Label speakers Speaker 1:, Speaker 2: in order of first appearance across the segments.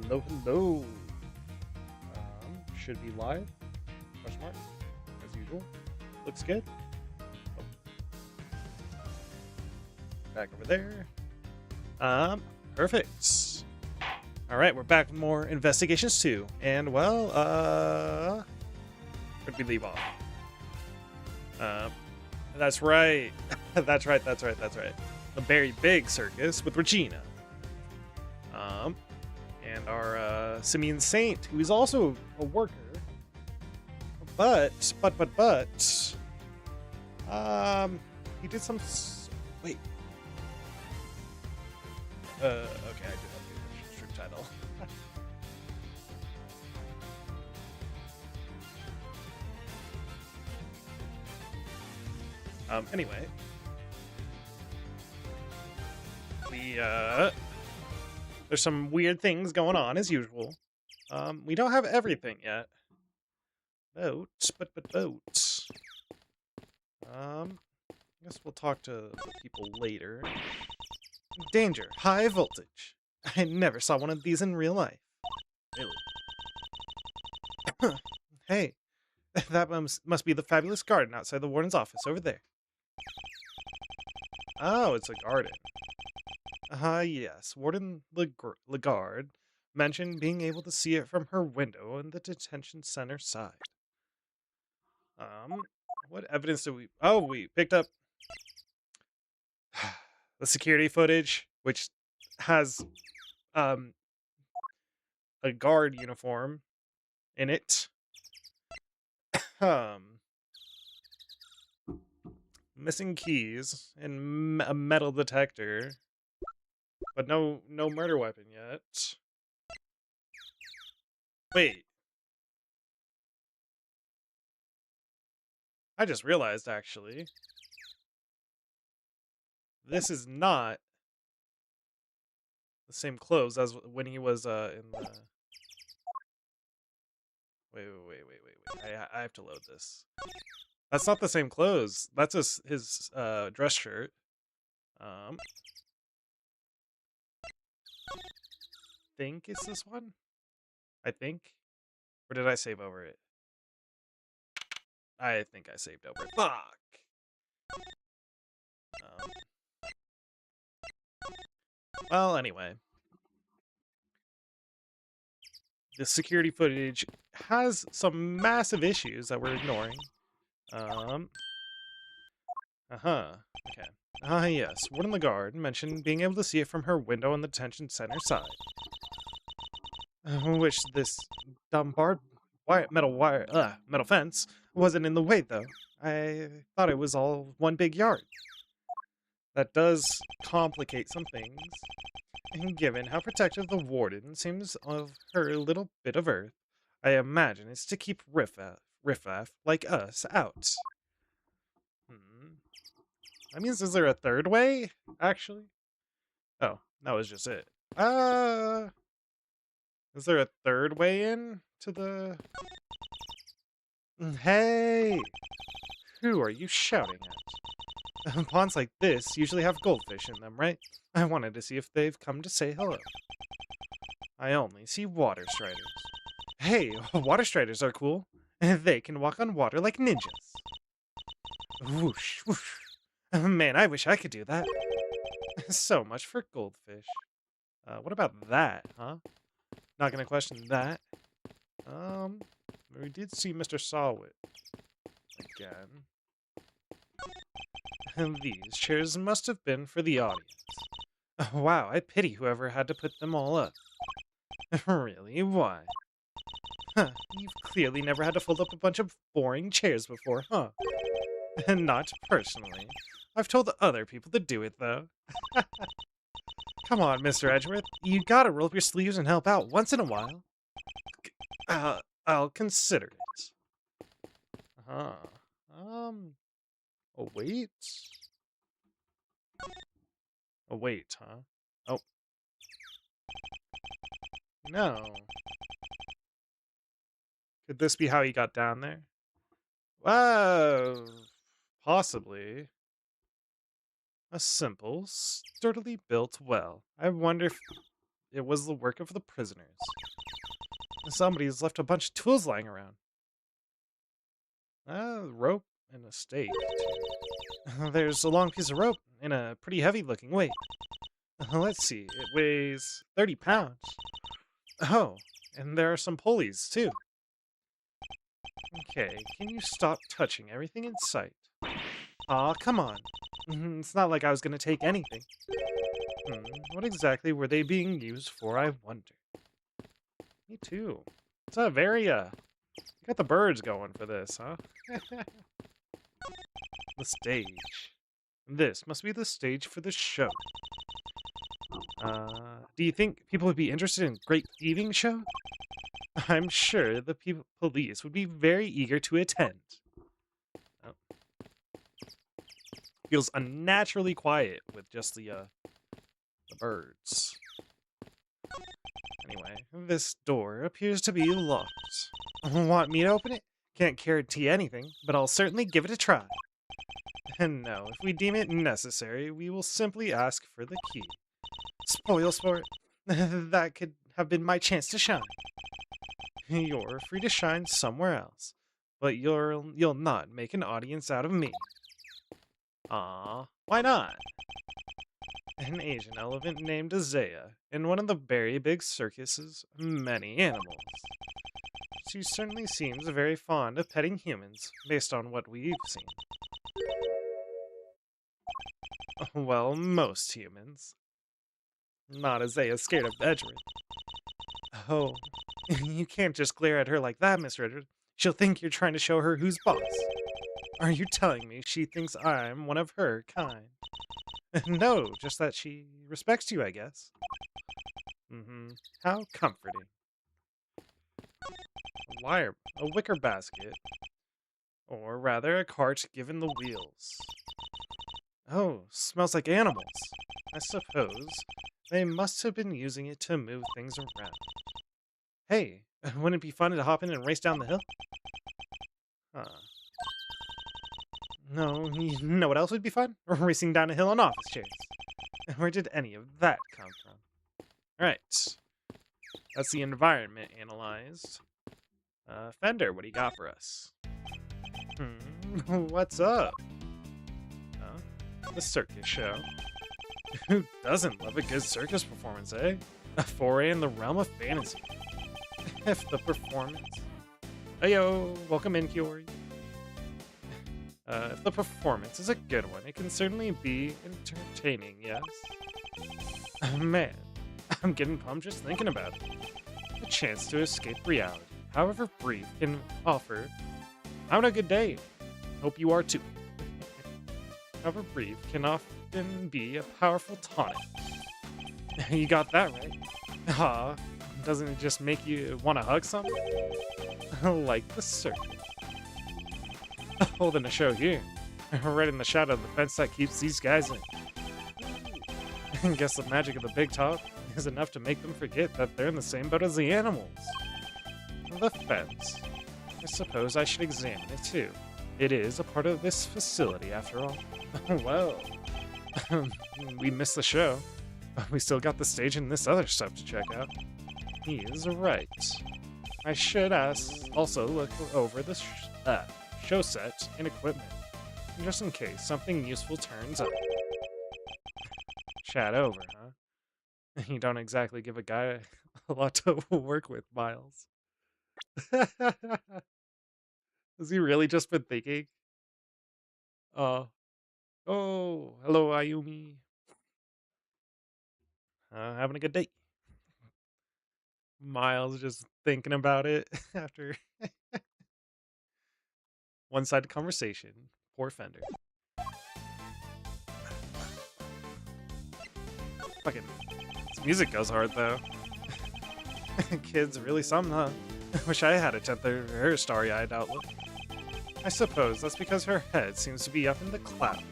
Speaker 1: Hello, hello. Should be live. Question mark. As usual. Looks good. Oh. Back over there. Perfect. All right, we're back with more investigations too. And well, where'd we leave off? That's right. That's right. The very big circus with Regina. And our Simeon Saint, who is also a worker. But, he did some. Wait. Okay, I did update the strip title. Anyway. There's some weird things going on as usual. We don't have everything yet. Boats. I guess we'll talk to the people later. Danger, high voltage. I never saw one of these in real life. Really? Hey, that must be the fabulous garden outside the warden's office over there. Oh, it's a garden. Yes. Warden Lagarde mentioned being able to see it from her window in the detention center side. What evidence do we... Oh, we picked up the security footage, which has, a guard uniform in it. Missing keys and a metal detector. But no murder weapon yet. Wait. I just realized, actually. This is not the same clothes as when he was, in the... Wait. I have to load this. That's not the same clothes. That's his dress shirt. Think it's this one? I think? Or did I save over it? I think I saved over it. Fuck! Well, anyway. The security footage has some massive issues that we're ignoring. Okay. Yes. Warden Lagarde mentioned being able to see it from her window on the detention center side. Which this dumb metal fence wasn't in the way, though. I thought it was all one big yard. That does complicate some things. And given how protective the warden seems of her little bit of earth, I imagine it's to keep riffraff like us out. That means, is there a third way, actually? Oh, that was just it. Is there a third way in to the... Hey! Who are you shouting at? Ponds like this usually have goldfish in them, right? I wanted to see if they've come to say hello. I only see water striders. Hey, water striders are cool. They can walk on water like ninjas. Whoosh, whoosh. Man, I wish I could do that. So much for goldfish. What about that, huh? Not gonna question that. We did see Mr. Sawwit again. These chairs must have been for the audience. Wow, I pity whoever had to put them all up. Really? Why? Huh, you've clearly never had to fold up a bunch of boring chairs before, huh? Not personally. I've told other people to do it, though. Come on, Mr. Edgeworth. You gotta roll up your sleeves and help out once in a while. I'll consider it. Oh, wait. Oh, wait, huh? Oh. No. Could this be how he got down there? Possibly. A simple, sturdily built well. I wonder it was the work of the prisoners. Somebody's left a bunch of tools lying around. Rope and a stake. There's a long piece of rope and a pretty heavy-looking weight. Let's see, it weighs 30 pounds. Oh, and there are some pulleys, too. Okay, can you stop touching everything in sight? Aw, come on. It's not like I was gonna take anything. What exactly were they being used for, I wonder? Me too. It's a very, got the birds going for this, huh? The stage. This must be the stage for the show. Do you think people would be interested in Great Thieving Show? I'm sure the police would be very eager to attend. Oh. Feels unnaturally quiet with just the birds. Anyway, this door appears to be locked. Want me to open it? Can't guarantee anything, but I'll certainly give it a try. And no, if we deem it necessary, we will simply ask for the key. Spoil sport. That could have been my chance to shine. You're free to shine somewhere else, but you'll not make an audience out of me. Why not? An Asian elephant named Azrren in one of the very big circuses, many animals. She certainly seems very fond of petting humans, based on what we've seen. Well, most humans. Not Azrren scared of Edgeworth. Oh, you can't just glare at her like that, Miss Ritter. She'll think you're trying to show her who's boss. Are you telling me she thinks I'm one of her kind? No, just that she respects you, I guess. How comforting. A wicker basket. Or rather, a cart given the wheels. Oh, smells like animals. I suppose they must have been using it to move things around. Hey, wouldn't it be fun to hop in and race down the hill? No, you know what else would be fun? Racing down a hill on office chairs. Where did any of that come from? Alright. That's the environment analyzed. Fender, what do you got for us? What's up? The circus show. Who doesn't love a good circus performance, eh? A foray in the realm of fantasy. If the performance... Heyo, welcome in, Kiori. If the performance is a good one, it can certainly be entertaining, yes? Man, I'm getting pumped just thinking about it. A chance to escape reality, however brief, can offer... Having a good day. Hope you are too. However brief, can often be a powerful tonic. You got that right. Doesn't it just make you want to hug something? Like the circus. Holding a show here. Right in the shadow of the fence that keeps these guys in. Guess the magic of the big top is enough to make them forget that they're in the same boat as the animals. The fence. I suppose I should examine it too. It is a part of this facility after all. Well, we missed the show. We still got the stage and this other stuff to check out. He is right. I should also look over the show set and equipment, just in case something useful turns up. Chat over, huh? You don't exactly give a guy a lot to work with, Miles. Has he really just been thinking? Oh, hello, Ayumi. Having a good day. Miles just thinking about it after one-sided conversation. Poor Fender. Fucking, this music goes hard though. Kid's really something, huh? Wish I had a tenth of her starry-eyed outlook. I suppose that's because her head seems to be up in the clouds.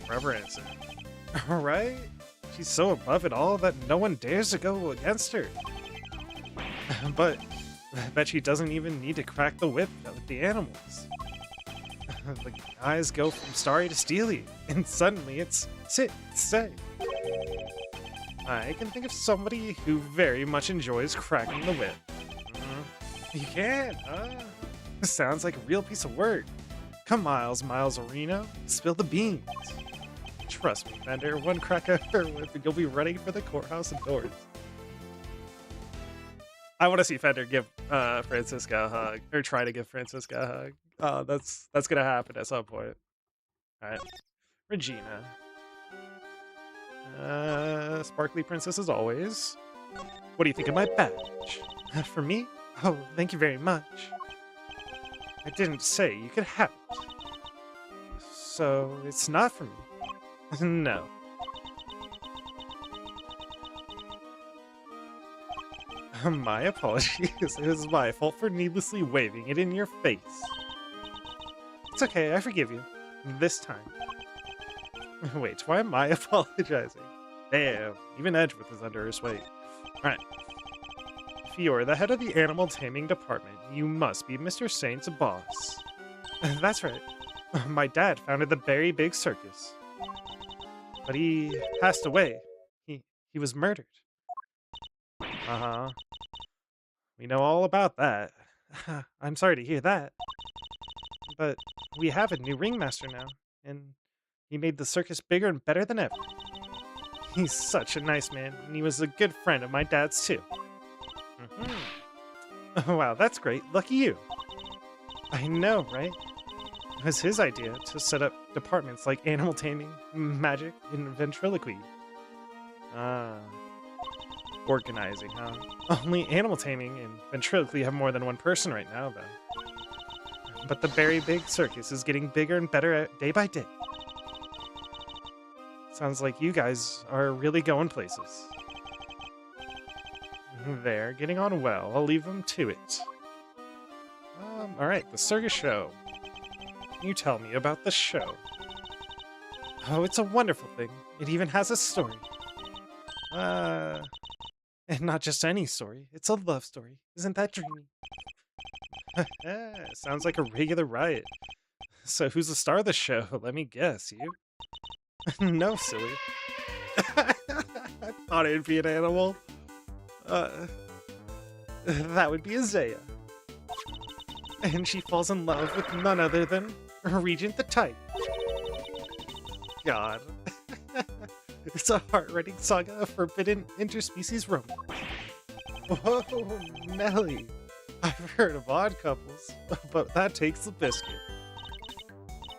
Speaker 1: Forever innocent. Right? She's so above it all that no one dares to go against her. But I bet she doesn't even need to crack the whip with the animals. The guys go from starry to steely, and suddenly it's sit, stay. I can think of somebody who very much enjoys cracking the whip. You can, huh? Sounds like a real piece of work. Come, Miles Reno, spill the beans. Trust me, Fender, one crack of her whip and you'll be running for the courthouse indoors. I want to see Fender give Francisca a hug, or try to give Francisca a hug. That's gonna happen at some point. All right, Regina. Sparkly princess as always. What do you think of my badge? For me? Oh, thank you very much. I didn't say you could have it. So, it's not for me. No. My apologies. It was my fault for needlessly waving it in your face. It's okay, I forgive you. This time. Wait, why am I apologizing? Damn, even Edgeworth is under his weight. Alright. If you're the head of the animal taming department, you must be Mr. Saint's boss. That's right. My dad founded the Very Big Circus. But he passed away. He was murdered. Uh-huh. We know all about that. I'm sorry to hear that. But we have a new ringmaster now, and he made the circus bigger and better than ever. He's such a nice man, and he was a good friend of my dad's too. Oh, wow, that's great. Lucky you. I know, right? It was his idea to set up departments like animal taming, magic, and ventriloquy. Organizing, huh? Only animal taming and ventriloquy have more than one person right now, though. But the Very Big Circus is getting bigger and better day by day. Sounds like you guys are really going places. They're getting on well. I'll leave them to it. Alright, the circus show. Can you tell me about the show? Oh, it's a wonderful thing. It even has a story. And not just any story. It's a love story. Isn't that dreamy? Sounds like a regular riot. So who's the star of the show? Let me guess, you? No, silly. I thought it'd be an animal. That would be Azrren. And she falls in love with none other than Regent the Type. God. It's a heart-rending saga of forbidden interspecies romance. Whoa, Nelly. I've heard of odd couples, but that takes the biscuit.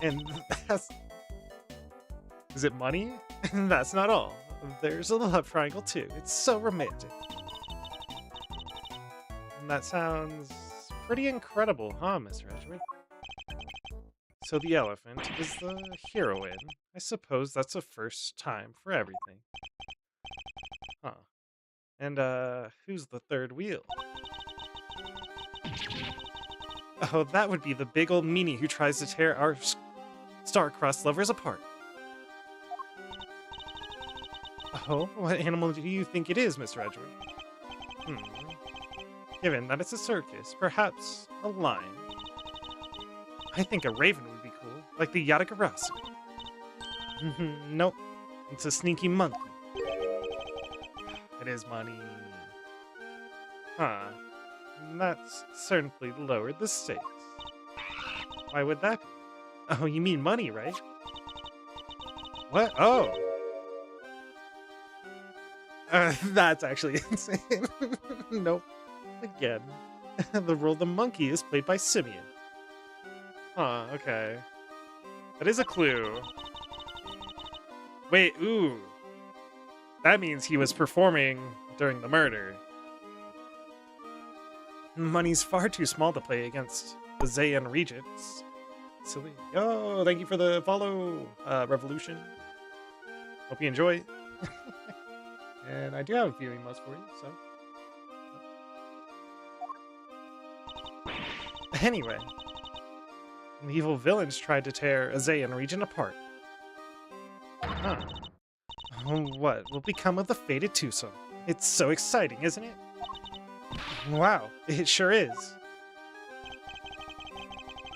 Speaker 1: And that's... Is it money? That's not all. There's a love triangle too. It's so romantic. And that sounds pretty incredible, huh, Mr. Edgeworth? So the elephant is the heroine. I suppose that's a first time for everything. Huh. And, who's the third wheel? Oh, that would be the big old meanie who tries to tear our star-crossed lovers apart. Oh, what animal do you think it is, Mr. Edgeworth? Given that it's a circus, perhaps a lion. I think a raven would be cool, like the Yatagarasu. Nope, it's a sneaky monkey. It is money. Huh, that's certainly lowered the stakes. Why would that be? Oh, you mean money, right? What? Oh! That's actually insane. Nope. Again. The role of the monkey is played by Simeon. Huh, okay. That is a clue. Wait, ooh. That means he was performing during the murder. Money's far too small to play against the Zayan Regents. Silly. Oh, thank you for the follow, Revolution. Hope you enjoy. And I do have a viewing must for you, so. Anyway. The evil villains tried to tear a Zayan region apart. Huh. What will become of the fated twosome? It's so exciting, isn't it? Wow, it sure is.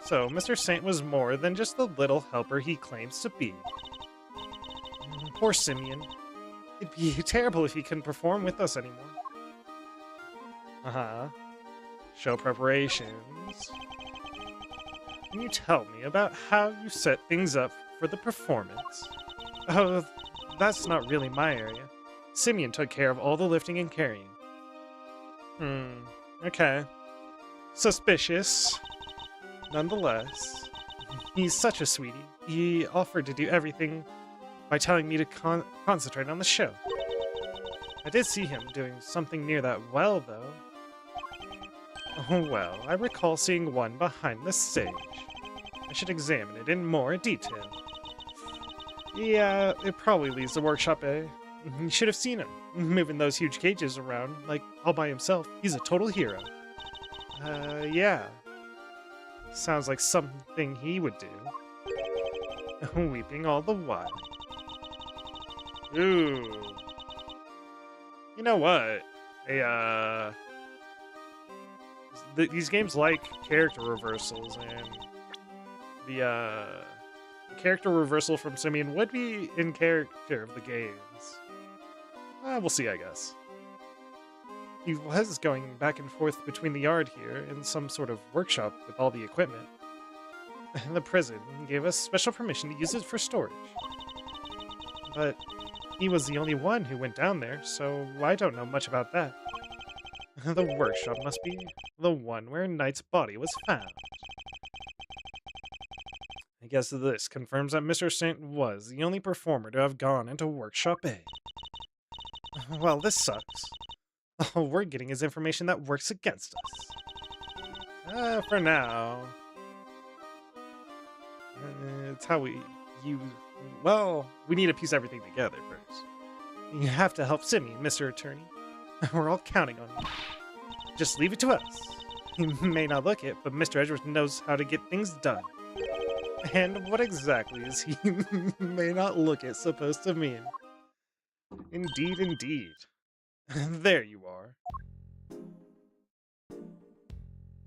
Speaker 1: So, Mr. Saint was more than just the little helper he claims to be. Poor Simeon. It'd be terrible if he couldn't perform with us anymore. Uh-huh. Show preparations. Can you tell me about how you set things up for the performance? Oh, that's not really my area. Simeon took care of all the lifting and carrying. Okay. Suspicious. Nonetheless, he's such a sweetie. He offered to do everything by telling me to concentrate on the show. I did see him doing something near that well, though. Oh well, I recall seeing one behind the stage. I should examine it in more detail. Yeah, it probably leads to Workshop A. You should have seen him, moving those huge cages around, like, all by himself. He's a total hero. Yeah. Sounds like something he would do. Weeping all the while. Ooh. You know what? These games like character reversals, and the character reversal from Simeon would be in character of the games. We'll see, I guess. He was going back and forth between the yard here and some sort of workshop with all the equipment. The prison gave us special permission to use it for storage. But he was the only one who went down there, so I don't know much about that. The workshop must be the one where Knight's body was found. I guess this confirms that Mr. Saint was the only performer to have gone into Workshop A. Well, this sucks. All we're getting is information that works against us. For now. It's how we use... Well, we need to piece everything together first. You have to help Simeon, Mr. Attorney. We're all counting on you. Just leave it to us. He may not look it, but Mr. Edgeworth knows how to get things done. And what exactly is he may not look it supposed to mean? Indeed, indeed. There you are.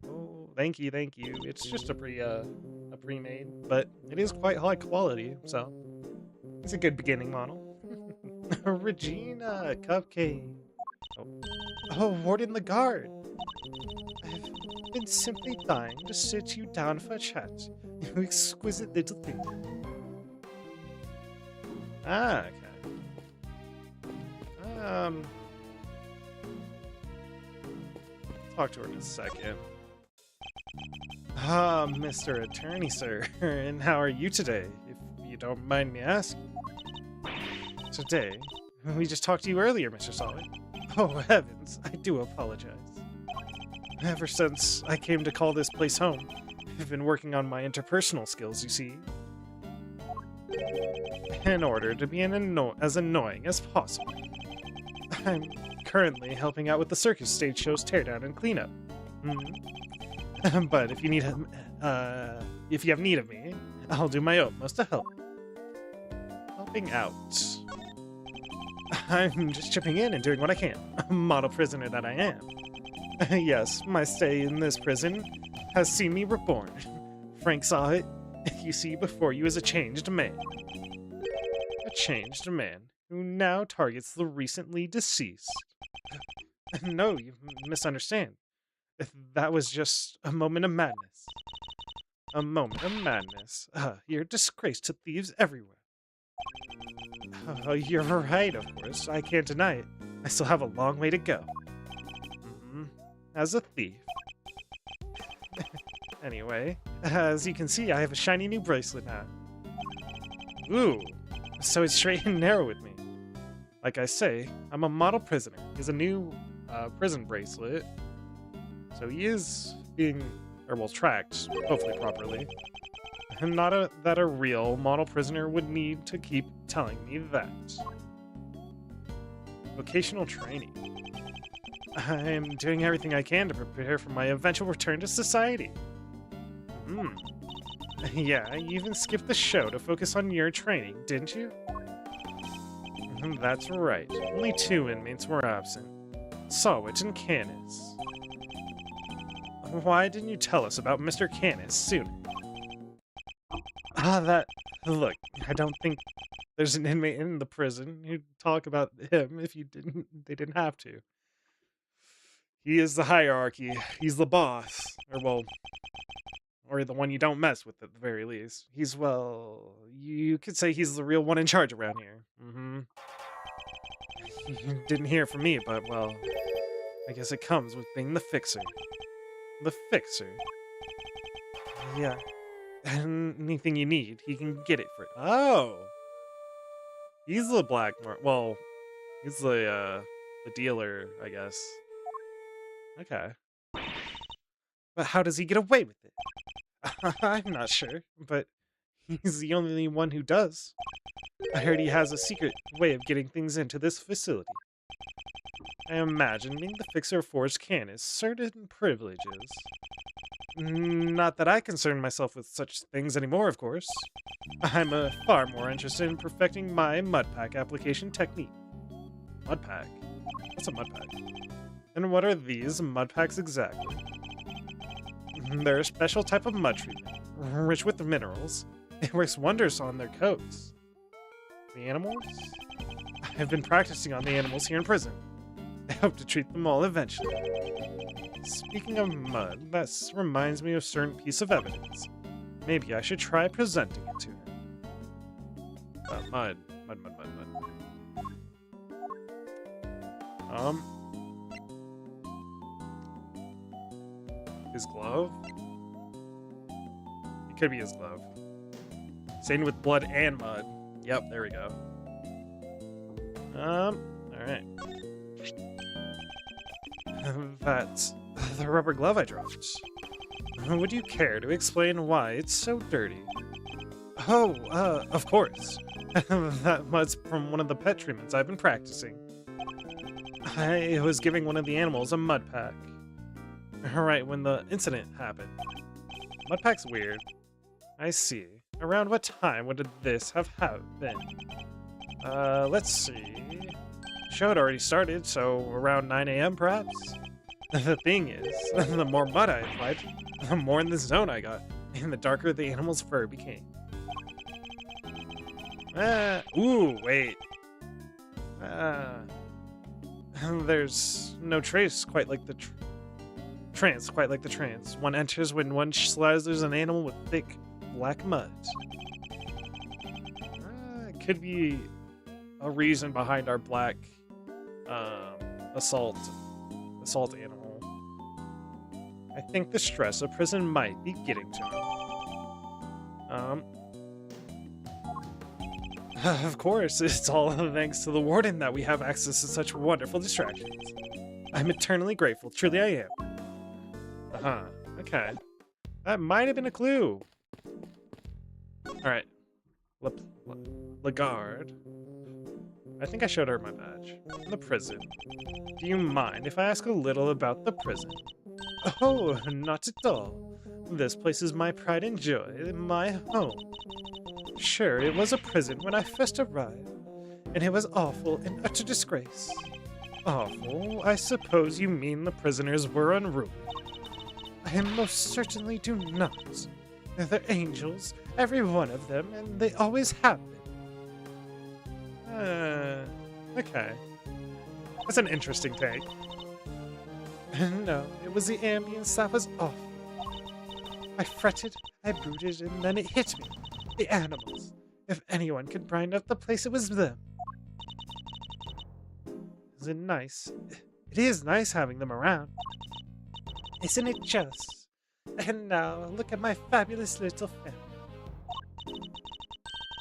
Speaker 1: Oh, thank you, thank you. It's just a pre-made, but it is quite high quality, so it's a good beginning model. Regina, Cupcake. Oh, Warden the Guard. I've been simply dying to sit you down for a chat. You exquisite little thing. Ah, okay. Talk to her in a second. Ah, Mr. Attorney, sir. And how are you today, if you don't mind me asking? Today? We just talked to you earlier, Mr. Solid. Oh, heavens, I do apologize. Ever since I came to call this place home, I've been working on my interpersonal skills, you see. In order to be as annoying as possible. I'm currently helping out with the circus stage show's teardown and cleanup. But if you have need of me, I'll do my utmost to help. Helping out. I'm just chipping in and doing what I can. Model prisoner that I am. Yes, my stay in this prison has seen me reborn. Frank saw it. You see before you is a changed man. A changed man who now targets the recently deceased. No, you misunderstand. That was just a moment of madness. A moment of madness. You're a disgrace to thieves everywhere. You're right, of course. I can't deny it. I still have a long way to go. As a thief. Anyway, as you can see, I have a shiny new bracelet now. Ooh, so it's straight and narrow with me. Like I say, I'm a model prisoner. He's a new prison bracelet. So he is being, tracked, hopefully properly. And not that a real model prisoner would need to keep telling me that. Vocational training. I'm doing everything I can to prepare for my eventual return to society. Yeah, you even skipped the show to focus on your training, didn't you? That's right. Only 2 inmates were absent. Sawwich and Canis. Why didn't you tell us about Mr. Canis sooner? Look, I don't think there's an inmate in the prison who'd talk about him if they didn't have to. He is the hierarchy. He's the boss. Or the one you don't mess with at the very least. He's, well, you could say he's the real one in charge around here. You didn't hear it from me, but, well, I guess it comes with being the fixer. The fixer? Yeah. Anything you need, he can get it for. Oh! He's the well, he's the dealer, I guess. Okay. But how does he get away with it? I'm not sure, but he's the only one who does. I heard he has a secret way of getting things into this facility. I imagine being the fixer of Forge can is certain privileges. Not that I concern myself with such things anymore, of course. I'm far more interested in perfecting my mud pack application technique. Mud pack? What's a mud pack? And what are these mud packs exactly? They're a special type of mud treatment, rich with minerals. It works wonders on their coats. The animals? I've been practicing on the animals here in prison. I hope to treat them all eventually. Speaking of mud, that reminds me of a certain piece of evidence. Maybe I should try presenting it to her. Mud. His glove? It could be his glove. Stained with blood and mud. Yep, there we go. Alright. That's the rubber glove I dropped. Would you care to explain why it's so dirty? Oh, of course. That mud's from one of the pet treatments I've been practicing. I was giving one of the animals a mud pack. Right when the incident happened. Mud pack's weird. I see. Around what time would this have been? Let's see. Show had already started, so around 9 a.m. perhaps? The thing is, the more mud I applied, the more in the zone I got, and the darker the animal's fur became. Ooh, wait. There's no trace quite like the trance. One enters when one slathers an animal with thick, black mud. It could be a reason behind our black assault animal. I think the stress of prison might be getting to him. Of course, it's all thanks to the warden that we have access to such wonderful distractions. I'm eternally grateful, truly I am. Okay. That might have been a clue. Alright. Lagarde. I think I showed her my badge. The prison. Do you mind if I ask a little about the prison? Oh, not at all. This place is my pride and joy, my home. Sure, it was a prison when I first arrived, and it was awful and utter disgrace. Awful? I suppose you mean the prisoners were unruly. I most certainly do not. They're angels, every one of them, and they always have been. Okay. That's an interesting take. No, it was the ambience that was awful. I fretted, I brooded, and then it hit me. The animals. If anyone could brighten up the place, it was them. Is it nice? It is nice having them around. Isn't it just? And now, look at my fabulous little family.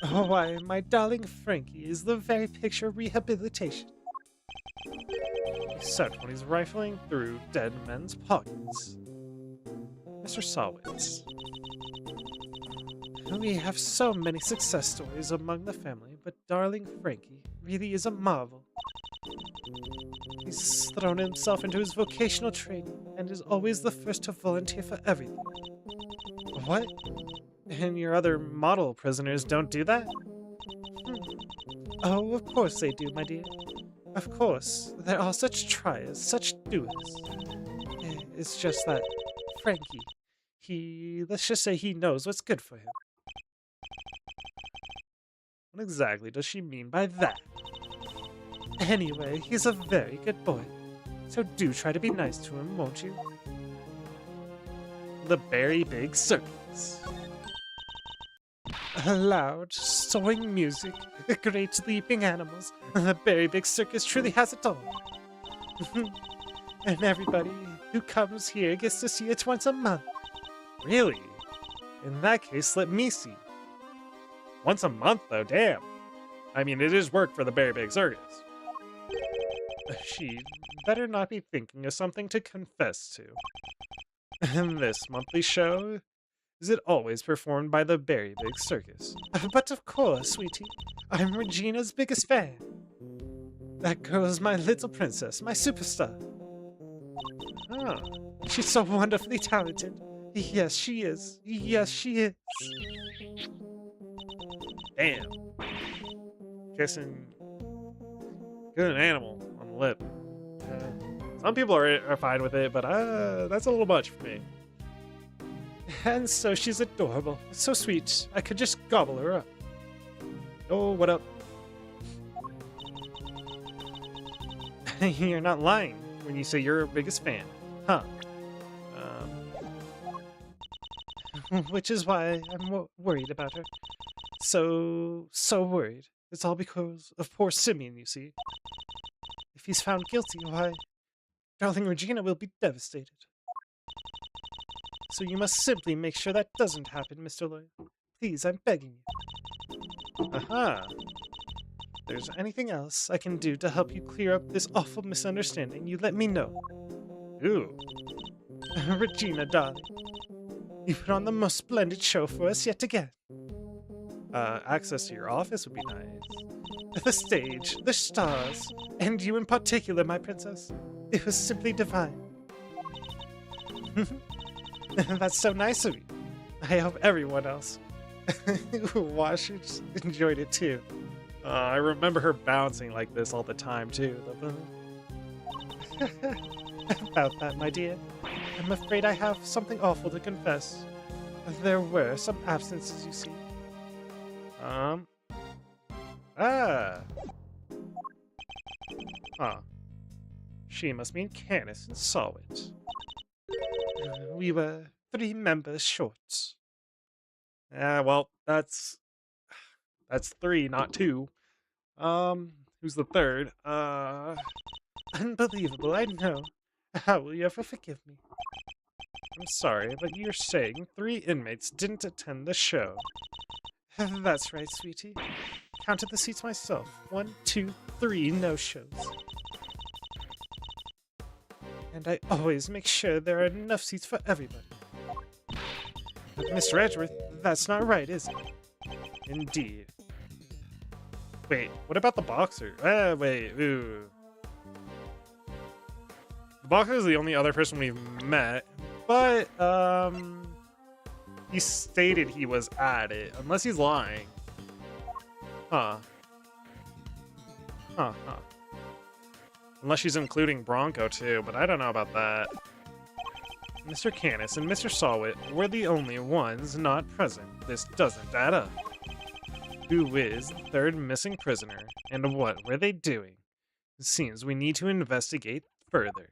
Speaker 1: Oh, why, my darling Frankie is the very picture of rehabilitation. Except when he's rifling through dead men's pockets. Mr. Sawitz. We have so many success stories among the family, but darling Frankie really is a marvel. He's thrown himself into his vocational training and is always the first to volunteer for everything. What? And your other model prisoners don't do that? Oh, of course they do, my dear. Of course. They're all such triers, such doers. It's just that Frankie, let's just say he knows what's good for him. What exactly does she mean by that? Anyway, he's a very good boy. So do try to be nice to him, won't you? The Berry Big Circus. Loud, soaring music, great leaping animals. The Berry Big Circus truly has it all. And everybody who comes here gets to see it once a month. Really? In that case, let me see. Once a month, though, damn. I mean, it is work for the Berry Big Circus. She better not be thinking of something to confess to. And this monthly show, is it always performed by the Berry Big Circus? But of course, sweetie. I'm Regina's biggest fan. That girl's my little princess, my superstar. Oh, she's so wonderfully talented. Yes, she is. Yes, she is. Damn. Kissing an animal on the lip. Some people are fine with it, but that's a little much for me. And so she's adorable. So sweet. I could just gobble her up. Oh, what up? You're not lying when you say you're her biggest fan, huh? Which is why I'm worried about her. So worried. It's all because of poor Simeon, you see. If he's found guilty, why, darling Regina will be devastated. So you must simply make sure that doesn't happen, Mr. Lloyd. Please, I'm begging you. Aha. If there's anything else I can do to help you clear up this awful misunderstanding, you let me know. Ooh. Regina, darling. You put on the most splendid show for us yet again. Access to your office would be nice. The stage, the stars, and you in particular, my princess. It was simply divine. That's so nice of you. I hope everyone else who watched it enjoyed it too. I remember her bouncing like this all the time too. About that, my dear. I'm afraid I have something awful to confess. There were some absences, you see. Huh. She must mean Canis and saw it. We were 3 members short. Well, that's 3, not 2. Who's the third? Unbelievable, I know. How will you ever forgive me? I'm sorry, but you're saying 3 inmates didn't attend the show. That's right, sweetie. Counted the seats myself. 1, 2, 3 no-shows. And I always make sure there are enough seats for everybody. But Mr. Edgeworth, that's not right, is it? Indeed. Wait, what about the boxer? Wait, ooh. The boxer is the only other person we've met, but, he stated he was at it, unless he's lying. Huh. Unless she's including Bronco too, but I don't know about that. Mr. Canis and Mr. Sawit were the only ones not present. This doesn't add up. Who is the 3rd missing prisoner, and what were they doing? It seems we need to investigate further.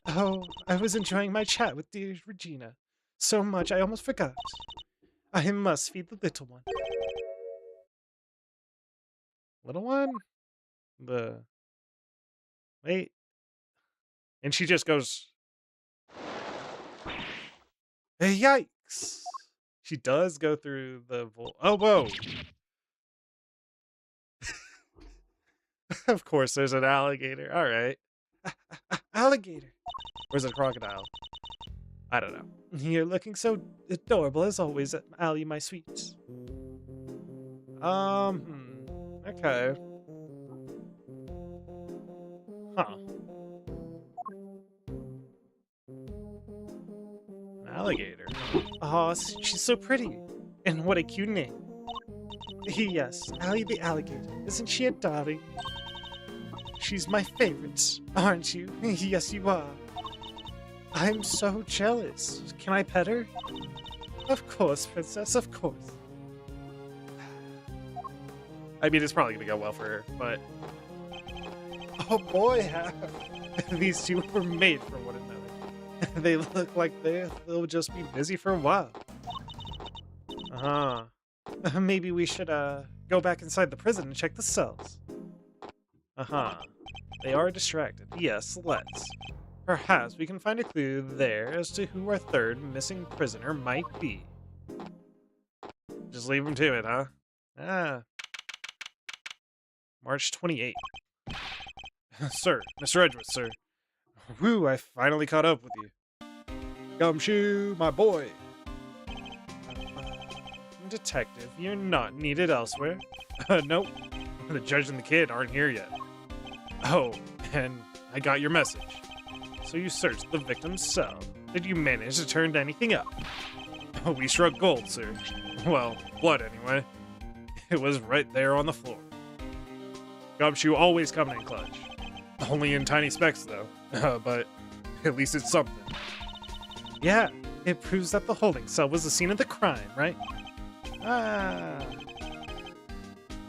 Speaker 1: Oh, I was enjoying my chat with dear Regina. So much I almost forgot. I must feed the little one. Little one? Wait. And she just goes... Yikes! She does go through the... Oh, whoa! Of course, there's an alligator. Alright. Alligator! Where's a crocodile? I don't know. You're looking so adorable as always, Allie, my sweet. Okay. Huh. An alligator. Oh, she's so pretty. And what a cute name. Yes, Allie the alligator. Isn't she a darling? She's my favorite, aren't you? Yes, you are. I'm so jealous. Can I pet her? Of course, princess, of course. I mean, it's probably gonna go well for her, but... Oh boy, these two were made for one another. They look like they'll just be busy for a while. Maybe we should, go back inside the prison and check the cells. They are distracted. Yes, let's. Perhaps we can find a clue there as to who our third missing prisoner might be. Just leave him to it, huh? March 28th. Sir, Mr. Edgeworth, sir. Whew, I finally caught up with you. Gumshoe, my boy. Detective, you're not needed elsewhere. Nope. The judge and the kid aren't here yet. Oh, and I got your message. So you searched the victim's cell. Did you manage to turn anything up? Oh, we struck gold, sir. Well, blood anyway. It was right there on the floor. Gumshoe always coming in clutch. Only in tiny specks, though. But at least it's something. Yeah, it proves that the holding cell was the scene of the crime, right?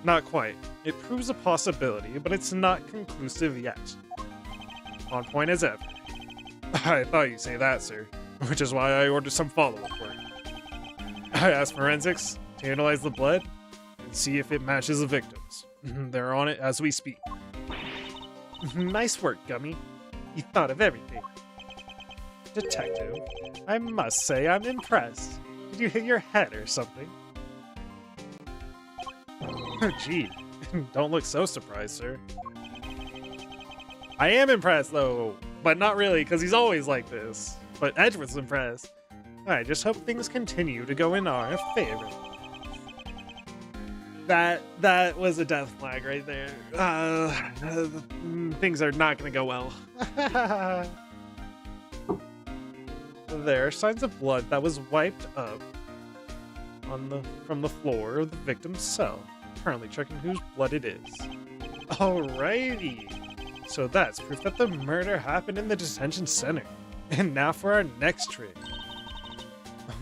Speaker 1: Not quite. It proves a possibility, but it's not conclusive yet. On point as ever. I thought you'd say that, sir. Which is why I ordered some follow-up work. I asked forensics to analyze the blood and see if it matches the victims. They're on it as we speak. Nice work, Gummy. You thought of everything. Detective, I must say I'm impressed. Did you hit your head or something? Gee, don't look so surprised, sir. I am impressed, though, but not really, because he's always like this. But Edgeworth's impressed. I just hope things continue to go in our favor. That was a death flag right there. Things are not going to go well. There are signs of blood that was wiped up from the floor of the victim's cell. Currently checking whose blood it is. Alrighty. So that's proof that the murder happened in the detention center. And now for our next trick.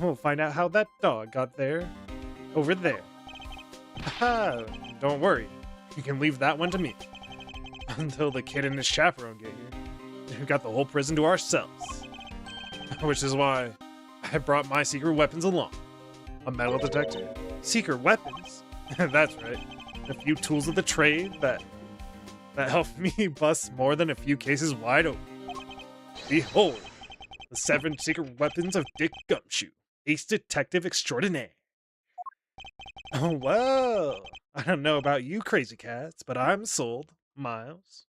Speaker 1: We'll find out how that dog got there. Over there. Don't worry. You can leave that one to me. Until the kid and his chaperone get here. We've got the whole prison to ourselves. Which is why I brought my secret weapons along. A metal detector. Secret weapons? That's right. A few tools of the trade that helped me bust more than a few cases wide open. Behold, the 7 secret weapons of Dick Gumshoe, ace detective extraordinaire. Oh, well, I don't know about you crazy cats, but I'm sold, Miles.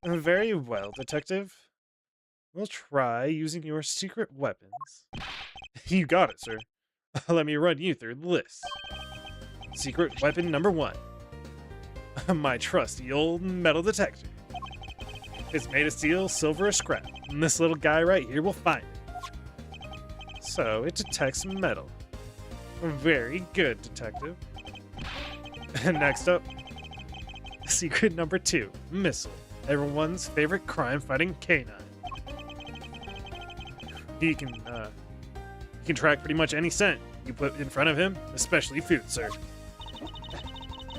Speaker 1: Very well, detective. We'll try using your secret weapons. You got it, sir. Let me run you through the list. Secret weapon number 1. My trusty old metal detector. It's made of steel, silver, or scrap, and this little guy right here will find it. So, it detects metal. Very good, detective. And next up, secret number 2, missile. Everyone's favorite crime-fighting canine. He can track pretty much any scent you put in front of him, especially food, sir.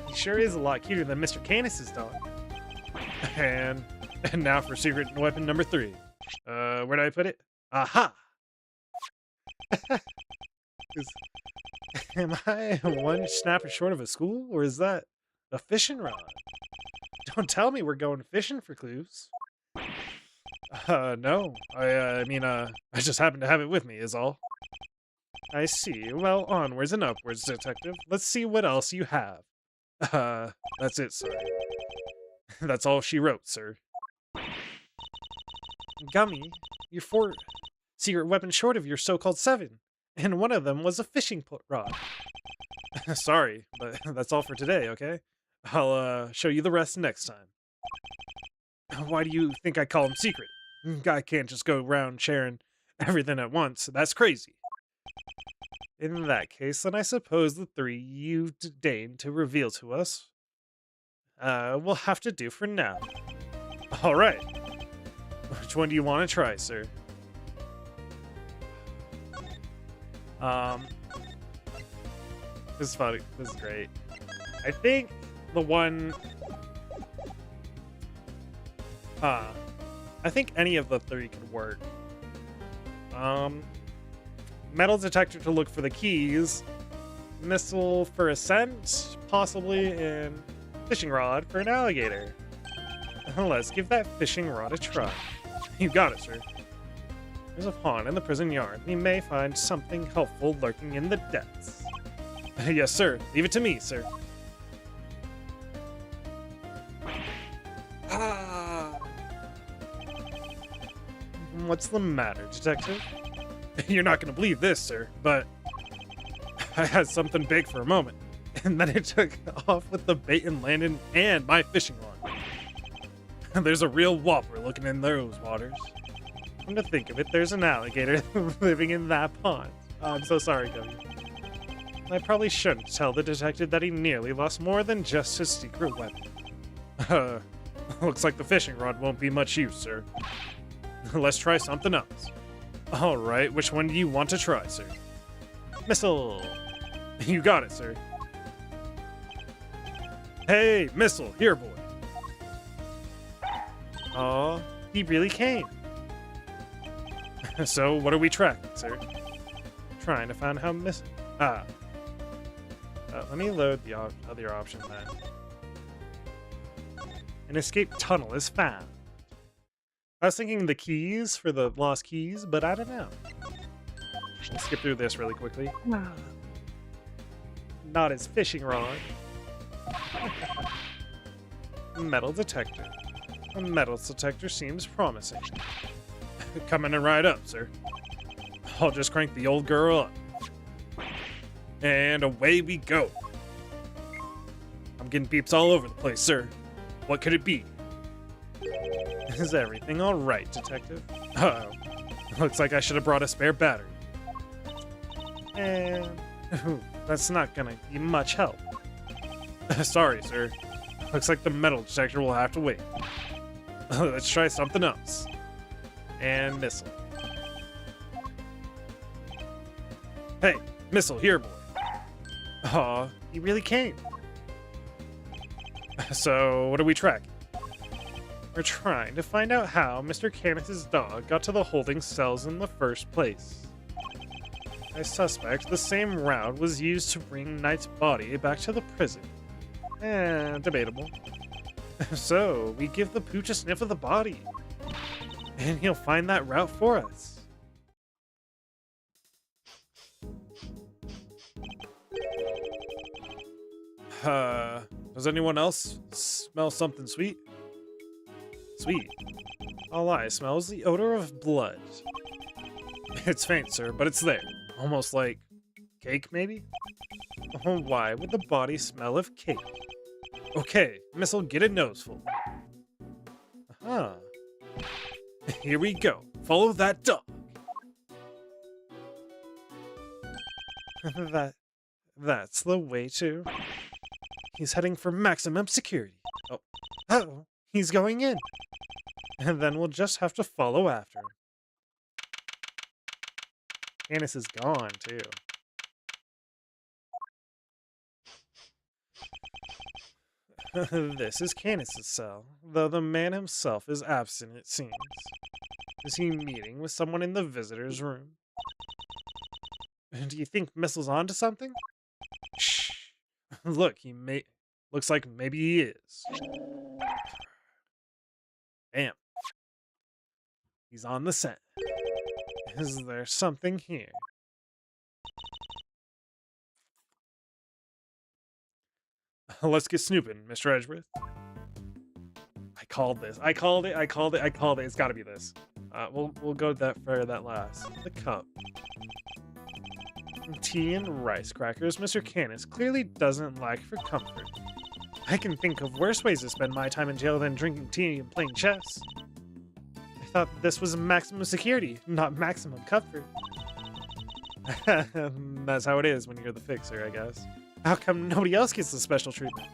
Speaker 1: He sure is a lot cuter than Mr. Canis's dog. And now for secret weapon number 3. Where did I put it? Aha! Am I one snapper short of a school, or is that a fishing rod? Don't tell me we're going fishing for clues. No. I mean, I just happen to have it with me, is all. I see. Well, onwards and upwards, detective. Let's see what else you have. That's it, sir. That's all she wrote, sir. Gummy, you're 4 secret weapons short of your so-called 7, and one of them was a fishing rod. Sorry, but that's all for today, okay? I'll show you the rest next time. Why do you think I call them secret? I can't just go around sharing everything at once. That's crazy. In that case, then I suppose the 3 you deigned to reveal to us will have to do for now. All right. Which one do you want to try, sir? This is funny. This is great. I think the one... I think any of the three could work. Metal detector to look for the keys. Missile for a scent, possibly, and fishing rod for an alligator. Let's give that fishing rod a try. You got it, sir. There's a pond in the prison yard. We may find something helpful lurking in the depths. Yes, sir. Leave it to me, sir. What's the matter, detective? You're not going to believe this, sir, but I had something big for a moment, and then it took off with the bait and landed and my fishing rod. There's a real whopper looking in those waters. Come to think of it, there's an alligator living in that pond. Oh, I'm so sorry, Cody. I probably shouldn't tell the detective that he nearly lost more than just his secret weapon. Looks like the fishing rod won't be much use, sir. Let's try something else. Alright, which one do you want to try, sir? Missile! You got it, sir. Hey, missile, here, boy. Aw, he really came. So, what are we tracking, sir? Trying to find how missile... let me load the other option then. An escape tunnel is found. I was thinking the keys for the lost keys, but I don't know. Let's skip through this really quickly. Not his fishing rod. Metal detector. A metal detector seems promising. Coming right up, sir. I'll just crank the old girl up. And away we go. I'm getting beeps all over the place, sir. What could it be? Is everything all right, detective? Uh-oh. Looks like I should have brought a spare battery. And that's not gonna be much help. Sorry, sir. Looks like the metal detector will have to wait. Let's try something else. And missile. Hey, missile, here, boy. Aw, he really came. So, what are we tracking? We're trying to find out how Mr. Canis's dog got to the holding cells in the first place. I suspect the same route was used to bring Knight's body back to the prison. Debatable. So, we give the pooch a sniff of the body. And he'll find that route for us. Does anyone else smell something sweet? Sweet. All I smell is the odor of blood. It's faint, sir, but it's there. Almost like cake, maybe? Oh, why would the body smell of cake? Okay, Missile, get a noseful. Aha. Here we go. Follow that dog. That's the way to. He's heading for maximum security. Oh, he's going in. And then we'll just have to follow after him. Canis is gone, too. This is Canis's cell, though the man himself is absent, it seems. Is he meeting with someone in the visitor's room? Do you think Missile's onto something? Shh. Look, looks like maybe he is. Damn. He's on the scent. Is there something here? Let's get snooping, Mr. Edgeworth. I called this. I called it. It's gotta be this. We'll go for that last. The cup. Tea and rice crackers. Mr. Canis clearly doesn't lack for comfort. I can think of worse ways to spend my time in jail than drinking tea and playing chess. I thought this was maximum security, not maximum comfort. That's how it is when you're the fixer, I guess. How come nobody else gets the special treatment?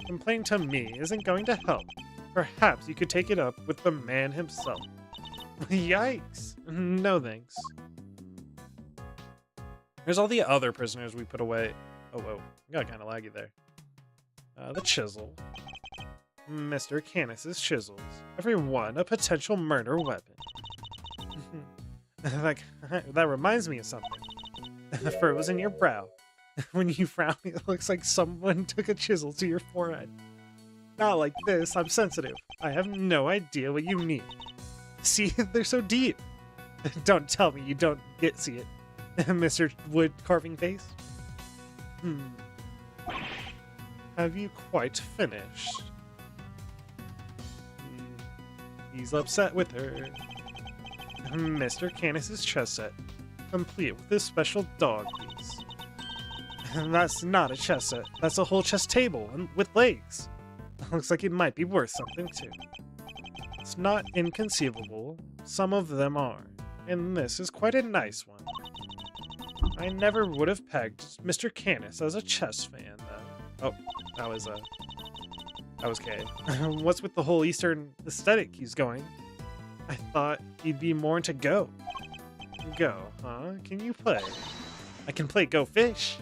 Speaker 1: Complaining to me isn't going to help. Perhaps you could take it up with the man himself. Yikes. No thanks. There's all the other prisoners we put away. Oh, whoa. Got kind of laggy there. The chisel. Mr. Canis's chisels. Every one a potential murder weapon. Like, that reminds me of something. The furrows in your brow. When you frown, it looks like someone took a chisel to your forehead. Not like this, I'm sensitive. I have no idea what you mean. See, they're so deep. Don't tell me you don't see it, Mr. Wood Carving Face. Have you quite finished? He's upset with her. Mr. Canis's chess set, complete with this special dog piece. That's not a chess set. That's a whole chess table and with legs. Looks like it might be worth something too. It's not inconceivable. Some of them are, and this is quite a nice one. I never would have pegged Mr. Canis as a chess fan, though. Oh, that was K. What's with the whole Eastern aesthetic he's going? I thought he'd be more into Go. Go, huh? Can you play? I can play Go Fish.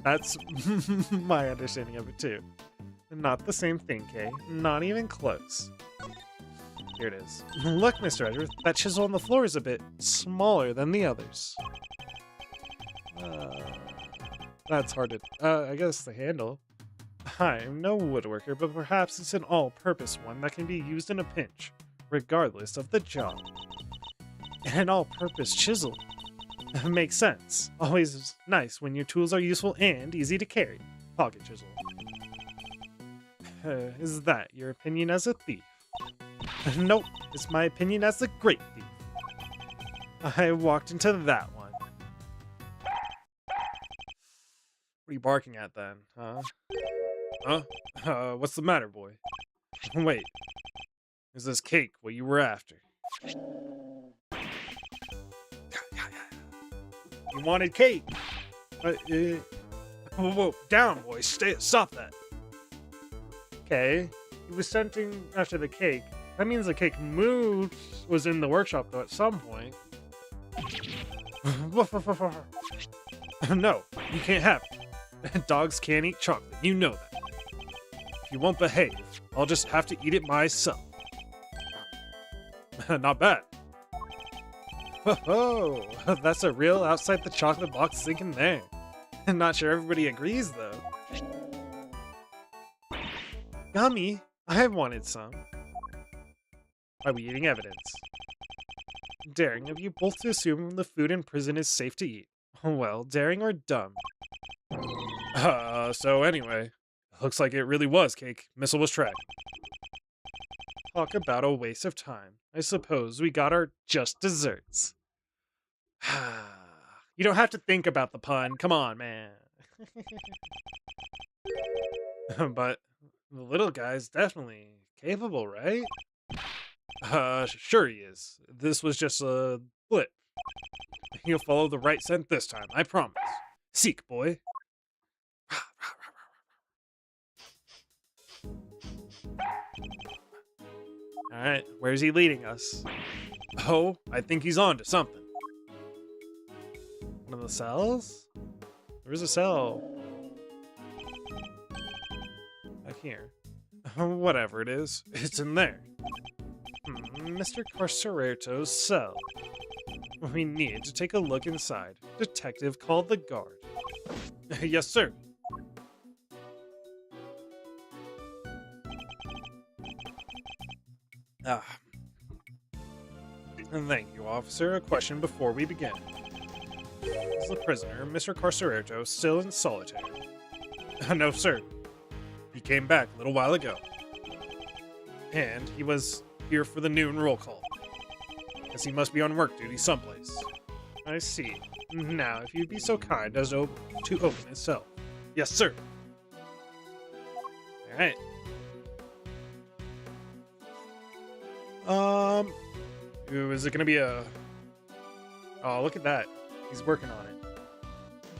Speaker 1: That's my understanding of it, too. Not the same thing, Kay. Not even close. Here it is. Look, Mr. Edgeworth, that chisel on the floor is a bit smaller than the others. That's hard to... I guess the handle. I'm no woodworker, but perhaps it's an all-purpose one that can be used in a pinch, regardless of the job. An all-purpose chisel. Makes sense. Always nice when your tools are useful and easy to carry. Pocket chisel. Is that your opinion as a thief? Nope, it's my opinion as the great thief. I walked into that one. What are you barking at then, huh? Huh? What's the matter, boy? Wait, is this cake what you were after? You wanted cake! Whoa, down, boy, stop that! Okay, he was scenting after the cake. That means the cake was in the workshop though at some point. No, you can't have it. Dogs can't eat chocolate, you know that. If you won't behave, I'll just have to eat it myself. Not bad. Oh, that's a real outside the chocolate box thinking there. I'm not sure everybody agrees though. Yummy! I wanted some. Are we eating evidence? Daring of you both to assume the food in prison is safe to eat. Well, daring or dumb? So anyway, looks like it really was cake. Missile was tracked. Talk about a waste of time. I suppose we got our just desserts. You don't have to think about the pun. Come on, man. But the little guy's definitely capable, right? Sure he is. This was just a blip. He'll follow the right scent this time, I promise. Seek, boy. Alright, where's he leading us? Oh, I think he's on to something. One of the cells? Where's a cell? Back here. Whatever it is, it's in there. Mr. Carcerato's cell. We need to take a look inside. Detective called the guard. Yes, sir. Thank you, officer. A question before we begin. Is the prisoner, Mr. Carcerato, still in solitary? No, sir. He came back a little while ago. And he was here for the noon roll call. Guess he must be on work duty someplace. I see. Now, if you'd be so kind as to open his cell. Yes, sir. Alright. Is it gonna be a... Oh, look at that. He's working on it.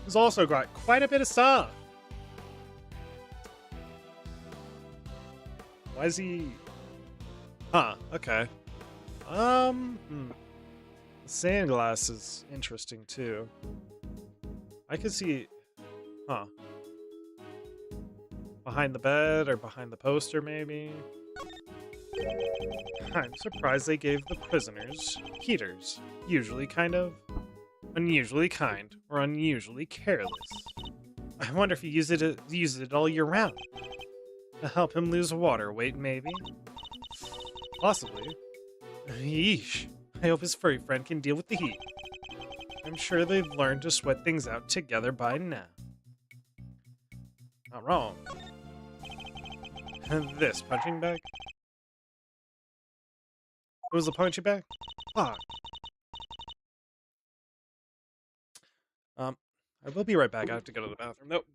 Speaker 1: He's also got quite a bit of stuff. Why is he... Huh, okay. The sand glass is interesting too. I could see Huh. Behind the bed or behind the poster, maybe? I'm surprised they gave the prisoners heaters. Usually kind of unusually kind or unusually careless. I wonder if he uses it all year round. To help him lose water weight, maybe? Possibly. Yeesh. I hope his furry friend can deal with the heat. I'm sure they've learned to sweat things out together by now. Not wrong. This punching bag? It was a punching bag? Fuck. I will be right back. I have to go to the bathroom. Nope.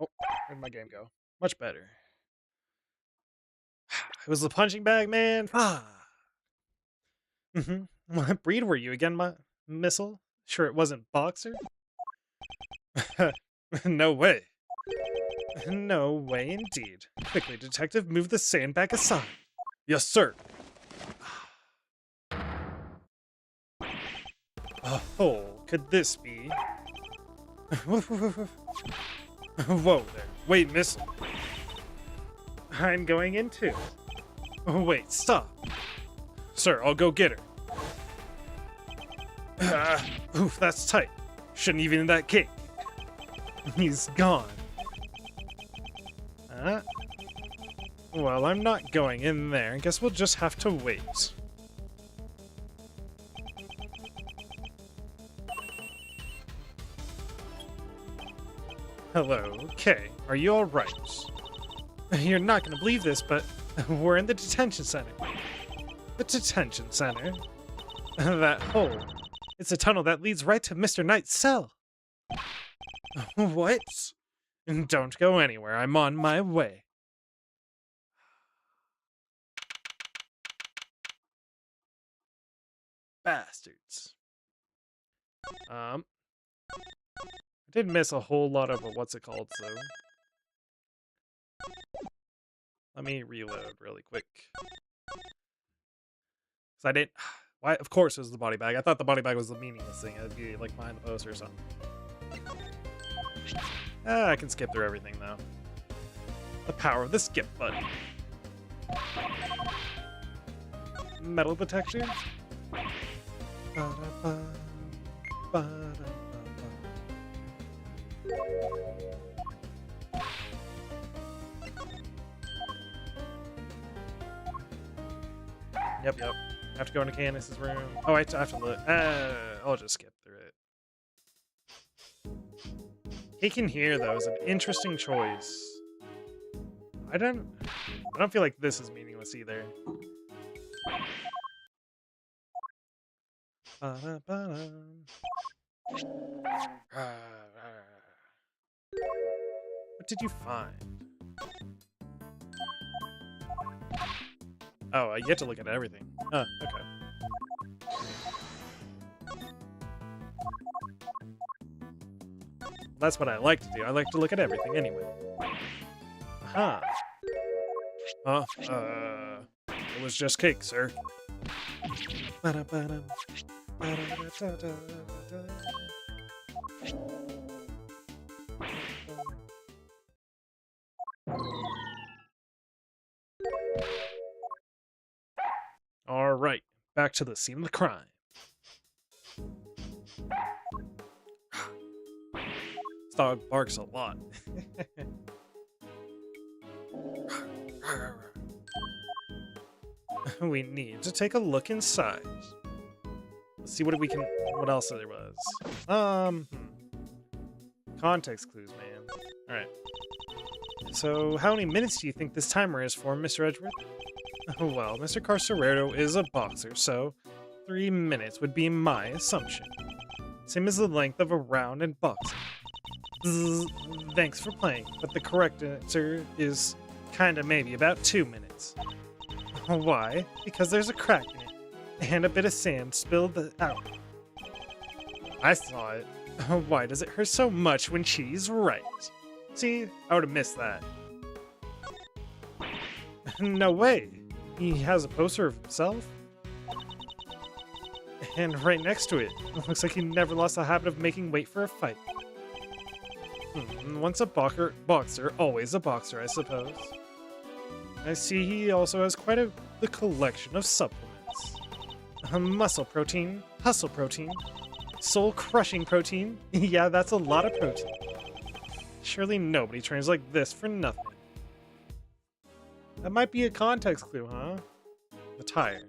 Speaker 1: Oh, where'd my game go? Much better. It was the punching bag, man. Ah. What breed were you again, my missile? Sure it wasn't boxer? No way. No way indeed. Quickly, detective, move the sandbag aside. Yes, sir. A hole. Could this be? Whoa there. Wait, missile. I'm going in too. Wait, stop. Sir, I'll go get her. Oof, that's tight. Shouldn't even eat that cake. He's gone. Well, I'm not going in there. Guess we'll just have to wait. Hello, okay. Are you alright? You're not gonna believe this, but we're in the detention center. The detention center? That hole. It's a tunnel that leads right to Mr. Knight's cell. What? Don't go anywhere. I'm on my way. Bastards. I did miss a whole lot of what's it called, so let me reload really quick. Cause I didn't. Why? Of course, it was the body bag. I thought the body bag was the meaningless thing. It'd be like behind the poster or something. I can skip through everything though. The power of the skip button. Metal detector. Ba-da-ba, ba-da-ba-ba. Yep. I have to go into Candace's room. Oh, I have to look. I'll just skip through it. Taking here, though, is an interesting choice. I don't feel like this is meaningless either. Ba-da-ba-da. What did you find? Oh, you get to look at everything. Oh, okay. That's what I like to do. I like to look at everything anyway. Aha. Huh? It was just cake, sir. Ba-da-ba-dum. Ba-da-da-da-da-da. All right, back to the scene of the crime. This dog barks a lot. We need to take a look inside. Let's see what else there was. Context clues, man. All right. So, how many minutes do you think this timer is for, Mr. Edgeworth? Well, Mr. Carcerero is a boxer, so 3 minutes would be my assumption. Same as the length of a round in boxing. Thanks for playing, but the correct answer is kinda maybe about 2 minutes. Why? Because there's a crack in it, and a bit of sand spilled out. I saw it. Why does it hurt so much when she's right? See, I would have missed that. No way. He has a poster of himself? And right next to it, looks like he never lost the habit of making weight for a fight. Once a boxer, always a boxer, I suppose. I see he also has quite the collection of supplements. Muscle protein, hustle protein, soul-crushing protein. Yeah, that's a lot of protein. Surely nobody trains like this for nothing. That might be a context clue, huh? The tire.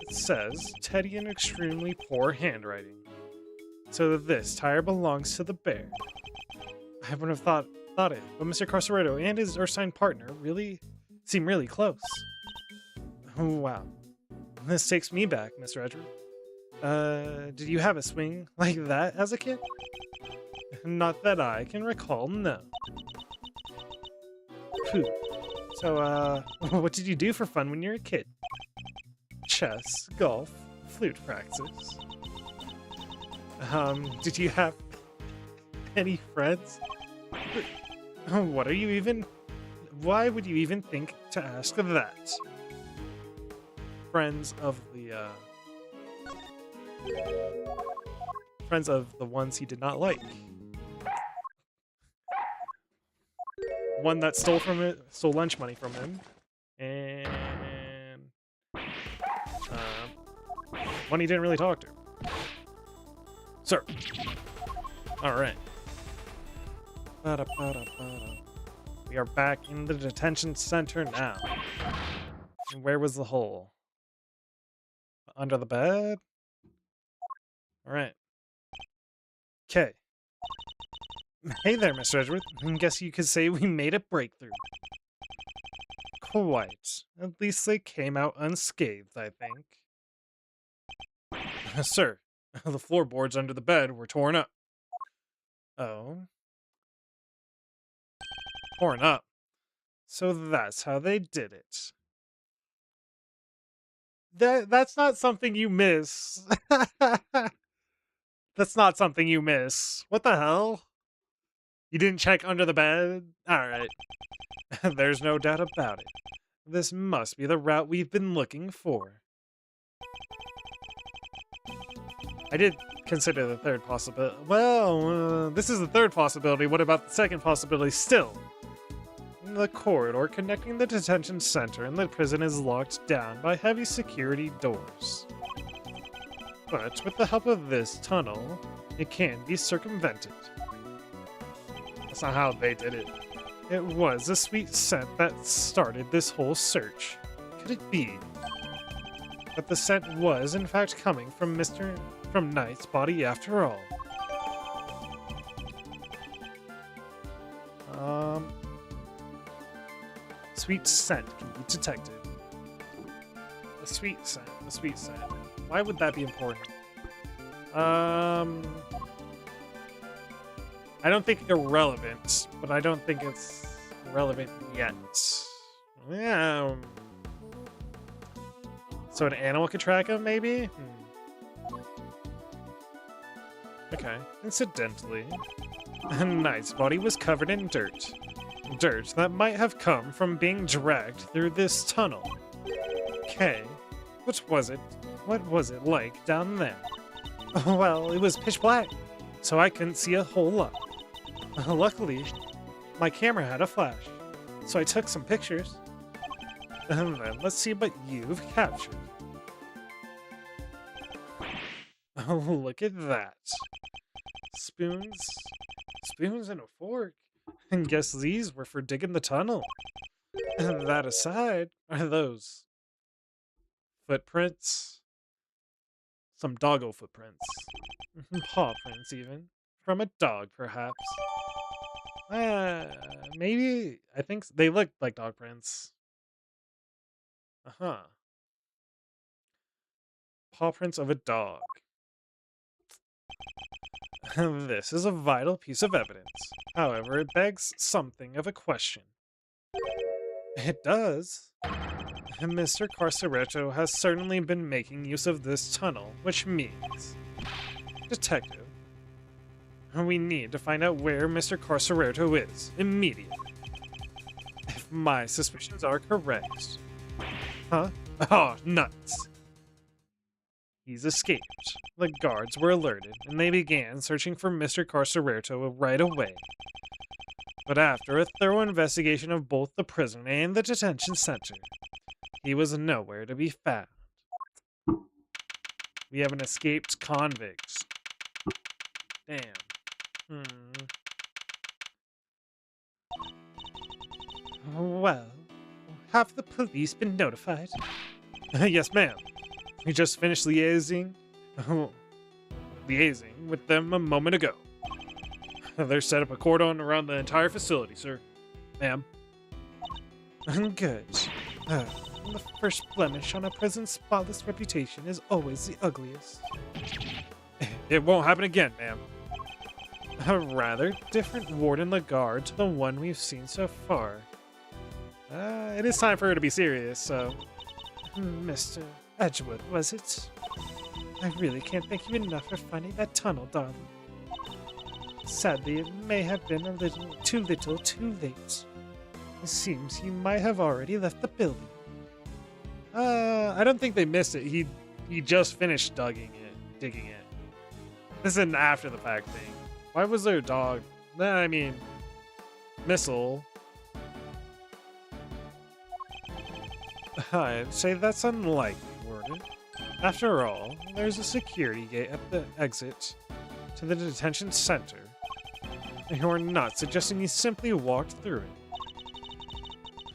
Speaker 1: It says, Teddy in extremely poor handwriting. So this tire belongs to the bear. I wouldn't have thought it, but Mr. Carcerero and his ursine partner seem really close. Wow. This takes me back, Mr. Edgeworth. Did you have a swing like that as a kid? Not that I can recall, no. Phew. So, what did you do for fun when you were a kid? Chess, golf, flute practice. Did you have any friends? Why would you even think to ask that? Friends of the ones he did not like. One that stole lunch money from him, and one he didn't really talk to. Sir. All right. We are back in the detention center now. And where was the hole? Under the bed? All right. Okay. Hey there, Mr. Edgeworth. Guess you could say we made a breakthrough. Quite. At least they came out unscathed, I think. Sir, the floorboards under the bed were torn up. Oh. Torn up. So that's how they did it. That's not something you miss. That's not something you miss. What the hell? You didn't check under the bed? Alright. There's no doubt about it. This must be the route we've been looking for. I did consider the third possibility. Well, this is the third possibility. What about the second possibility still? The corridor connecting the detention center and the prison is locked down by heavy security doors. But with the help of this tunnel, it can be circumvented. That's not how they did it. It was a sweet scent that started this whole search. Could it be that the scent was in fact coming from Knight's body after all? Sweet scent can be detected. The sweet scent. Why would that be important? I don't think irrelevant, but I don't think it's relevant yet. Yeah. So an animal could track him, maybe? Okay. Incidentally, Knight's body was covered in dirt. Dirt that might have come from being dragged through this tunnel. Okay. What was it? What was it like down there? Well, it was pitch black, so I couldn't see a whole lot. Luckily, my camera had a flash, so I took some pictures. And then let's see what you've captured. Oh, look at that. Spoons. Spoons and a fork. And guess these were for digging the tunnel. And that aside, are those footprints? Some doggo footprints. Paw prints, even. From a dog, perhaps. Maybe. I think they look like dog prints. Uh-huh. Paw prints of a dog. This is a vital piece of evidence. However, it begs something of a question. It does. Mr. Carcereto has certainly been making use of this tunnel, which means... Detective, we need to find out where Mr. Carcereto is, immediately. If my suspicions are correct. Huh? Oh, nuts. He's escaped. The guards were alerted, and they began searching for Mr. Carcereto right away. But after a thorough investigation of both the prison and the detention center, he was nowhere to be found. We have an escaped convict. Damn. Well, have the police been notified? Yes, ma'am. We just finished liaising with them a moment ago. They're set up a cordon around the entire facility, sir. Ma'am. Good. The first blemish on a prison's spotless reputation is always the ugliest. It won't happen again, ma'am. A rather different Warden Lagarde to the one we've seen so far. It is time for her to be serious, so... Mr. Edgewood, was it? I really can't thank you enough for finding that tunnel, darling. Sadly, it may have been a little too late. It seems he might have already left the building. I don't think they missed it. He just finished digging it. This is an after the fact thing. Why was there a dog? I mean, missile. I'd say that's unlikely, Warden. After all, there's a security gate at the exit to the detention center. You're not suggesting he simply walked through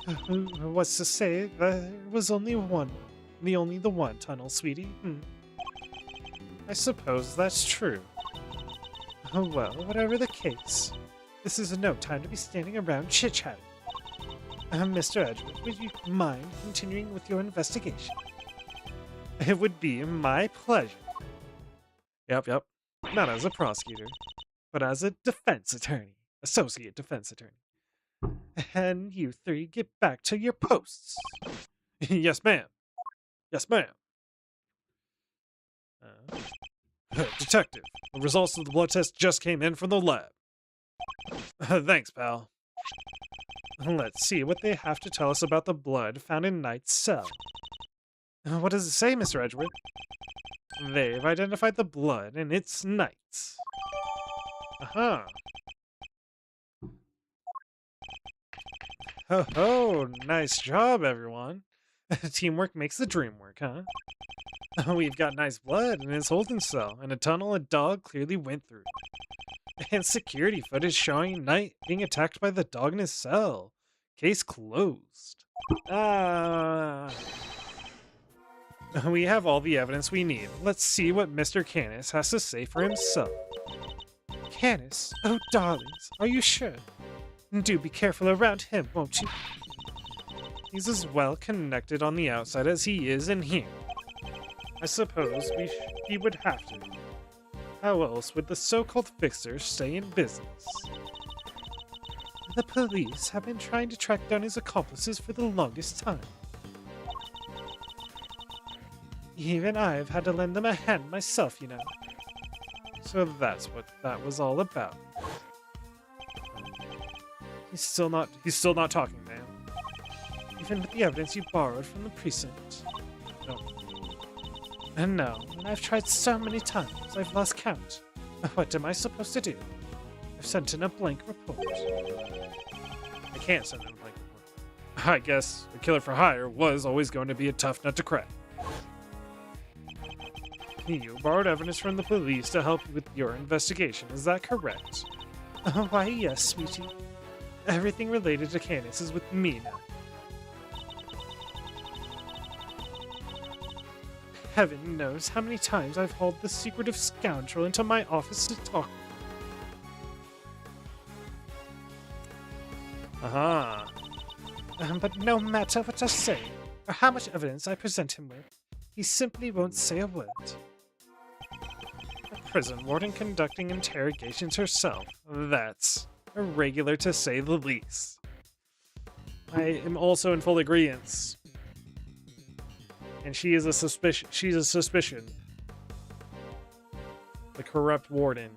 Speaker 1: it. What's to say there was only the one tunnel, sweetie? I suppose that's true. Well, whatever the case, this is no time to be standing around chit-chatting. Mr. Edgeworth, would you mind continuing with your investigation? It would be my pleasure. Yep. Not as a prosecutor, but as a defense attorney. Associate defense attorney. And you three get back to your posts. Yes, ma'am. Yes, ma'am. Detective, the results of the blood test just came in from the lab. Thanks, pal. Let's see what they have to tell us about the blood found in Knight's cell. What does it say, Mr. Edgeworth? They've identified the blood, and it's Knight's. Uh-huh. Ho, nice job, everyone. Teamwork makes the dream work, huh? We've got Knight's blood in his holding cell, and a tunnel a dog clearly went through. And security footage showing Knight being attacked by the dog in his cell. Case closed. We have all the evidence we need. Let's see what Mr. Canis has to say for himself. Canis? Oh, darlings, are you sure? Do be careful around him, won't you? He's as well connected on the outside as he is in here. I suppose he would have to. How else would the so-called fixer stay in business? The police have been trying to track down his accomplices for the longest time. Even I've had to lend them a hand myself, you know. So that's what that was all about. He's still not talking, man. Even with the evidence you borrowed from the precinct. No. And no, and I've tried so many times, I've lost count. What am I supposed to do? I've sent in a blank report. I can't send in a blank report. I guess the killer for hire was always going to be a tough nut to crack. You borrowed evidence from the police to help you with your investigation, is that correct? Why, yes, sweetie. Everything related to Candace is with me now. Heaven knows how many times I've hauled this secretive scoundrel into my office to talk with. Aha. But no matter what I say, or how much evidence I present him with, he simply won't say a word. A prison warden conducting interrogations herself. That's irregular to say the least. I am also in full agreement. And she is a suspicion. She's a suspicion. The corrupt warden.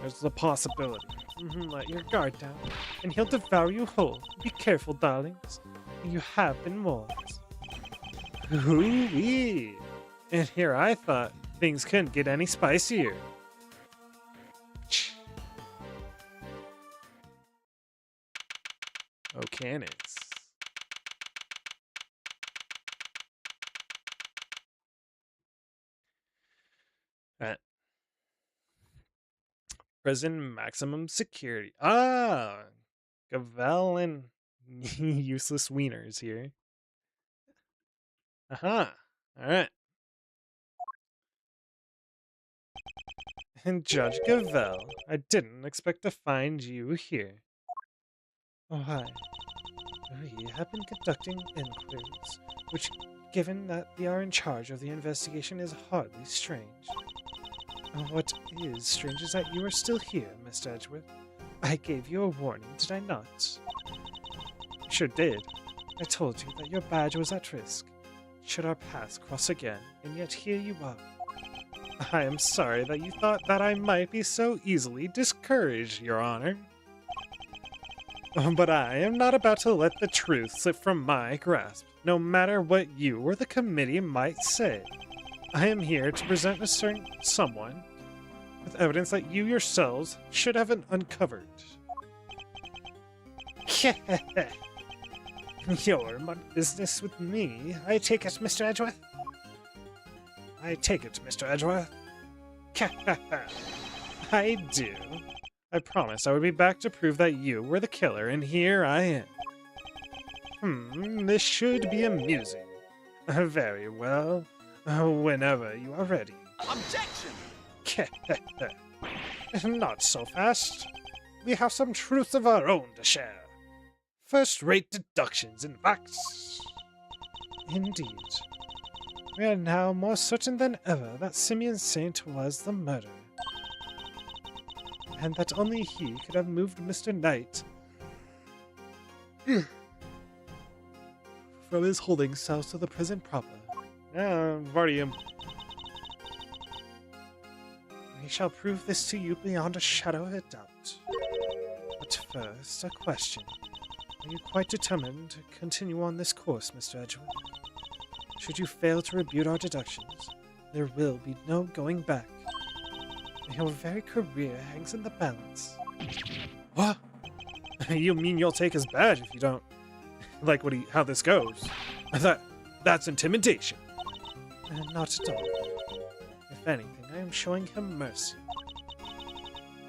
Speaker 1: There's a possibility. Let your guard down, and he'll devour you whole. Be careful, darlings. You have been warned. Hoo-wee! And here I thought things couldn't get any spicier. Oh, can it? Prison maximum security. Ah! Gavel and useless wieners here. Aha! Alright. And Judge Gavel, I didn't expect to find you here. Oh, hi. We have been conducting inquiries, which, given that we are in charge of the investigation, is hardly strange. What is strange is that you are still here, Mr. Edgeworth. I gave you a warning, did I not? Sure did. I told you that your badge was at risk, should our paths cross again, and yet here you are. I am sorry that you thought that I might be so easily discouraged, Your Honor. But I am not about to let the truth slip from my grasp, no matter what you or the committee might say. I am here to present a certain someone with evidence that you yourselves should have uncovered. Your business with me, I take it, Mr. Edgeworth? I take it, Mr. Edgeworth. I do. I promised I would be back to prove that you were the killer, and here I am. This should be amusing. Very well. Whenever you are ready.
Speaker 2: Objection!
Speaker 1: Not so fast. We have some truths of our own to share. First-rate deductions and facts. Indeed. We are now more certain than ever that Simeon Saint was the murderer. And that only he could have moved Mr. Knight from his holding cells to the prison proper. We shall prove this to you beyond a shadow of a doubt. But first, a question. Are you quite determined to continue on this course, Mr. Edgeworth? Should you fail to rebut our deductions, there will be no going back. Your very career hangs in the balance. What? You mean you'll take his badge if you don't like how this goes? That's intimidation. Not at all. If anything, I am showing him mercy.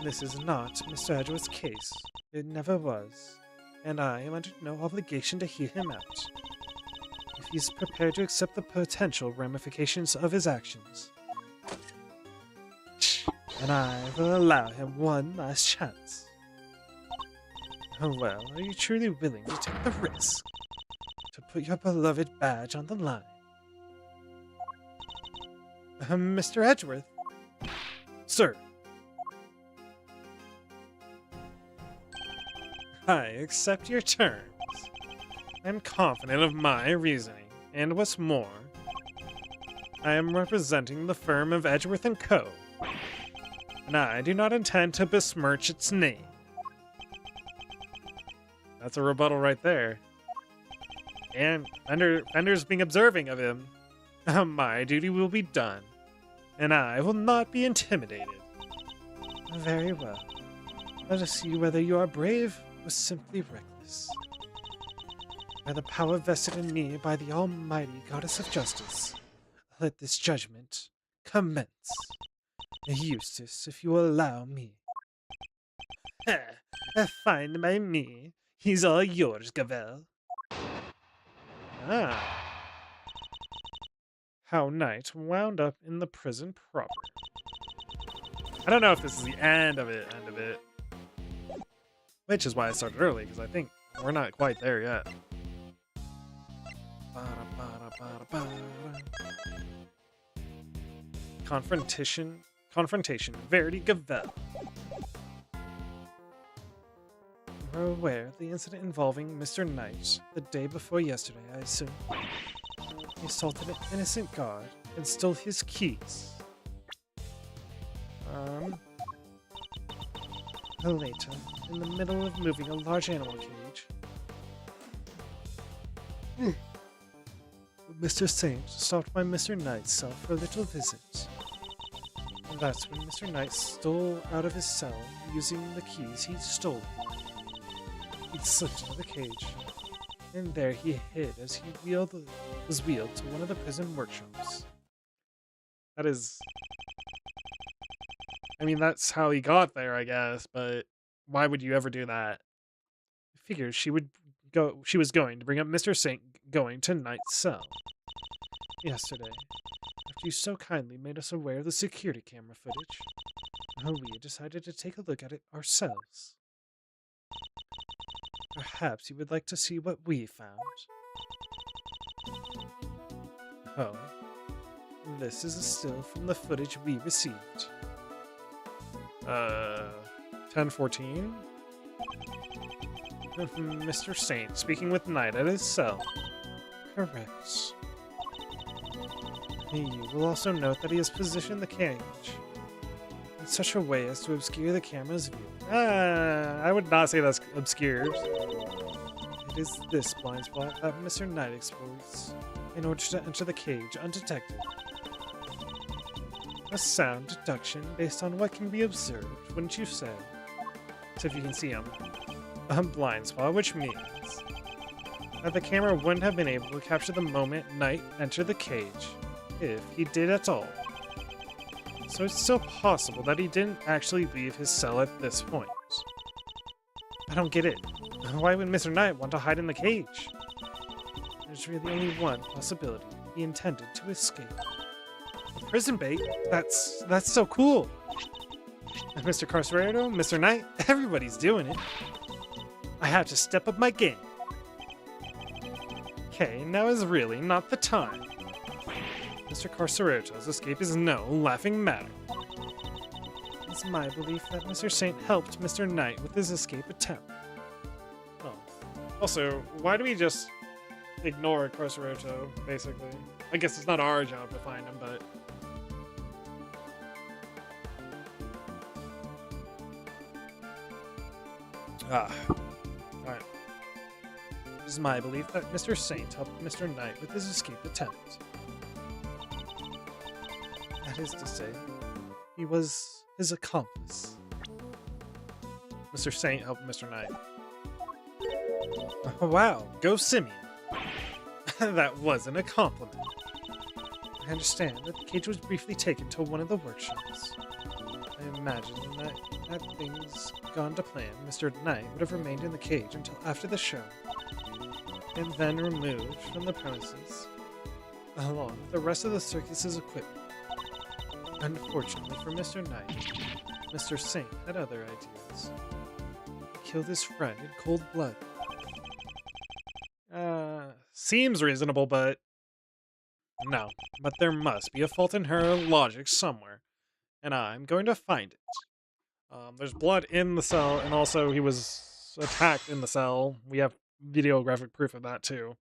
Speaker 1: This is not Mr. Edgeworth's case. It never was. And I am under no obligation to hear him out. If he's prepared to accept the potential ramifications of his actions, then I will allow him one last chance. Well, are you truly willing to take the risk to put your beloved badge on the line? Mr. Edgeworth? Sir. I accept your terms. I'm confident of my reasoning, and what's more, I am representing the firm of Edgeworth & Co., and I do not intend to besmirch its name. That's a rebuttal right there. And Fender's being observing of him. My duty will be done, and I will not be intimidated. Very well. Let us see whether you are brave or simply reckless. By the power vested in me by the almighty goddess of justice, let this judgment commence. Eustace, if you will allow me. Fine by me. He's all yours, Gavel. Ah. How Knight wound up in the prison proper. I don't know if this is the end of it. Which is why I started early, because I think we're not quite there yet. Confrontation, Verity Gavel. We're aware of the incident involving Mr. Knight the day before yesterday, I assume. He assaulted an innocent guard and stole his keys. Later, in the middle of moving a large animal cage, Mr. Saint stopped by Mr. Knight's cell for a little visit. And that's when Mr. Knight stole out of his cell using the keys he'd stolen. He'd slipped into the cage, and there he hid as he was wheeled to one of the prison workshops. That is... I mean, that's how he got there, I guess, but why would you ever do that? I figured she was going to bring up Mr. Saint going to Knight's cell. Yesterday, after you so kindly made us aware of the security camera footage, we decided to take a look at it ourselves. Perhaps you would like to see what we found. Oh, this is a still from the footage we received. 1014? From Mr. Saint speaking with Knight at his cell. Correct. You will also note that he has positioned the cage in such a way as to obscure the camera's view. I would not say that's obscures. It is this blind spot that Mr. Knight exposed in order to enter the cage undetected. A sound deduction based on what can be observed, wouldn't you say? So if you can see him. A blind spot, which means that the camera wouldn't have been able to capture the moment Knight entered the cage, if he did at all. So it's still possible that he didn't actually leave his cell at this point. I don't get it. Why would Mr. Knight want to hide in the cage? There's really only one possibility. He intended to escape. Prison bait? That's so cool. Mr. Carcerero, Mr. Knight, everybody's doing it. I have to step up my game. Okay, now is really not the time. Mr. Carcerero's escape is no laughing matter. It's my belief that Mr. Saint helped Mr. Knight with his escape attempt. Oh. Also, why do we just ignore Carcerero, basically? I guess it's not our job to find him, but... Alright. It is my belief that Mr. Saint helped Mr. Knight with his escape attempt. That is to say, he was his accomplice. Mr. Saint helped Mr. Knight. Oh, wow, go Simeon. That wasn't a compliment. I understand that the cage was briefly taken to one of the workshops. I imagine that had things gone to plan, Mr. Knight would have remained in the cage until after the show, and then removed from the premises, along with the rest of the circus's equipment. Unfortunately for Mr. Knight, Mr. Saint had other ideas. He killed his friend in cold blood. Seems reasonable, but... no. But there must be a fault in her logic somewhere, and I'm going to find it. There's blood in the cell, and also he was attacked in the cell. We have videographic proof of that, too.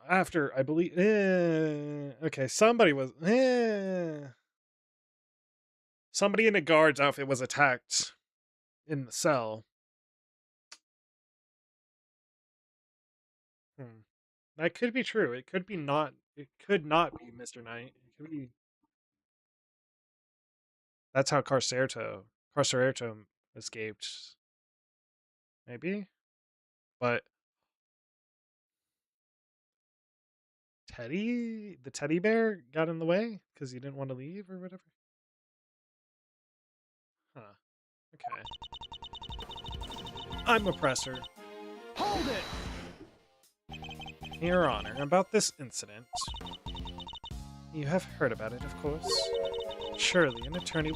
Speaker 1: After, I believe, okay, somebody was, somebody in a guard's outfit was attacked in the cell. Hmm. That could be true. It could be not. It could not be Mr. Knight. It could be. That's how Carcerto escaped. Maybe, but the teddy bear, got in the way because he didn't want to leave or whatever. Huh. Okay. I'm oppressor.
Speaker 2: Hold it!
Speaker 1: Your Honor, about this incident. You have heard about it, of course. Surely an attorney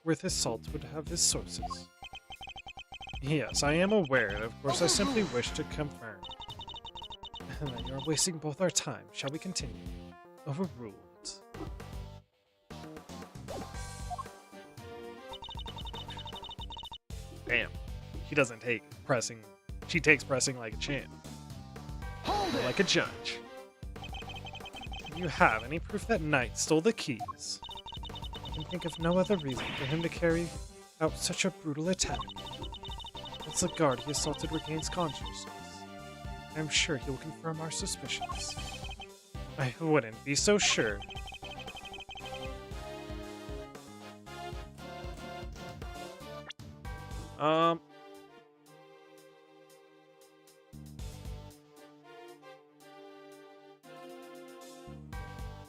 Speaker 1: worth his salt would have his sources. Yes, I am aware. Of course, I simply wish to confirm. And that you're wasting both our time. Shall we continue? Overruled. Damn. She doesn't take pressing. She takes pressing like a champ. Or like a judge. Do you have any proof that Knight stole the keys? I can think of no other reason for him to carry out such a brutal attack. Once the guard he assaulted regains consciousness, I'm sure he will confirm our suspicions. I wouldn't be so sure.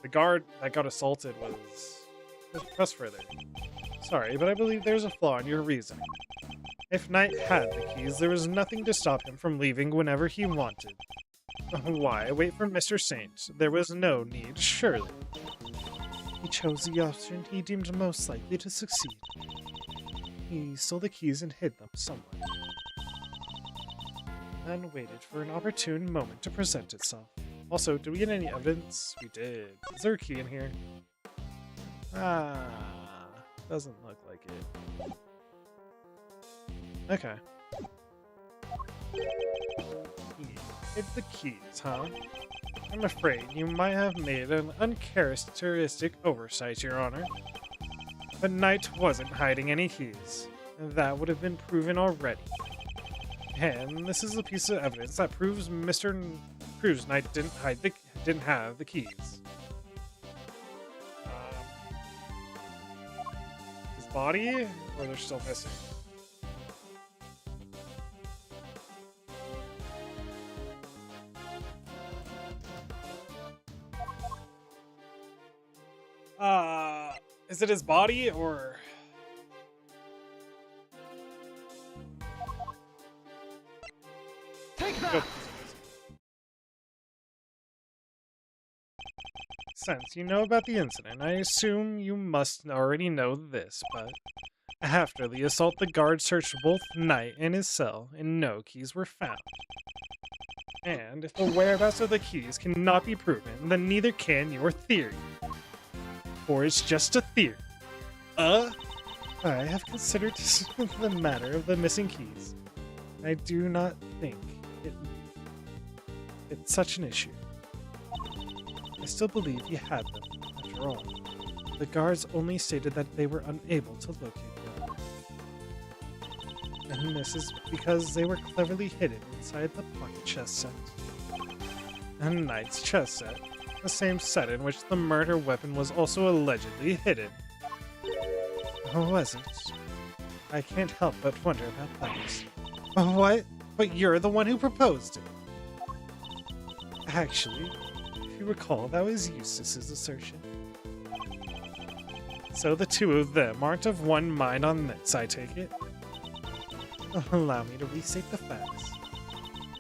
Speaker 1: The guard that got assaulted was press further. Sorry, but I believe there's a flaw in your reasoning. If Knight had the keys, there was nothing to stop him from leaving whenever he wanted. Why wait for Mr. Saint? There was no need, surely. He chose the option he deemed most likely to succeed. He stole the keys and hid them somewhere. Then waited for an opportune moment to present itself. Also, did we get any evidence? We did. Is there a key in here? Doesn't look like it. Okay. He hid the keys, huh? I'm afraid you might have made an uncharacteristic oversight, Your Honor. But Knight wasn't hiding any keys. That would have been proven already. And this is a piece of evidence that proves Knight didn't have the keys. His body, or they're still missing? Is it his body or?
Speaker 2: Take that!
Speaker 1: Since you know about the incident, I assume you must already know this, but after the assault, the guard searched both Knight and his cell, and no keys were found. And if the whereabouts of the keys cannot be proven, then neither can your theory. Or it's just a theory. I have considered the matter of the missing keys. I do not think it's such an issue. I still believe he had them, after all. The guards only stated that they were unable to locate them. And this is because they were cleverly hidden inside the pocket chest set. A Knight's chest set, the same set in which the murder weapon was also allegedly hidden. Oh, was it? I can't help but wonder about that. What? But you're the one who proposed it. Actually, if you recall, that was Eustace's assertion. So the two of them aren't of one mind on this, I take it? Allow me to restate the facts.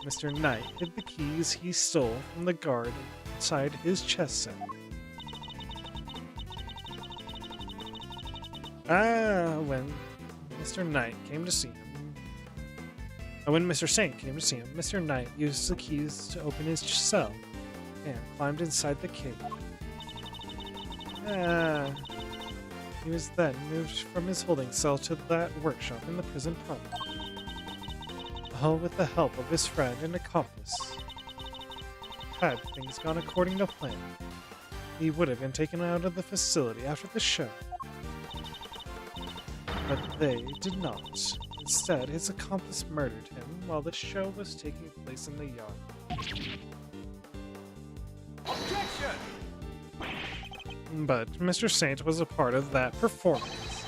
Speaker 1: Mr. Knight hid the keys he stole from the guard inside his chest set. When Mr. Knight came to see him. When Mr. Saint came to see him, Mr. Knight used the keys to open his cell and climbed inside the cave. He was then moved from his holding cell to that workshop in the prison proper. All with the help of his friend and accomplice. Had things gone according to plan, he would have been taken out of the facility after the show. But they did not. Instead, his accomplice murdered him while the show was taking place in the yard.
Speaker 2: Objection!
Speaker 1: But Mr. Saint was a part of that performance.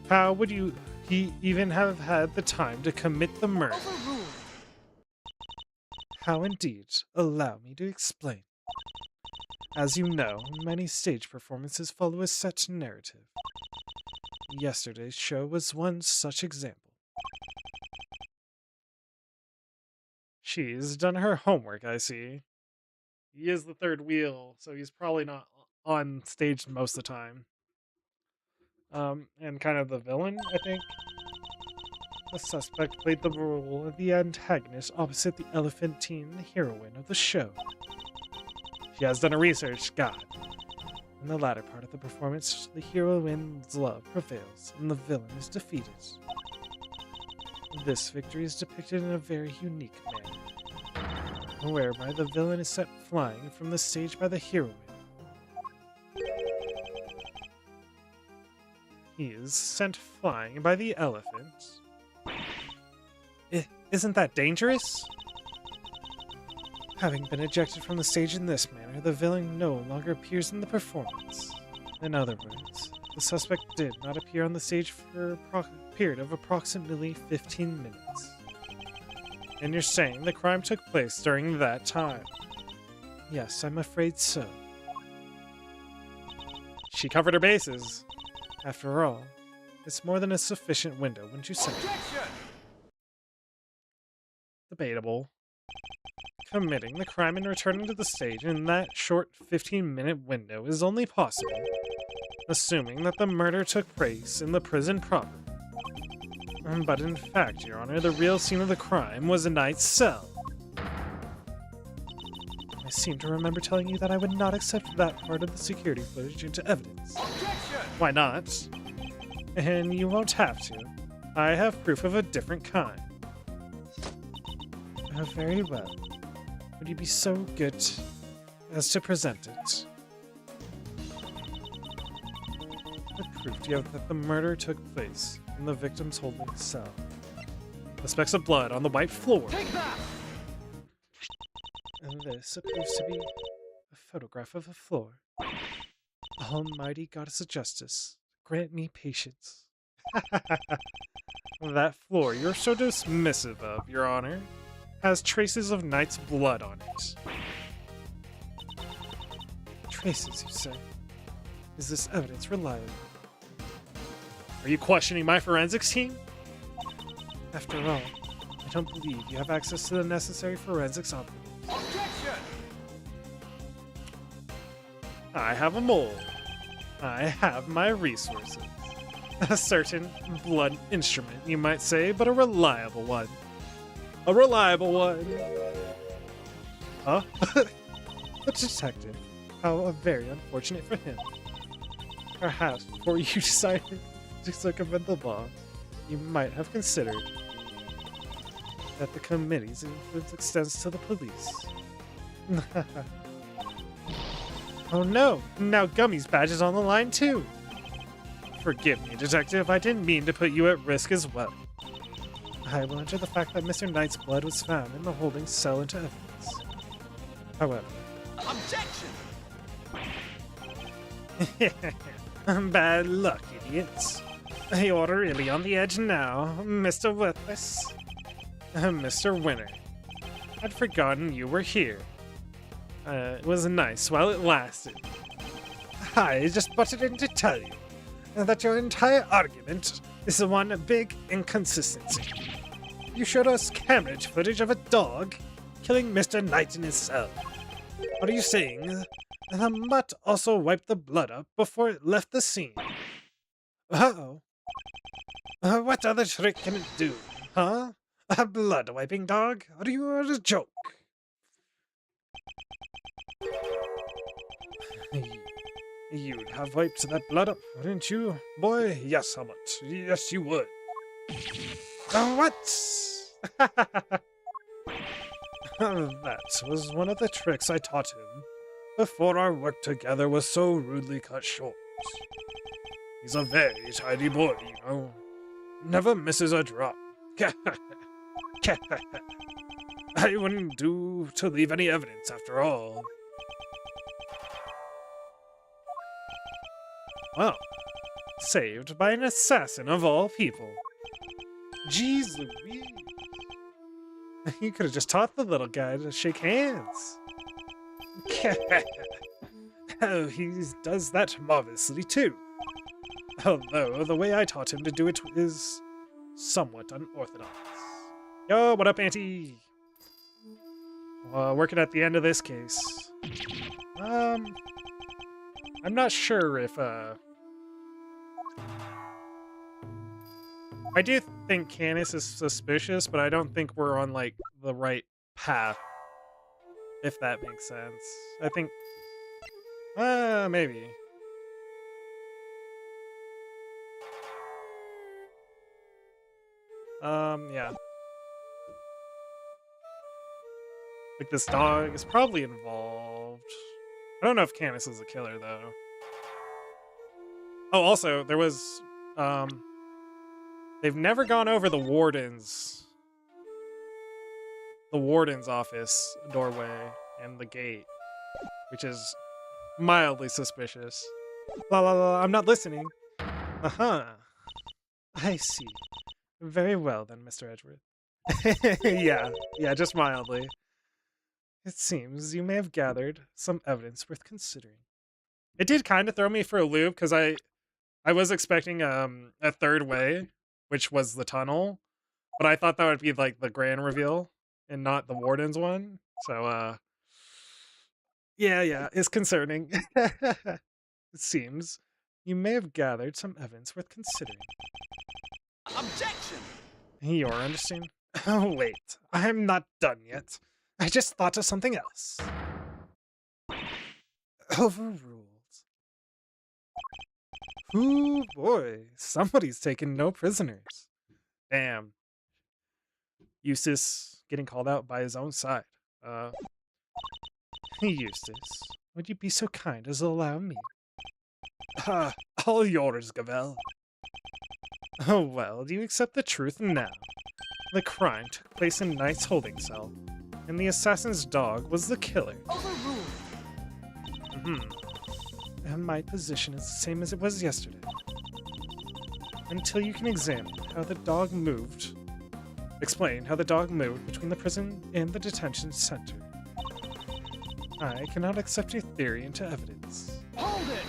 Speaker 1: How would he even have had the time to commit the murder?
Speaker 2: Overruled.
Speaker 1: How indeed? Allow me to explain. As you know, many stage performances follow a set narrative. Yesterday's show was one such example. She's done her homework, I see. He is the third wheel, so he's probably not on stage most of the time. And kind of the villain, I think. The suspect played the role of the antagonist opposite the elephantine, the heroine of the show. She has done her research, God. In the latter part of the performance, the heroine's love prevails, and the villain is defeated. This victory is depicted in a very unique manner, whereby the villain is sent flying from the stage by the heroine. He is sent flying by the elephant. Isn't that dangerous? Having been ejected from the stage in this manner, the villain no longer appears in the performance. In other words, the suspect did not appear on the stage for a period of approximately 15 minutes. And you're saying the crime took place during that time? Yes, I'm afraid so. She covered her bases. After all, it's more than a sufficient window, wouldn't you say?
Speaker 2: Objection!
Speaker 1: Debatable. Committing the crime and returning to the stage in that short 15-minute window is only possible, assuming that the murder took place in the prison proper. But in fact, Your Honor, the real scene of the crime was a night's cell. I seem to remember telling you that I would not accept that part of the security footage into evidence.
Speaker 2: Objection!
Speaker 1: Why not? And you won't have to. I have proof of a different kind. Oh, very well. Would you be so good as to present it? The proof do you have that the murder took place in the victim's holding cell? The specks of blood on the white floor.
Speaker 2: Take that!
Speaker 1: And this appears to be a photograph of a floor. Almighty Goddess of Justice, grant me patience. That floor you're so dismissive of, Your Honor, has traces of Knight's blood on it. Traces, you say? Is this evidence reliable? Are you questioning my forensics team? After all, I don't believe you have access to the necessary forensics operatives.
Speaker 2: Objection!
Speaker 1: I have a mole. I have my resources. A certain blunt instrument, you might say, but a reliable one. A reliable one. Huh? A detective. How very unfortunate for him. Perhaps before you decided to circumvent the law, you might have considered that the committee's influence extends to the police. Oh no! Now Gummy's badge is on the line too! Forgive me, Detective, I didn't mean to put you at risk as well. I will enter the fact that Mr. Knight's blood was found in the holding cell into evidence. However...
Speaker 2: Objection!
Speaker 1: Bad luck, idiots. You're really on the edge now, Mr. Worthless. Mr. Winner. I'd forgotten you were here. It was nice while it lasted. I just butted in to tell you that your entire argument is the one big inconsistency. You showed us camera footage of a dog killing Mr. Knight in his cell. Are you saying the mutt also wiped the blood up before it left the scene? Uh-oh. What other trick can it do, huh? A blood-wiping dog? Are you a joke? You'd have wiped that blood up, wouldn't you, boy? Yes, Helmut. Yes, you would. What? That was one of the tricks I taught him before our work together was so rudely cut short. He's a very tidy boy, you know. Never misses a drop. I wouldn't do to leave any evidence after all. Well, saved by an assassin of all people. Jeez Louise. You could have just taught the little guy to shake hands. Oh, he does that marvelously too. Although the way I taught him to do it is somewhat unorthodox. Yo, what up, Auntie? Working at the end of this case. I'm not sure if, I do think Canis is suspicious, but I don't think we're on, like, the right path. If that makes sense. I think... maybe. Yeah. Like, this dog is probably involved. I don't know if Canis is a killer, though. Oh, also, there was, they've never gone over the warden's office doorway and the gate, which is mildly suspicious. La la la, I'm not listening. Uh-huh. I see. Very well then, Mr. Edgeworth. Yeah, just mildly. It seems you may have gathered some evidence worth considering. It did kind of throw me for a loop, because I was expecting a third way, which was the tunnel, but I thought that would be like the grand reveal and not the warden's one. So yeah, it's concerning. It seems you may have gathered some evidence worth considering.
Speaker 2: Objection!
Speaker 1: You're understanding? Oh wait, I'm not done yet. I just thought of something else. Overruled. Ooh boy, somebody's taken no prisoners. Damn. Eustace getting called out by his own side. Eustace, would you be so kind as to allow me? All yours, Gavel. Oh well, do you accept the truth now? The crime took place in Knight's holding cell, and the assassin's dog was the killer.
Speaker 2: Overruled.
Speaker 1: And my position is the same as it was yesterday. Until you can examine how the dog moved. Explain how the dog moved between the prison and the detention center. I cannot accept your theory into evidence.
Speaker 2: Hold it!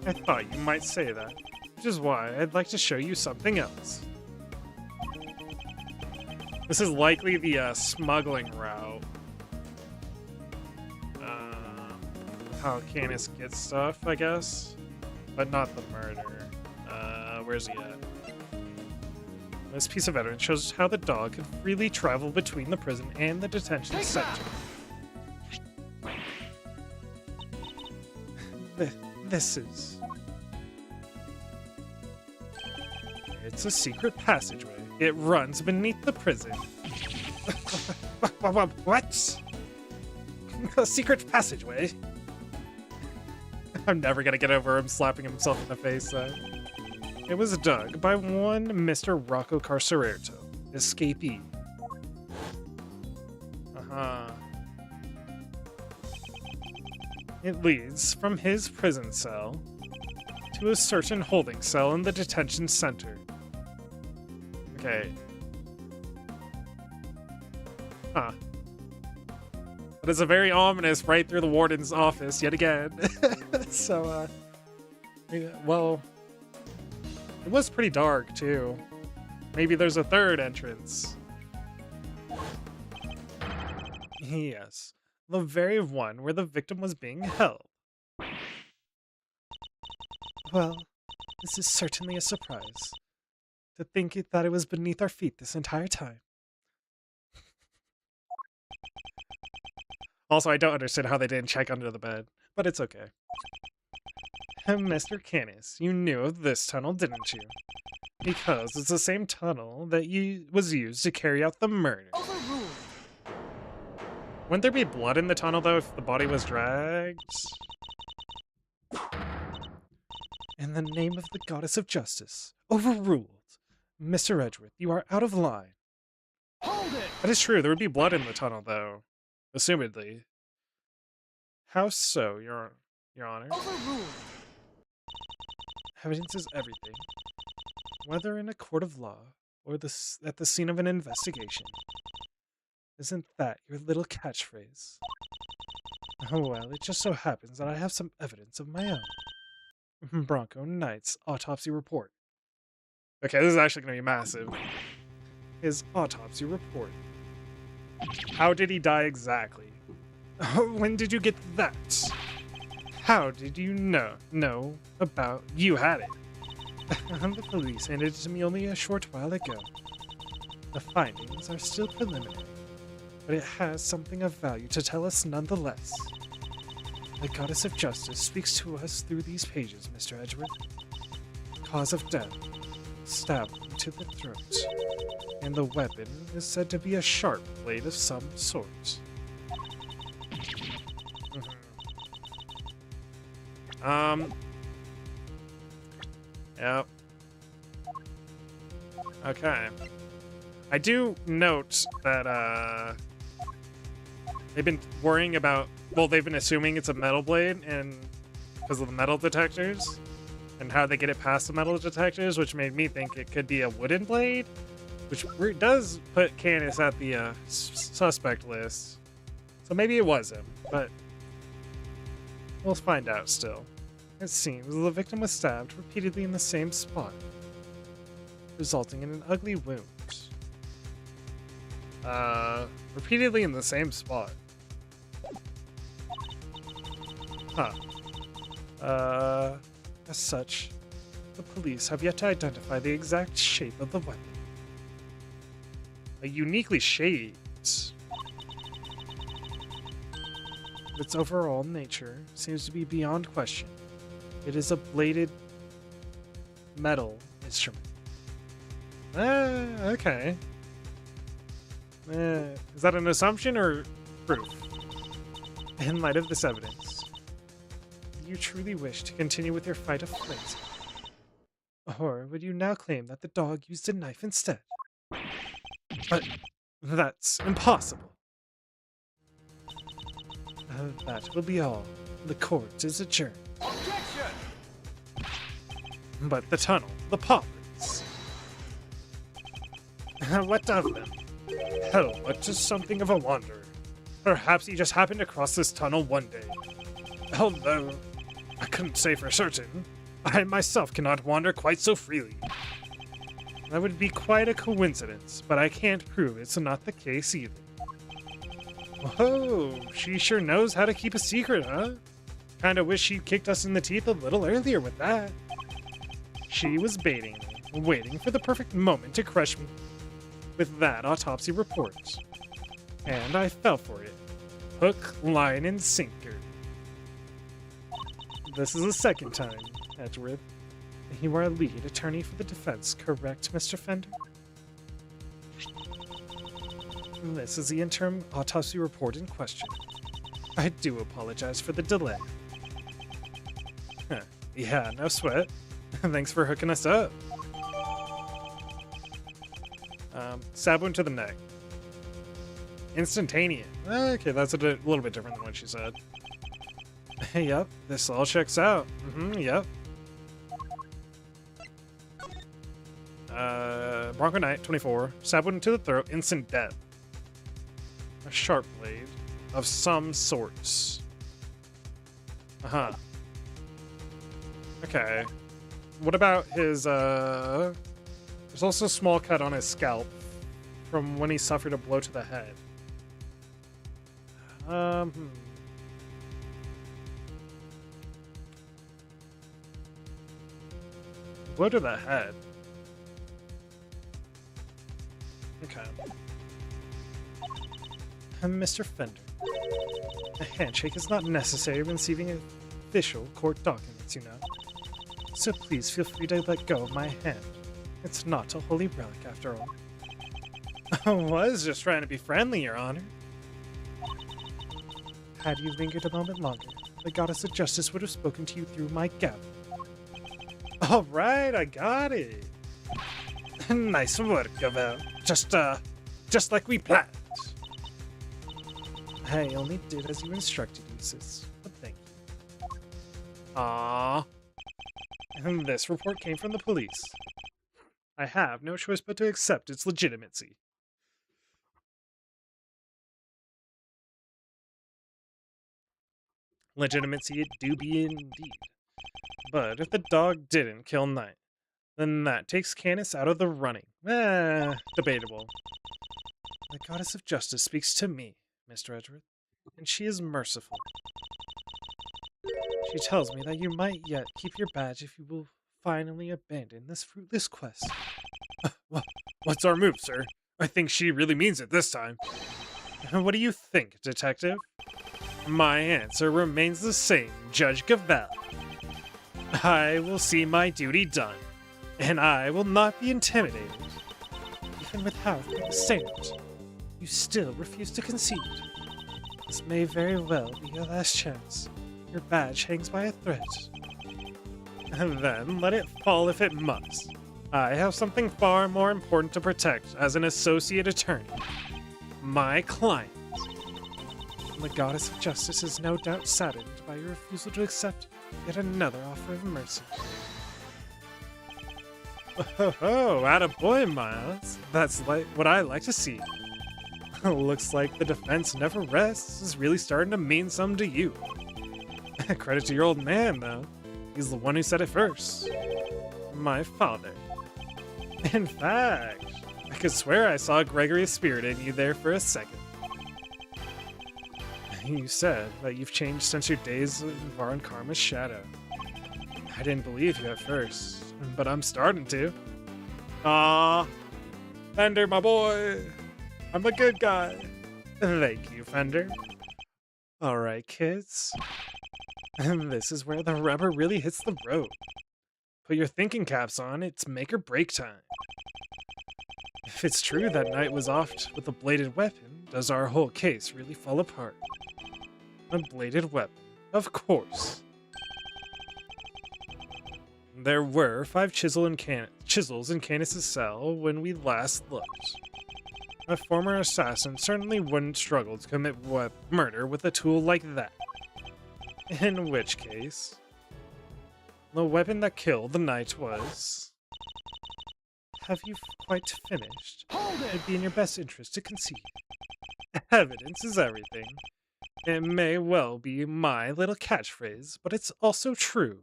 Speaker 1: I thought you might say that, which is why I'd like to show you something else. This is likely the smuggling route. How Canis gets stuff, I guess. But not the murder. Where's he at? This piece of evidence shows how the dog could freely travel between the prison and the detention center. This is... It's a secret passageway. It runs beneath the prison. What? A secret passageway? I'm never gonna get over him slapping himself in the face, though. It was dug by one Mr. Rocco Carcererto, escapee. It leads from his prison cell to a certain holding cell in the detention center. Okay. Huh. But it's a very ominous right through the warden's office yet again. So, well, it was pretty dark too. Maybe there's a third entrance. Yes, the very one where the victim was being held. Well, this is certainly a surprise. To think that it was beneath our feet this entire time. Also, I don't understand how they didn't check under the bed, but it's okay. Mr. Canis, you knew of this tunnel, didn't you? Because it's the same tunnel that was used to carry out the murder.
Speaker 2: Overruled.
Speaker 1: Wouldn't there be blood in the tunnel, though, if the body was dragged? In the name of the goddess of justice, overruled. Mr. Edgeworth, you are out of line.
Speaker 2: Hold it!
Speaker 1: That is true. There would be blood in the tunnel, though. Assumedly. How so, Your Honor?
Speaker 2: Overruled!
Speaker 1: Evidence is everything. Whether in a court of law or at the scene of an investigation. Isn't that your little catchphrase? Oh well, it just so happens that I have some evidence of my own. Bronco Knight's autopsy report. Okay, this is actually going to be massive. His autopsy report. How did he die exactly? When did you get that? How did you know about you had it? The police handed it to me only a short while ago. The findings are still preliminary, but it has something of value to tell us nonetheless. The goddess of justice speaks to us through these pages, Mr. Edgeworth. Cause of death, stabbed to the throat, and the weapon is said to be a sharp blade of some sort. Yep. Okay. I do note that, they've been worrying about, well, they've been assuming it's a metal blade, and because of the metal detectors, and how they get it past the metal detectors, which made me think it could be a wooden blade, which does put Candace at the, suspect list. So maybe it was him, but we'll find out still. It seems the victim was stabbed repeatedly in the same spot, resulting in an ugly wound. Repeatedly in the same spot. Huh. As such, the police have yet to identify the exact shape of the weapon. A uniquely shaped. Its overall nature seems to be beyond question. It is a bladed metal instrument. Okay. Is that an assumption or proof? In light of this evidence, do you truly wish to continue with your fight of frenzy? Or would you now claim that the dog used a knife instead? But that's impossible. That will be all. The court is adjourned.
Speaker 2: Objection!
Speaker 1: But the tunnel, the poppers. What of them? Hell, but just something of a wanderer. Perhaps he just happened to cross this tunnel one day. Although, I couldn't say for certain. I myself cannot wander quite so freely. That would be quite a coincidence, but I can't prove it's not the case either. Whoa, she sure knows how to keep a secret, huh? Kinda wish she'd kicked us in the teeth a little earlier with that. She was baiting me, waiting for the perfect moment to crush me with that autopsy report. And I fell for it. Hook, line, and sinker. This is the second time, Edgeworth. You are a lead attorney for the defense, correct, Mr. Fender? This is the interim autopsy report in question. I do apologize for the delay. Huh. Yeah, no sweat. Thanks for hooking us up. Stab wound to the neck. Instantaneous. Okay, that's a little bit different than what she said. Yep, this all checks out. Yep. Bronco Knight, 24. Stab wound to the throat, instant death. A sharp blade of some sorts. Uh-huh. Okay. What about his, there's also a small cut on his scalp from when he suffered a blow to the head. Blow to the head. Okay. Mr. Fender, a handshake is not necessary when receiving official court documents, you know. So please feel free to let go of my hand. It's not a holy relic, after all. I was just trying to be friendly, Your Honor. Had you lingered a moment longer, the goddess of justice would have spoken to you through my gavel. All right, I got it. Nice work, Gavel. Just like we planned. I only did as you instructed, Eustace, but thank you. Ah. And this report came from the police. I have no choice but to accept its legitimacy. Legitimacy it do be indeed. But if the dog didn't kill Knight, then that takes Canis out of the running. Debatable. The goddess of justice speaks to me, Mr. Edgeworth, and she is merciful. She tells me that you might yet keep your badge if you will finally abandon this fruitless quest. What's our move, sir? I think she really means it this time. What do you think, detective? My answer remains the same, Judge Gavel. I will see my duty done, and I will not be intimidated. Even with how things stand, you still refuse to concede. This may very well be your last chance. Your badge hangs by a thread. And then let it fall if it must. I have something far more important to protect as an associate attorney. My client. The goddess of justice is no doubt saddened by your refusal to accept yet another offer of mercy. Oh, attaboy, Miles. That's like what I like to see. Looks like the defense never rests is really starting to mean something to you. Credit to your old man, though. He's the one who said it first. My father. In fact, I could swear I saw Gregory's spirit in you there for a second. You said that you've changed since your days in Varan Karma's shadow. I didn't believe you at first, but I'm starting to. Ah, Fender, my boy. I'm a good guy. Thank you, Fender. Alright, kids. And this is where the rubber really hits the road. Put your thinking caps on, it's make or break time. If it's true that Knight was offed with a bladed weapon, does our whole case really fall apart? A bladed weapon, of course. There were 5 chisels in Canis' cell when we last looked. A former assassin certainly wouldn't struggle to commit murder with a tool like that. In which case, the weapon that killed the knight was... Have you quite finished?
Speaker 2: Hold it!
Speaker 1: It'd be in your best interest to concede. Evidence is everything. It may well be my little catchphrase, but it's also true.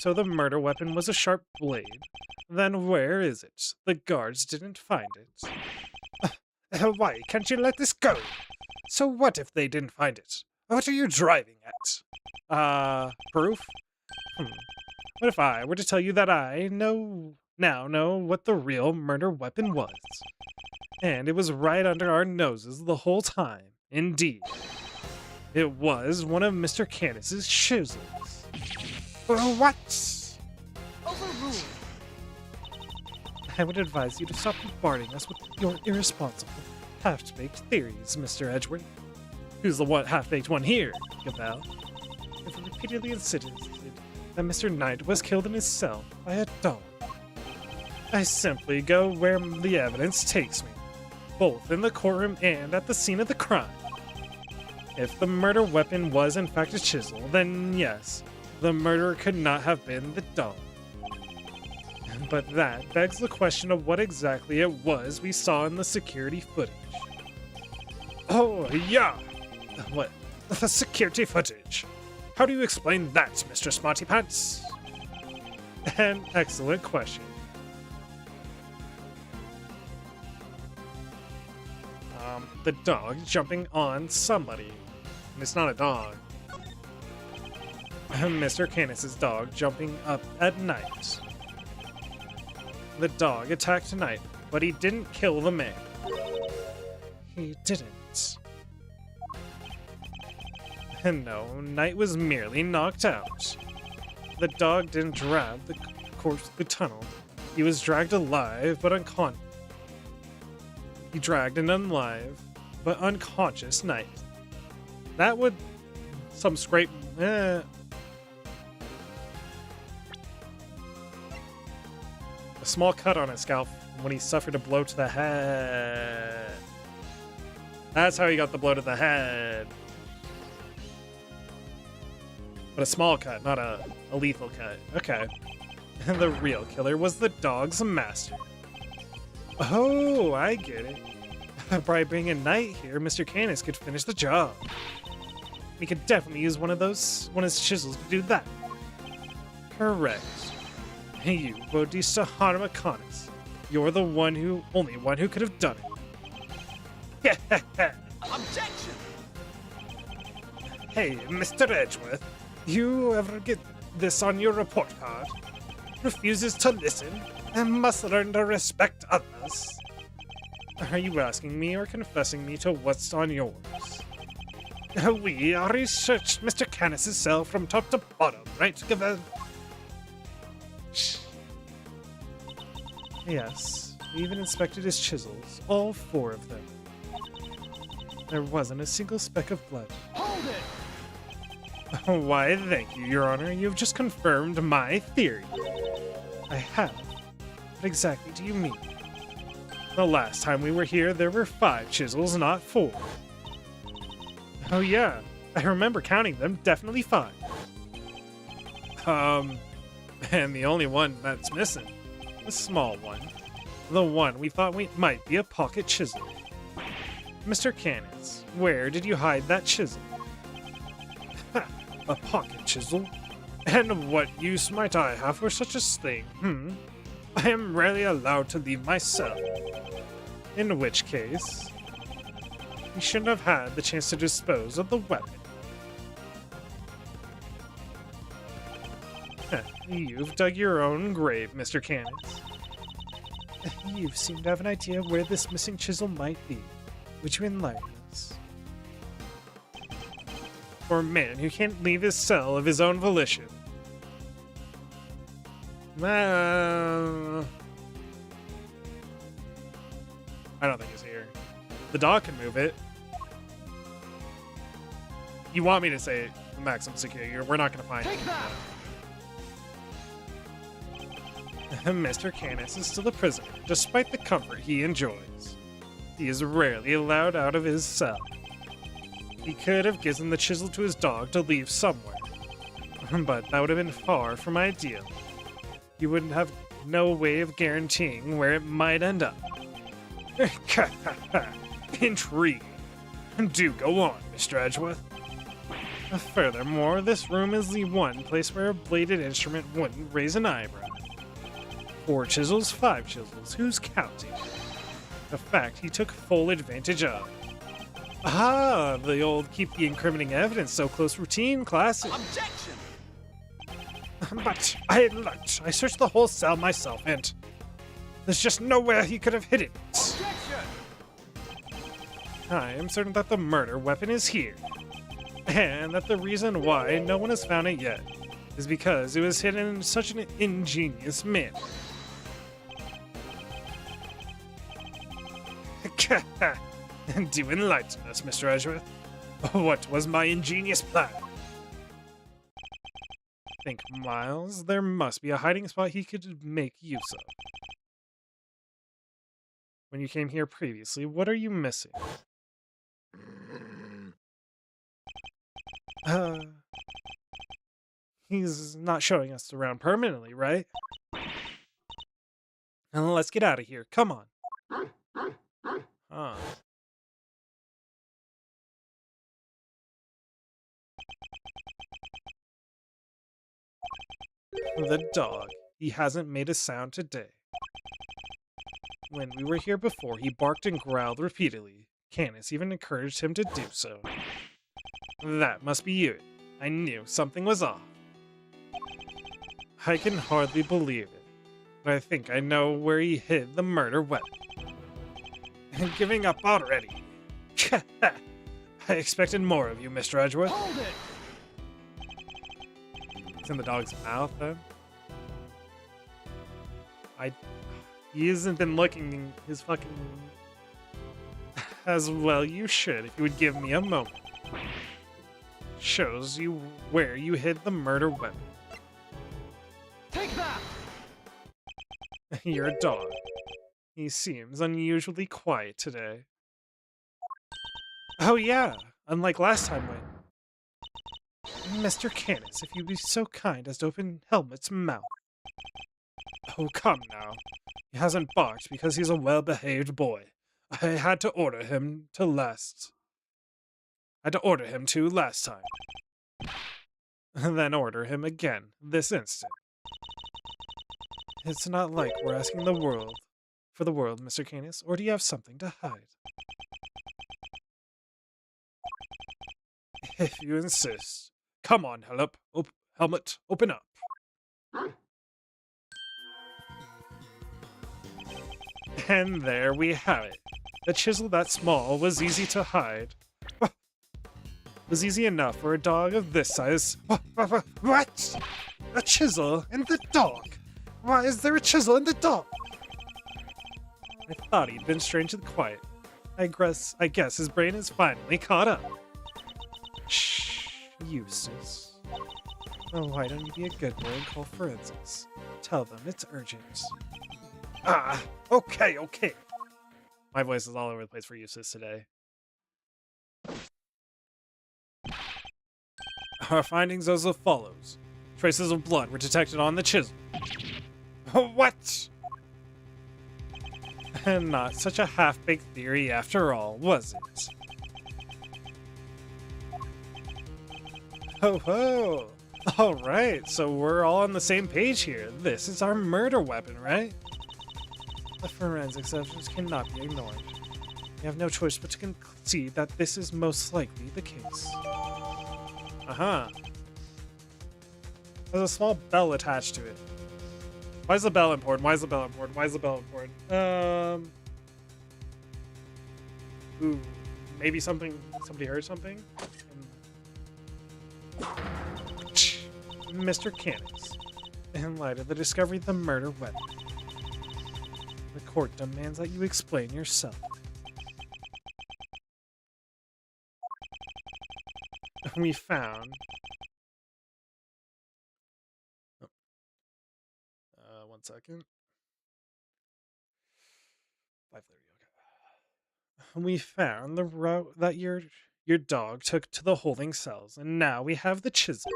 Speaker 1: So the murder weapon was a sharp blade. Then where is it? The guards didn't find it. Why can't you let this go? So what if they didn't find it? What are you driving at? Proof? What if I were to tell you that I now know what the real murder weapon was? And it was right under our noses the whole time. Indeed. It was one of Mr. Canis' chisels. What?
Speaker 2: Overruled.
Speaker 1: I would advise you to stop bombarding us with your irresponsible, half-baked theories, Mr. Edgeworth. Who's the half-baked one here, Gavel? If you repeatedly insisted that Mr. Knight was killed in his cell by a dog, I simply go where the evidence takes me, both in the courtroom and at the scene of the crime. If the murder weapon was in fact a chisel, then yes, the murderer could not have been the dog. But that begs the question of what exactly it was we saw in the security footage. Oh, yeah! What? The security footage? How do you explain that, Mr. Smarty Pants? An excellent question. The dog jumping on somebody. And it's not a dog. Mr. Canis' dog jumping up at night. The dog attacked Knight, but he didn't kill the man. He didn't. And no, Knight was merely knocked out. The dog didn't drag the corpse through the tunnel. He was dragged alive, but unconscious. He dragged an alive, but unconscious Knight. That would... some scrape... A small cut on his scalp when he suffered a blow to the head. That's how he got the blow to the head. But a small cut, not a lethal cut. Okay. And the real killer was the dog's master. Oh, I get it. By bringing Knight here, Mr. Canis could finish the job. We could definitely use one of his chisels to do that. Correct. You, Bodista Harmacanis. You're the only one who could have done it.
Speaker 2: Objection!
Speaker 1: Hey, Mr. Edgeworth, you ever get this on your report card? Refuses to listen and must learn to respect others. Are you asking me or confessing me to what's on yours? We researched Mr. Canis' cell from top to bottom, right, Gavin? Yes, we even inspected his chisels, all 4 of them. There wasn't a single speck of blood.
Speaker 2: Hold it!
Speaker 1: Why, thank you, Your Honor. You've just confirmed my theory. I have. What exactly do you mean? The last time we were here, there were 5 chisels, not 4. Oh yeah, I remember counting them, definitely 5. And the only one that's missing. The small one. The one we thought might be a pocket chisel. Mr. Canis, where did you hide that chisel? A pocket chisel? And what use might I have for such a thing, I am rarely allowed to leave my cell. In which case, you shouldn't have had the chance to dispose of the weapon. You've dug your own grave, Mr. Canis. You seem to have an idea where this missing chisel might be. Would you enlighten us? For a man who can't leave his cell of his own volition. I don't think it's here. The dog can move it. You want me to say maximum security? We're not going to find it. Mr. Canis is still a prisoner, despite the comfort he enjoys. He is rarely allowed out of his cell. He could have given the chisel to his dog to leave somewhere, but that would have been far from ideal. You wouldn't have no way of guaranteeing where it might end up. Intriguing. Do go on, Mr. Edgeworth. Furthermore, this room is the one place where a bladed instrument wouldn't raise an eyebrow. 4 chisels, 5 chisels, who's counting? A fact he took full advantage of. Ah, the old keep the incriminating evidence so close routine, classic.
Speaker 2: Objection!
Speaker 1: But I looked. I searched the whole cell myself, and there's just nowhere he could have hid it.
Speaker 2: Objection!
Speaker 1: I am certain that the murder weapon is here, and that the reason why no one has found it yet is because it was hidden in such an ingenious manner. Do enlighten us, Mr. Edgeworth. What was my ingenious plan? Think, Miles, there must be a hiding spot he could make use of. When you came here previously, what are you missing? He's not showing us around permanently, right? And let's get out of here. Come on. The dog. He hasn't made a sound today. When we were here before, he barked and growled repeatedly. Canis even encouraged him to do so. That must be it. I knew something was off. I can hardly believe it, but I think I know where he hid the murder weapon. I'm giving up already. I expected more of you, Mr. Edgeworth.
Speaker 2: Hold it!
Speaker 1: It's in the dog's mouth, then? He hasn't been licking his fucking... As well you should, if you would give me a moment. shows you where you hid the murder weapon.
Speaker 2: Take that!
Speaker 1: You're a dog. He seems unusually quiet today. Oh yeah, unlike last time when... Mr. Canis, if you'd be so kind as to open Helmut's mouth. Oh, come now. He hasn't barked because he's a well-behaved boy. I had to order him to last time. And then order him again, this instant. It's not like we're asking for the world, Mr. Canis, or do you have something to hide? If you insist. Come on, Helmut, open up. And there we have it. The chisel that small was easy to hide. Was easy enough for a dog of this size. What? A chisel in the dog? Why is there a chisel in the dog? I thought he'd been strangely quiet. I guess his brain is finally caught up. Shh, Eustace. Oh, why don't you be a good boy and call forensics? Tell them it's urgent. Ah, okay. My voice is all over the place for Eustace today. Our findings are as follows. Traces of blood were detected on the chisel. What? And not such a half-baked theory after all, was it? Ho ho! Alright, so we're all on the same page here. This is our murder weapon, right? The forensics evidence cannot be ignored. We have no choice but to concede that this is most likely the case. Uh-huh. There's a small bell attached to it. Why is the bell important? Ooh, maybe somebody heard something? Mr. Canis, in light of the discovery of the murder weapon, the court demands that you explain yourself. We found... one second. 5:30, okay. We found the route that your dog took to the holding cells, and now we have the chisel.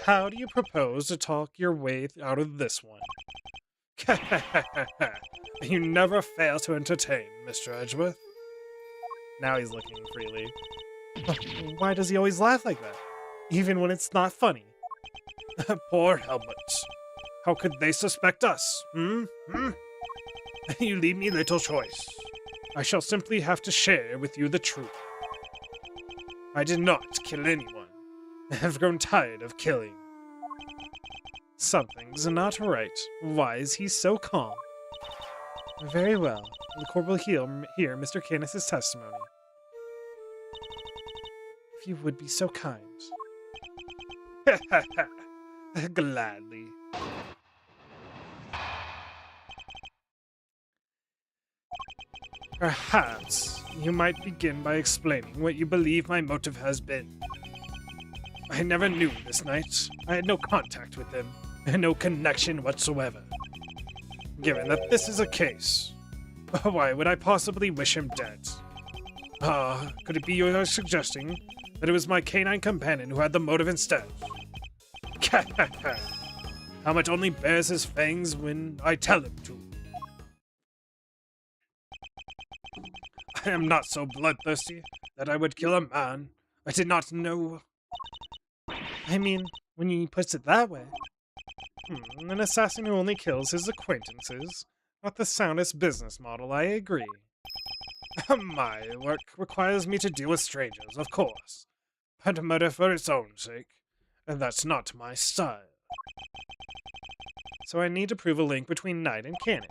Speaker 1: How do you propose to talk your way out of this one? You never fail to entertain, Mr. Edgeworth. Now he's looking freely. Why does he always laugh like that? Even when it's not funny. Poor Helmut. How could they suspect us? You leave me little choice. I shall simply have to share with you the truth. I did not kill anyone. I have grown tired of killing. Something's not right. Why is he so calm? Very well. The court will hear Mr. Canis' testimony. If you would be so kind. Gladly. Perhaps you might begin by explaining what you believe my motive has been. I never knew this knight. I had no contact with him, and no connection whatsoever. Given that this is a case, why would I possibly wish him dead? Could it be you are suggesting that it was my canine companion who had the motive instead? Helmut only bares his fangs when I tell him to. I am not so bloodthirsty that I would kill a man I did not know. I mean, when he puts it that way. An assassin who only kills his acquaintances. Not the soundest business model, I agree. My work requires me to deal with strangers, of course. But murder for its own sake. And that's not my style. So I need to prove a link between Knight and Canis.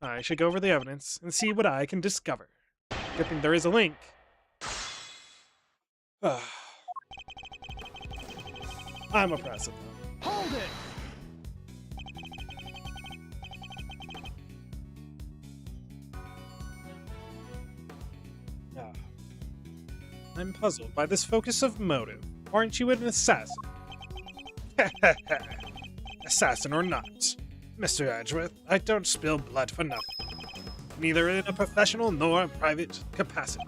Speaker 1: I should go over the evidence and see what I can discover. Good thing there is a link. I'm oppressive.
Speaker 2: Hold it!
Speaker 1: I'm puzzled by this focus of motive. Aren't you an assassin? Assassin or not, Mr. Edgeworth, I don't spill blood for nothing. Neither in a professional nor a private capacity.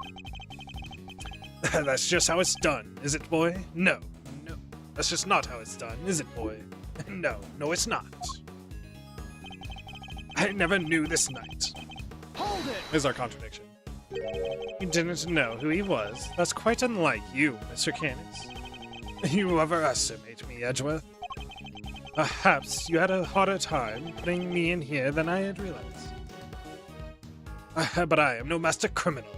Speaker 1: That's just how it's done, is it, boy? No, no. That's just not how it's done, is it, boy? No, no, it's not. I never knew this knight.
Speaker 2: Hold it!
Speaker 1: Is our contradiction. You didn't know who he was. That's quite unlike you, Mr. Canis. You overestimate me, Edgeworth. Perhaps you had a harder time putting me in here than I had realized. But I am no master criminal.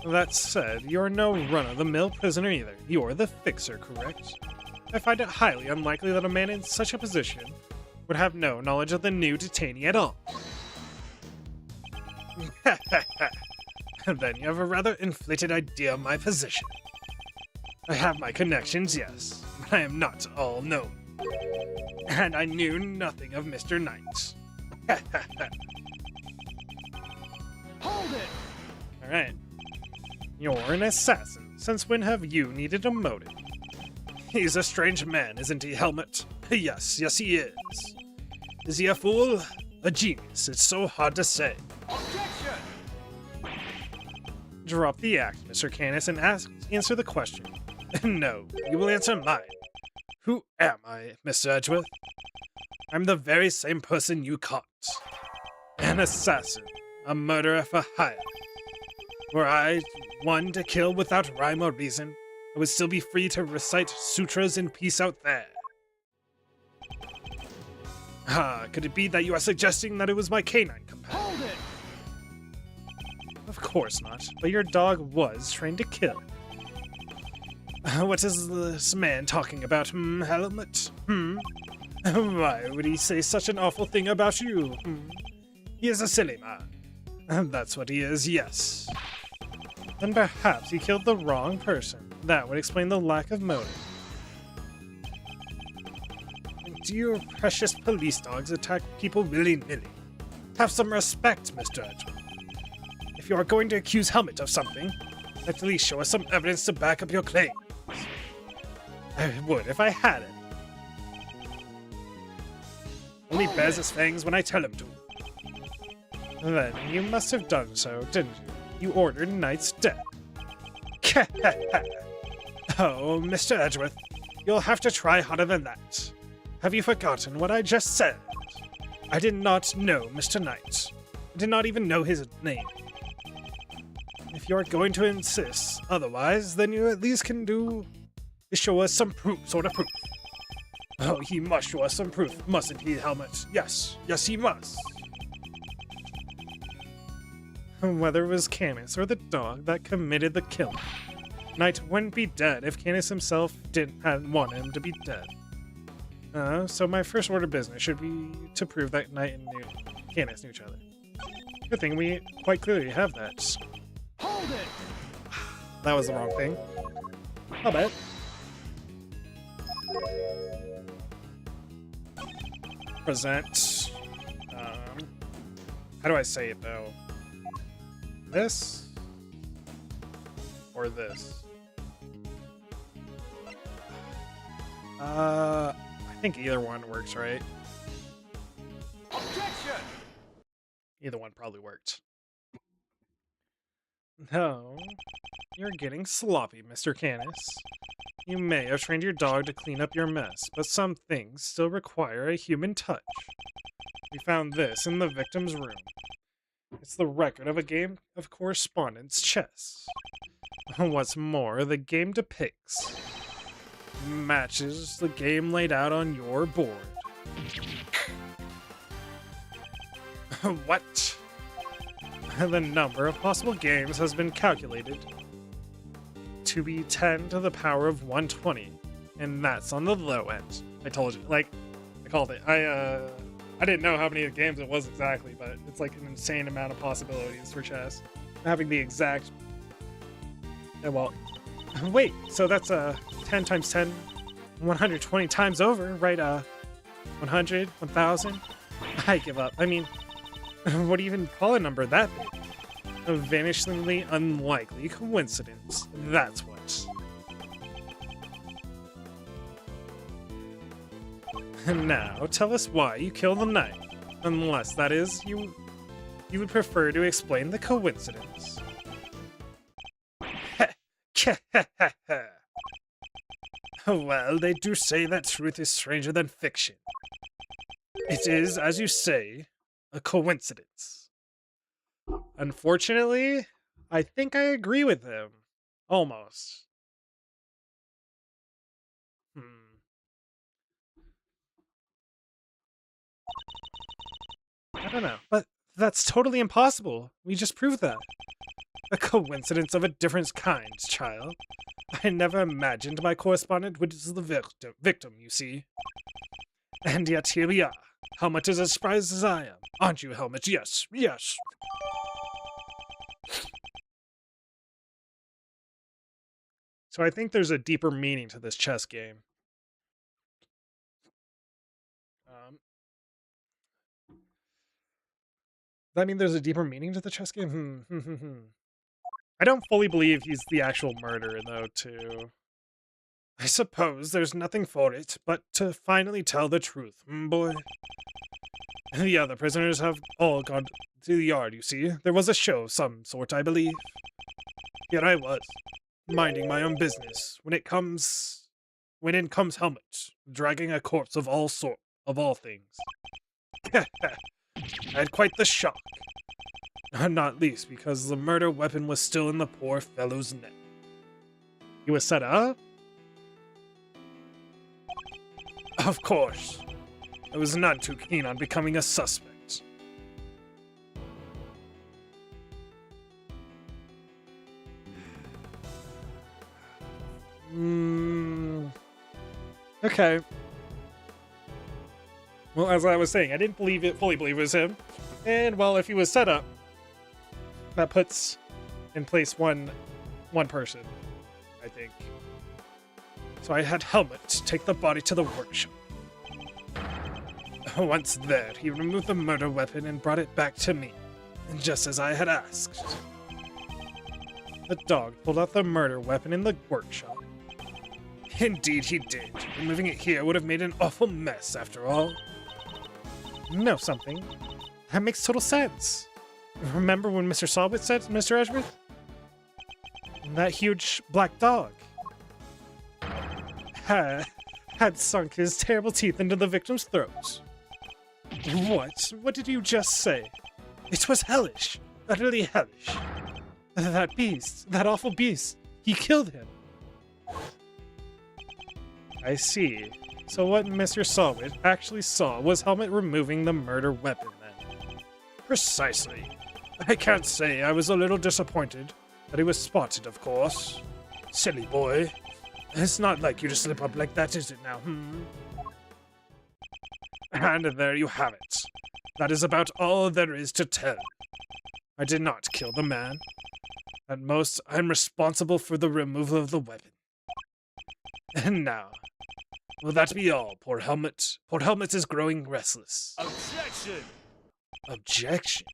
Speaker 1: That said, you're no run-of-the-mill prisoner either. You're the fixer, correct? I find it highly unlikely that a man in such a position would have no knowledge of the new detainee at all. Then you have a rather inflated idea of my position. I have my connections, yes, but I am not all-knowing. And I knew nothing of Mr. Knight.
Speaker 2: Hold it!
Speaker 1: Alright. You're an assassin. Since when have you needed a motive? He's a strange man, isn't he, Helmet? Yes, yes he is. Is he a fool? A genius? It's so hard to say.
Speaker 2: Objection!
Speaker 1: Drop the act, Mr. Canis, and answer the question. No, you will answer mine. Who am I, Mr. Edgeworth? I'm the very same person you caught. An assassin. A murderer for hire. Were I one to kill without rhyme or reason, I would still be free to recite sutras in peace out there. Could it be that you are suggesting that it was my canine companion?
Speaker 2: Hold it!
Speaker 1: Of course not, but your dog was trained to kill. What is this man talking about, Helmet? Why would he say such an awful thing about you? He is a silly man. That's what he is, yes. Then perhaps he killed the wrong person. That would explain the lack of motive. Do your precious police dogs attack people willy-nilly? Have some respect, Mr. Edgeworth. If you are going to accuse Helmet of something, at least show us some evidence to back up your claims. I would if I had it. Only bears his fangs when I tell him to. Then you must have done so, didn't you? You ordered Knight's death. Oh, Mr. Edgeworth, you'll have to try harder than that. Have you forgotten what I just said? I did not know Mr. Knight. I did not even know his name. If you're going to insist otherwise, then you at least can do is show us some proof, sort of proof. Oh, he must show us some proof, mustn't he, Helmet? Yes, yes he must. Whether it was Canis or the dog that committed the killing, Knight wouldn't be dead if Canis himself didn't want him to be dead. So my first order of business should be to prove that Knight and Canis knew each other. Good thing we quite clearly have that.
Speaker 2: Hold it!
Speaker 1: That was the wrong thing. I'll bet. Present. How do I say it though? This? Or this? I think either one works, right?
Speaker 2: Objection!
Speaker 1: Either one probably worked. No, you're getting sloppy, Mr. Canis. You may have trained your dog to clean up your mess, but some things still require a human touch. We found this in the victim's room. It's the record of a game of correspondence chess. What's more, the game depicts matches the game laid out on your board. What? The number of possible games has been calculated to be 10 to the power of 120, and that's on the low end. I told you, like, I called it. I didn't know how many games it was exactly, but it's like an insane amount of possibilities for chess. Having the exact... well, wait, so that's 10 times 10, 120 times over, right? 100, 1000? I give up. I mean, what do you even call a number that big? A vanishingly unlikely coincidence. That's what. Now, tell us why you killed the knight. Unless, that is, you would prefer to explain the coincidence. Well, they do say that truth is stranger than fiction. It is, as you say, a coincidence. Unfortunately, I think I agree with him. Almost. I don't know, but that's totally impossible. We just proved that. A coincidence of a different kind, child. I never imagined my correspondent was the victim, you see. And yet here we are. Helmut is as surprised as I am. Aren't you, Helmut? Yes, yes. So I think there's a deeper meaning to this chess game. Does that mean there's a deeper meaning to the chess game? I don't fully believe he's the actual murderer, though, too. I suppose there's nothing for it but to finally tell the truth, boy. The other prisoners have all gone to the yard, you see. There was a show of some sort, I believe. Here I was, minding my own business, when in comes Helmut, dragging a corpse of all things. I had quite the shock. Not least because the murder weapon was still in the poor fellow's neck. He was set up? Of course. I was none too keen on becoming a suspect. Okay. Well, as I was saying, I didn't fully believe it was him. And, well, if he was set up, that puts in place one person, I think. So I had Helmut take the body to the workshop. Once there, he removed the murder weapon and brought it back to me, just as I had asked. The dog pulled out the murder weapon in the workshop. Indeed he did. Removing it here would have made an awful mess, after all. Know something? That makes total sense. Remember when Mr. Sawbit said, Mr. Edgeworth? That huge black dog had sunk his terrible teeth into the victim's throat. What? What did you just say? It was hellish. Utterly hellish. That beast. That awful beast. He killed him. I see. So what Mr. Sawbit actually saw was Helmut removing the murder weapon, then. Precisely. I can't say I was a little disappointed that he was spotted, of course. Silly boy. It's not like you to slip up like that, is it now, And there you have it. That is about all there is to tell. I did not kill the man. At most, I'm responsible for the removal of the weapon. And now, will that be all, poor Helmut? Poor Helmut is growing restless.
Speaker 2: Objection!
Speaker 1: Objection?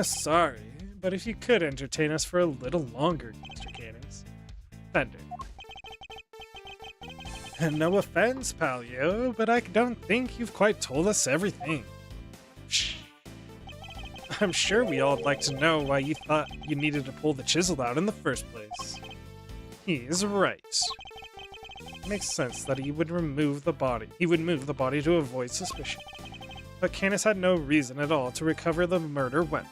Speaker 1: Sorry, but if you could entertain us for a little longer, Mr. Canis. Thunder. No offense, Palio, but I don't think you've quite told us everything. Shh. I'm sure we all would like to know why you thought you needed to pull the chisel out in the first place. He's right. It makes sense that he would remove the body. He would move the body to avoid suspicion. But Canis had no reason at all to recover the murder weapon.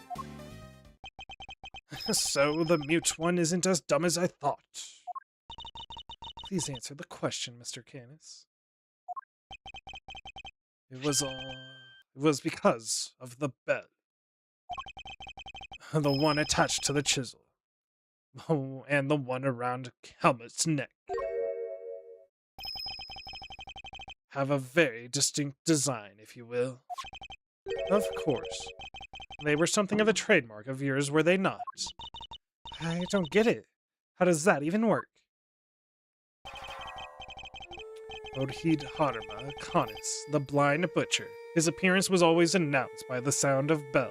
Speaker 1: So the mute one isn't as dumb as I thought. Please answer the question, Mr. Canis. It was because of the bell. The one attached to the chisel. Oh, and the one around Helmut's neck. Have a very distinct design, if you will. Of course. They were something of a trademark of yours, were they not? I don't get it. How does that even work? Odhid Harma Canis, the blind butcher. His appearance was always announced by the sound of bells.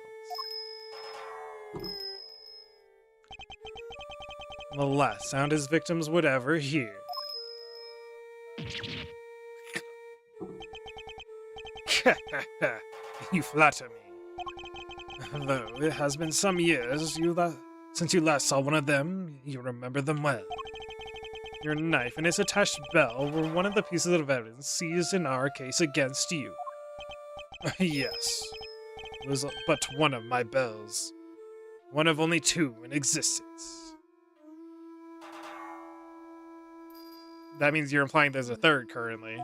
Speaker 1: The last sound his victims would ever hear. You flatter me. Though it has been some years since you last saw one of them, you remember them well. Your knife and its attached bell were one of the pieces of evidence seized in our case against you. Yes, it was but one of my bells. One of only two in existence. That means you're implying there's a third currently.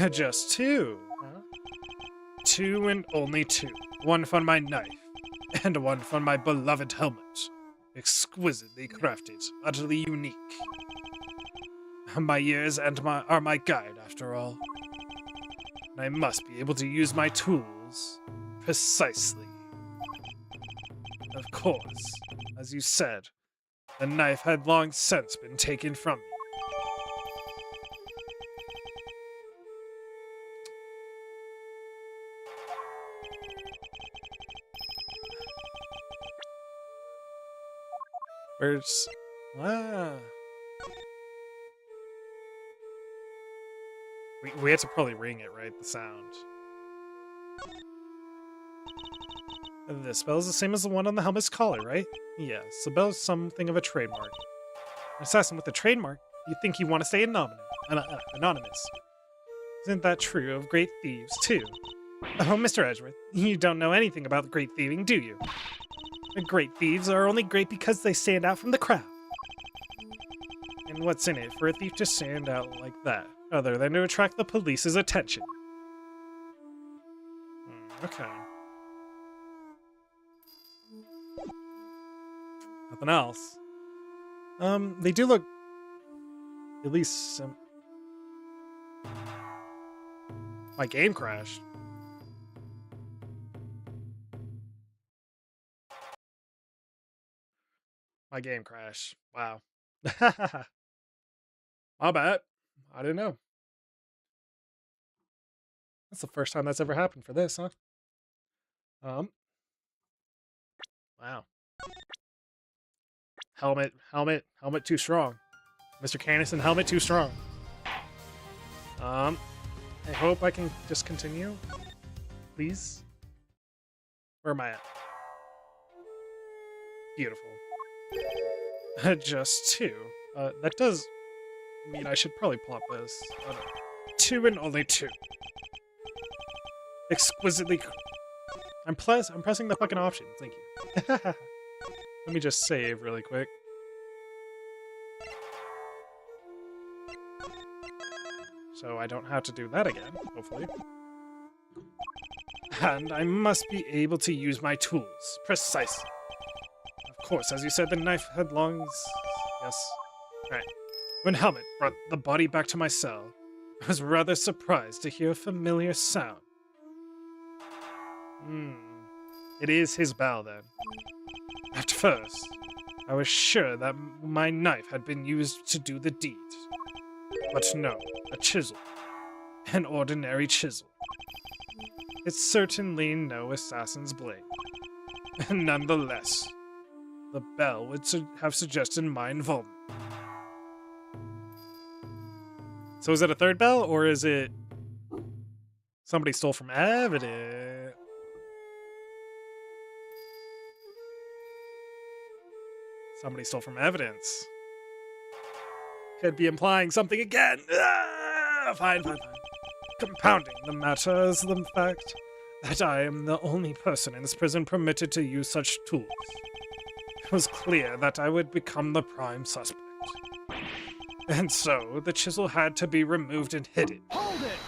Speaker 1: Just two, huh? Two and only two. One from my knife, and one from my beloved helmet. Exquisitely crafted, utterly unique. My ears and are my guide, after all. And I must be able to use my tools precisely. Of course, as you said, the knife had long since been taken from me. Where's... Ah. We had to probably ring it, right? The sound. This bell is the same as the one on the helmet's collar, right? Yes, the bell is something of a trademark. An assassin with a trademark? You think you want to stay anonymous. Isn't that true of great thieves, too? Oh, Mr. Edgeworth, you don't know anything about great thieving, do you? Great thieves are only great because they stand out from the crowd. And what's in it for a thief to stand out like that, other than to attract the police's attention? Okay. Nothing else. They do look... At least... my game crashed. My game crashed. Wow. My bad. I didn't know. That's the first time that's ever happened for this, huh? Wow. Helmet too strong. Mr. Canison, helmet too strong. I hope I can just continue. Please. Where am I at? Beautiful. Just two. That does mean I should probably plot this. Two and only two. Exquisitely... I'm pressing the fucking option. Thank you. Let me just save really quick. So I don't have to do that again, hopefully. And I must be able to use my tools. Precisely. Of course, as you said, the knife had long... Yes. Right. When Helmet brought the body back to my cell, I was rather surprised to hear a familiar sound. It is his bell, then. At first, I was sure that my knife had been used to do the deed. But no, a chisel. An ordinary chisel. It's certainly no assassin's blade. Nonetheless, the bell would have suggested my involvement. So is it a third bell, or is it somebody stole from evidence? Somebody stole from evidence. Could be implying something again. Fine. Compounding the matter is the fact that I am the only person in this prison permitted to use such tools. It was clear that I would become the prime suspect. And so, the chisel had to be removed and hidden.
Speaker 2: Hold it!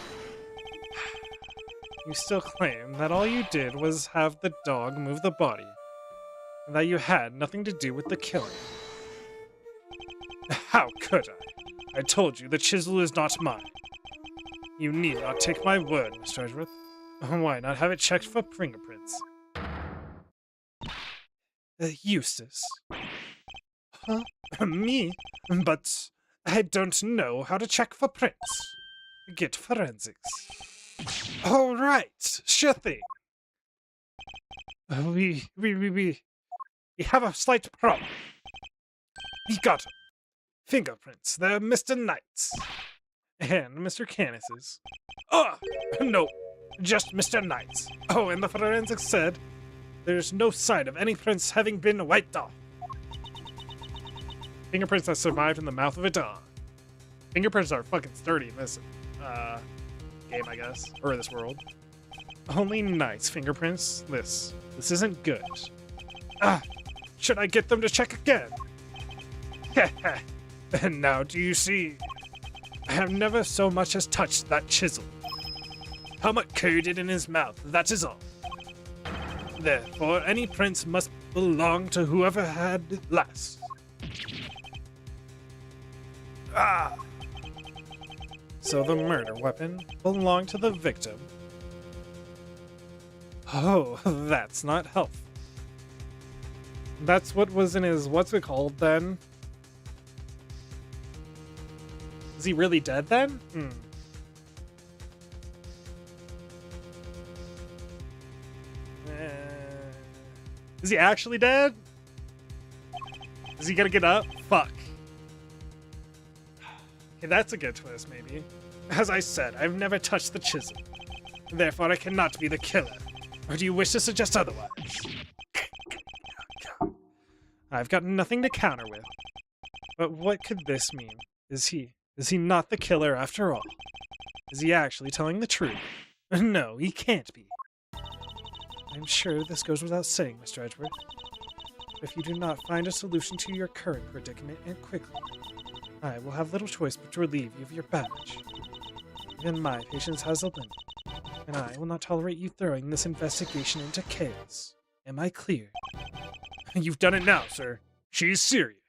Speaker 1: You still claim that all you did was have the dog move the body, and that you had nothing to do with the killing. How could I? I told you the chisel is not mine. You need not take my word, Mr. Edgeworth. Why not have it checked for fingerprints? Eustace. Huh? Me? But I don't know how to check for prints. Get forensics. All right, sure thing. We have a slight problem. We got him. Fingerprints, they're Mr. Knight's. And Mr. Canis's. No. Just Mr. Knight's. Oh, and the forensics said there's no sign of any prints having been wiped off. Fingerprints that survived in the mouth of a dog. Fingerprints are fucking sturdy in this game, I guess. Or this world. Only Knight's fingerprints? This isn't good. Should I get them to check again? And now do you see? I have never so much as touched that chisel. Helmut carried it in his mouth, that is all. Therefore, any prince must belong to whoever had it last. So the murder weapon belonged to the victim. Oh, that's not helpful. That's what was in his, what's it called then? Is he really dead then? Is he actually dead? Is he gonna get up? Fuck. Okay, that's a good twist, maybe. As I said, I've never touched the chisel. Therefore, I cannot be the killer. Or do you wish to suggest otherwise? I've got nothing to counter with. But what could this mean? Is he not the killer after all? Is he actually telling the truth? No, he can't be. I'm sure this goes without saying, Mr. Edgeworth. If you do not find a solution to your current predicament, and quickly, I will have little choice but to relieve you of your badge. Even my patience has a limit, and I will not tolerate you throwing this investigation into chaos. Am I clear? You've done it now, sir. She's serious.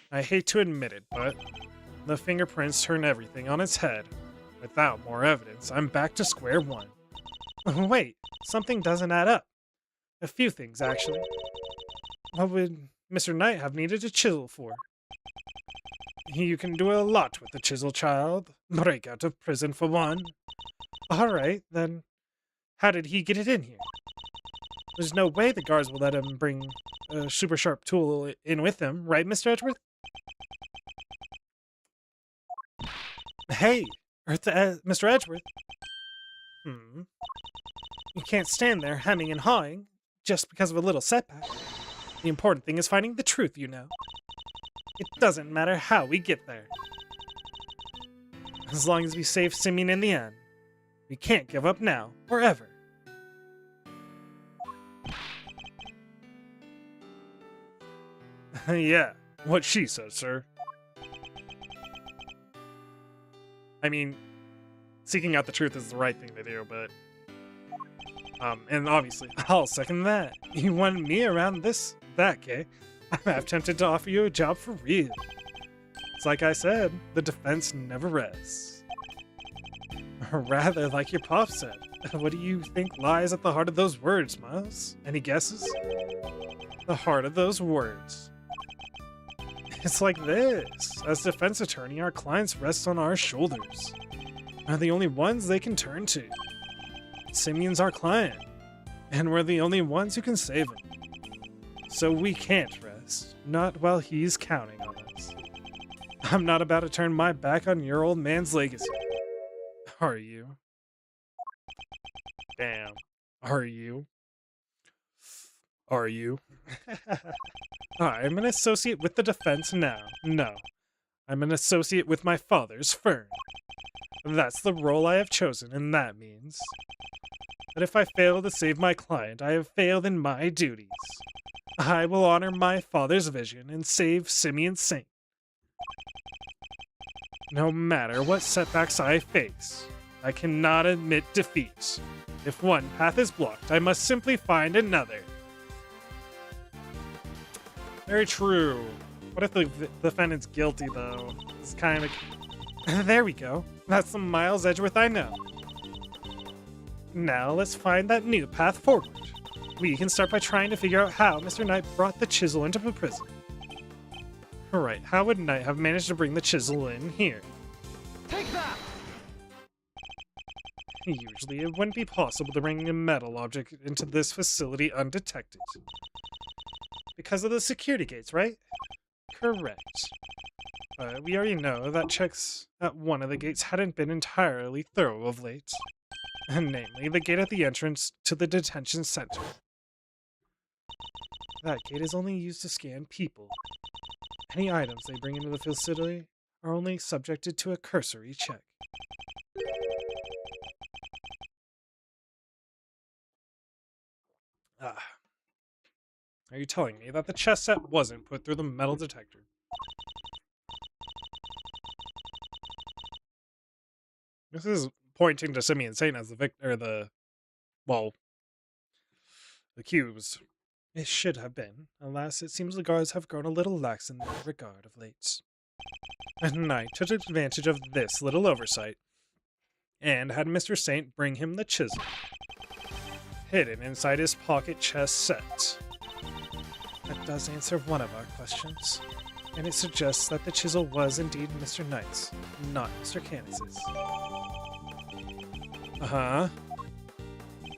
Speaker 1: I hate to admit it, but the fingerprints turn everything on its head. Without more evidence, I'm back to square one. Wait, something doesn't add up. A few things, actually. What would Mr. Knight have needed a chisel for? You can do a lot with the chisel, child. Break out of prison for one. Alright, then how did he get it in here? There's no way the guards will let him bring a super sharp tool in with him, right, Mr. Edgeworth? Hey, Mr. Edgeworth. You can't stand there hemming and hawing just because of a little setback. The important thing is finding the truth, you know. It doesn't matter how we get there. As long as we save Simeon in the end. We can't give up now, or ever. Yeah, what she says, sir. I mean, seeking out the truth is the right thing to do, but... and obviously, I'll second that. You wanted me around that gay. I'm half tempted to offer you a job for real. It's like I said, the defense never rests. Or rather, like your pop said, what do you think lies at the heart of those words, Miles? Any guesses? The heart of those words. It's like this. As defense attorney, our clients rest on our shoulders. We're the only ones they can turn to. Simeon's our client, and we're the only ones who can save him. So we can't rest, not while he's counting on us. I'm not about to turn my back on your old man's legacy. Are you? Damn. Are you? Are you? I'm an associate with the defense now. No. I'm an associate with my father's firm. That's the role I have chosen, and that means that if I fail to save my client, I have failed in my duties. I will honor my father's vision and save Simeon Saint. No matter what setbacks I face, I cannot admit defeat. If one path is blocked, I must simply find another. Very true. What if the defendant's guilty, though? It's kind of... There we go. That's the Miles Edgeworth I know. Now let's find that new path forward. We can start by trying to figure out how Mr. Knight brought the chisel into the prison. Alright, how would Knight have managed to bring the chisel in here?
Speaker 2: Take that!
Speaker 1: Usually it wouldn't be possible to bring a metal object into this facility undetected. Because of the security gates, right? Correct. We already know that checks at one of the gates hadn't been entirely thorough of late. Namely, the gate at the entrance to the detention center. That gate is only used to scan people. Any items they bring into the facility are only subjected to a cursory check. Ah. Are you telling me that the chess set wasn't put through the metal detector? This is pointing to Simian Saint as the victor, well, the accused. It should have been. Alas, it seems the guards have grown a little lax in that regard of late. And Knight took advantage of this little oversight and had Mr. Saint bring him the chisel, hidden inside his pocket chess set. That does answer one of our questions, and it suggests that the chisel was indeed Mr. Knight's, not Mr. Canis's. Uh-huh.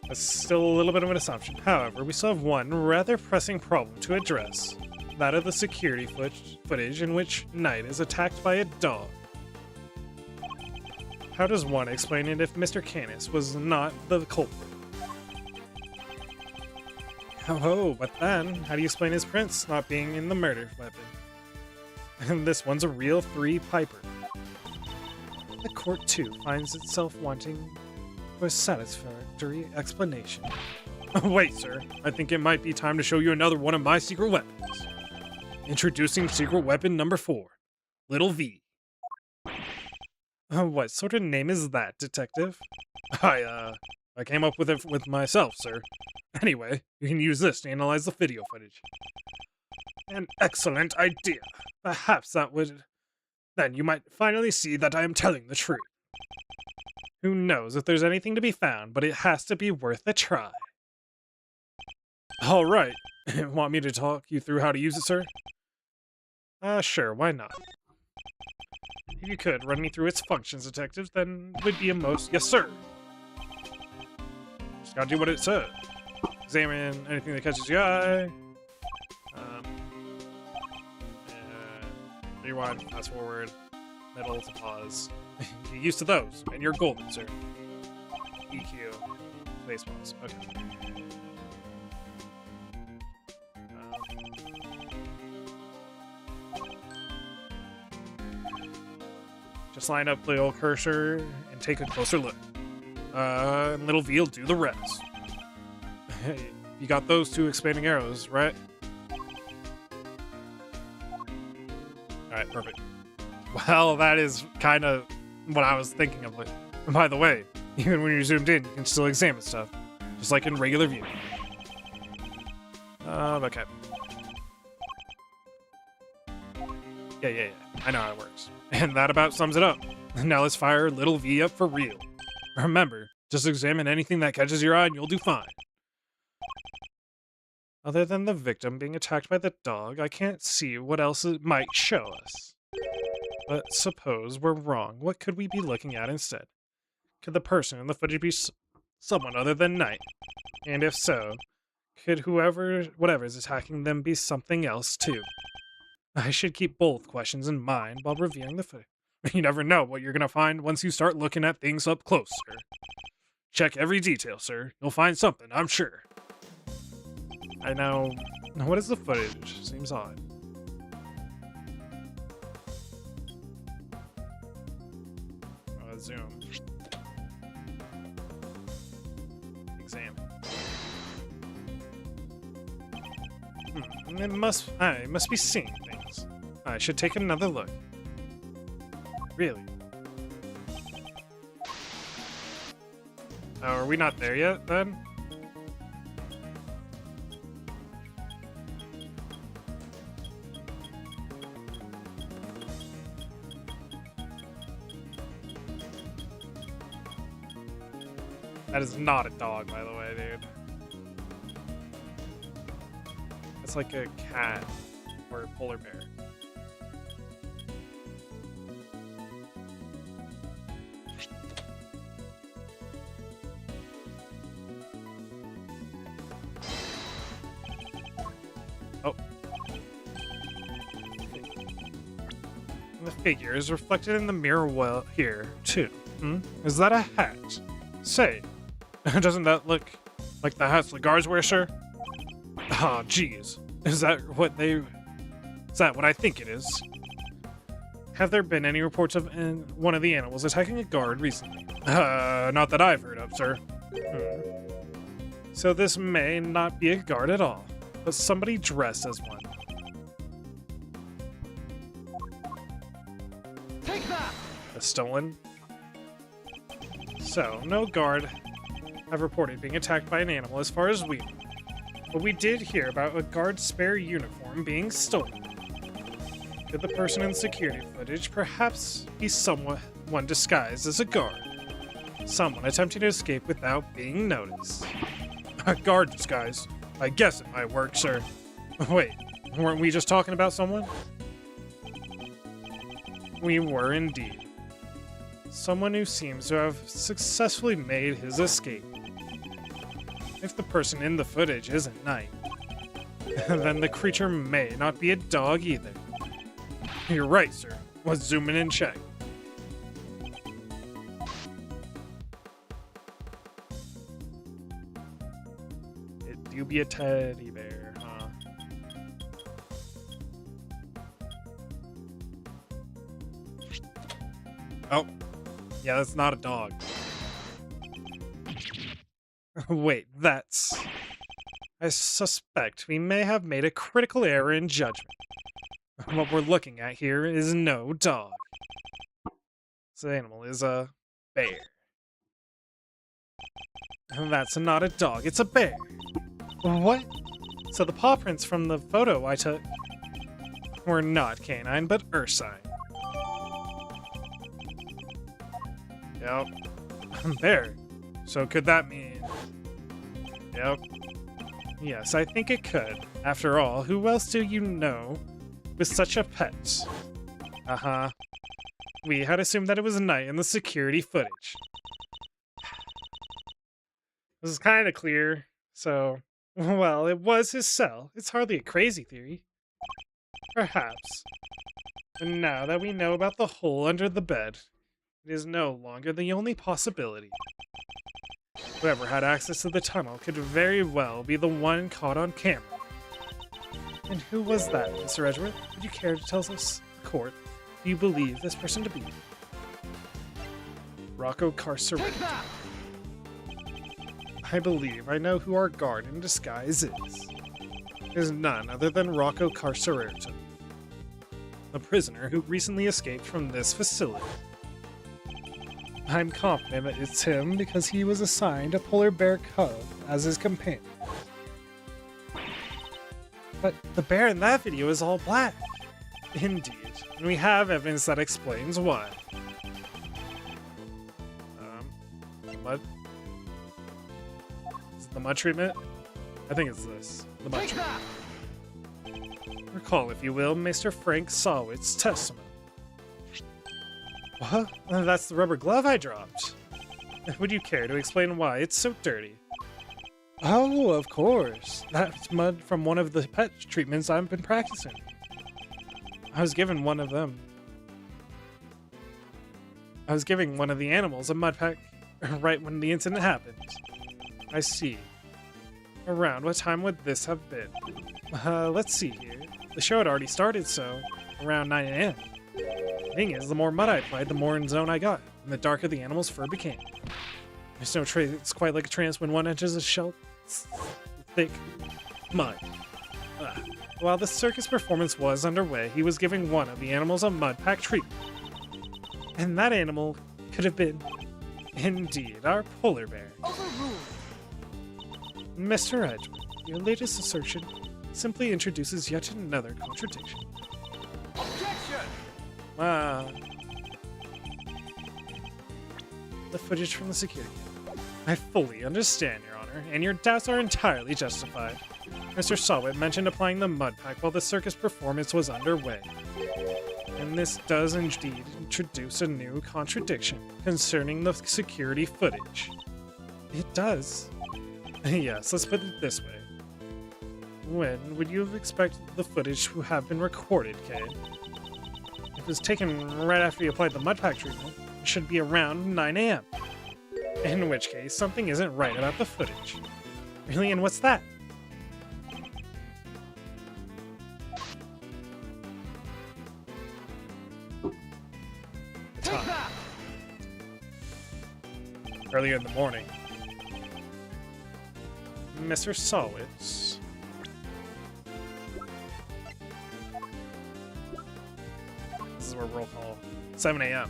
Speaker 1: That's still a little bit of an assumption. However, we still have one rather pressing problem to address. That of the security footage in which Knight is attacked by a dog. How does one explain it if Mr. Canis was not the culprit? Oh, but then, how do you explain his prints not being in the murder weapon? And this one's a real three-piper. The court, too, finds itself wanting for a satisfactory explanation. Wait, sir. I think it might be time to show you another one of my secret weapons. Introducing secret weapon number 4. Little V. What sort of name is that, detective? I came up with it with myself, sir. Anyway, you can use this to analyze the video footage. An excellent idea. Perhaps that would... Then you might finally see that I am telling the truth. Who knows if there's anything to be found, but it has to be worth a try. Alright. Want me to talk you through how to use it, sir? Sure, why not? If you could run me through its functions, detective, then it would be a most... Yes, sir! Just gotta do what it said. Examine anything that catches your eye. Rewind, fast forward, middle to pause. Get used to those, and you're golden, sir. EQ. Spaceballs. Okay. Just line up the old cursor and take a closer look. And little V will do the rest. Hey, you got those 2 expanding arrows, right? Alright, perfect. Well, that is kind of what I was thinking of. Like, and by the way, even when you're zoomed in, you can still examine stuff, just like in regular view. Okay. Yeah. I know how it works. And that about sums it up. Now let's fire little V up for real. Remember, just examine anything that catches your eye and you'll do fine. Other than the victim being attacked by the dog, I can't see what else it might show us. But suppose we're wrong. What could we be looking at instead? Could the person in the footage be someone other than Knight? And if so, could whatever is attacking them be something else too? I should keep both questions in mind while reviewing the footage. You never know what you're gonna find once you start looking at things up close, sir. Check every detail, sir. You'll find something, I'm sure. I know. What is the footage? Seems odd. Zoom. Examine. I must be seeing things. I should take another look. Really? Oh, are we not there yet, then? That is not a dog, by the way, dude. It's like a cat or a polar bear. Oh. The figure is reflected in the mirror well here, too. Is that a hat? Say, doesn't that look like the hats the guards wear, sir? Ah, geez. Is that what I think it is? Have there been any reports of one of the animals attacking a guard recently? Not that I've heard of, sir. So this may not be a guard at all, but somebody dressed as one.
Speaker 2: Take that!
Speaker 1: A stolen? So, no guard have reported being attacked by an animal as far as we know. But we did hear about a guard's spare uniform being stolen. Could the person in security footage perhaps be someone disguised as a guard? Someone attempting to escape without being noticed. A guard disguise? I guess it might work, sir. Wait, weren't we just talking about someone? We were indeed. Someone who seems to have successfully made his escape. If the person in the footage isn't Knight, then the creature may not be a dog either. You're right, sir. Let's zoom in and check. It do be a teddy bear, huh? Oh. Yeah, that's not a dog. Wait, that's... I suspect we may have made a critical error in judgment. What we're looking at here is no dog. This animal is a bear. And that's not a dog, it's a bear. What? So the paw prints from the photo I took were not canine, but ursine. Yep. Bear. So could that mean... Yep. Yes, I think it could. After all, who else do you know with such a pet? Uh-huh. We had assumed that it was a Knight in the security footage. This is kind of clear, so... Well, it was his cell. It's hardly a crazy theory. Perhaps. And now that we know about the hole under the bed, it is no longer the only possibility. Whoever had access to the tunnel could very well be the one caught on camera. And who was that, Mr. Edgeworth? Would you care to tell us, the court, who you believe this person to be? Rocco Carcerer. I believe I know who our guard in disguise is. It is none other than Rocco Carcerer, a prisoner who recently escaped from this facility. I'm confident that it's him because he was assigned a polar bear cub as his companion. But the bear in that video is all black. Indeed, and we have evidence that explains why. Mud? Is it the mud treatment? I think it's this. The mud treatment. Recall, if you will, Mr. Frank Sawitz's testimony. What? That's the rubber glove I dropped. Would you care to explain why it's so dirty? Oh, of course. That's mud from one of the pet treatments I've been practicing. I was given one of them. I was giving one of the animals a mud pack right when the incident happened. I see. Around what time would this have been? Let's see here. The show had already started, so around 9 a.m. The thing is, the more mud I applied, the more in zone I got, and the darker the animal's fur became. There's no trace. It's quite like a trance when one enters a shell thick mud. While the circus performance was underway, he was giving one of the animals a mud pack treatment. And that animal could have been, indeed, our polar bear. Mr. Edgeworth, your latest assertion simply introduces yet another contradiction. The footage from the security. I fully understand, Your Honor, and your doubts are entirely justified. Mr. Sawit mentioned applying the mud pack while the circus performance was underway. And this does indeed introduce a new contradiction concerning the security footage. It does. Yes, let's put it this way. When would you have expected the footage to have been recorded, Kay? If was taken right after he applied the mud pack treatment, it should be around 9 a.m. In which case, something isn't right about the footage. Really, and what's that? The
Speaker 2: Take
Speaker 1: time.
Speaker 2: that!
Speaker 1: Earlier in the morning, Mr. Solwitz. This is where roll call. 7 a.m.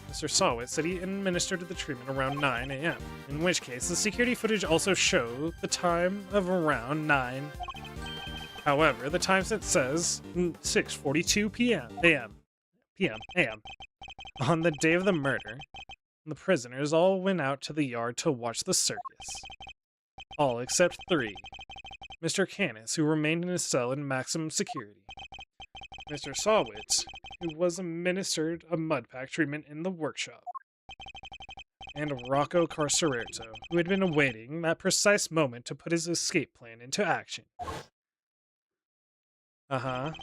Speaker 1: Mr. Solwitz said he administered the treatment around 9 a.m., in which case the security footage also showed the time of around 9. However, the timestamp says 6:42 p.m. a.m. On the day of the murder, the prisoners all went out to the yard to watch the circus. All except 3. Mr. Canis, who remained in his cell in maximum security. Mr. Solwitz, who was administered a mud pack treatment in the workshop. And Rocco Carcereto, who had been awaiting that precise moment to put his escape plan into action. I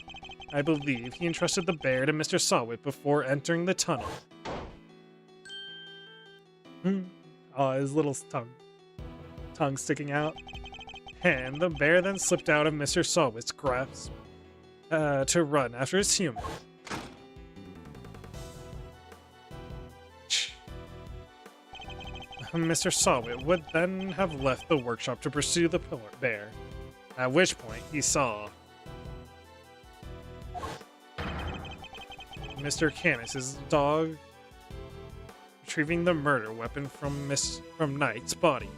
Speaker 1: believe he entrusted the bear to Mr. Solwitz before entering the tunnel. Oh, his little tongue sticking out. And the bear then slipped out of Mr. Solwitz's grasp to run after his human. Mr. Solwitz would then have left the workshop to pursue the bear, at which point he saw Mr. Canis's dog retrieving the murder weapon from Knight's body.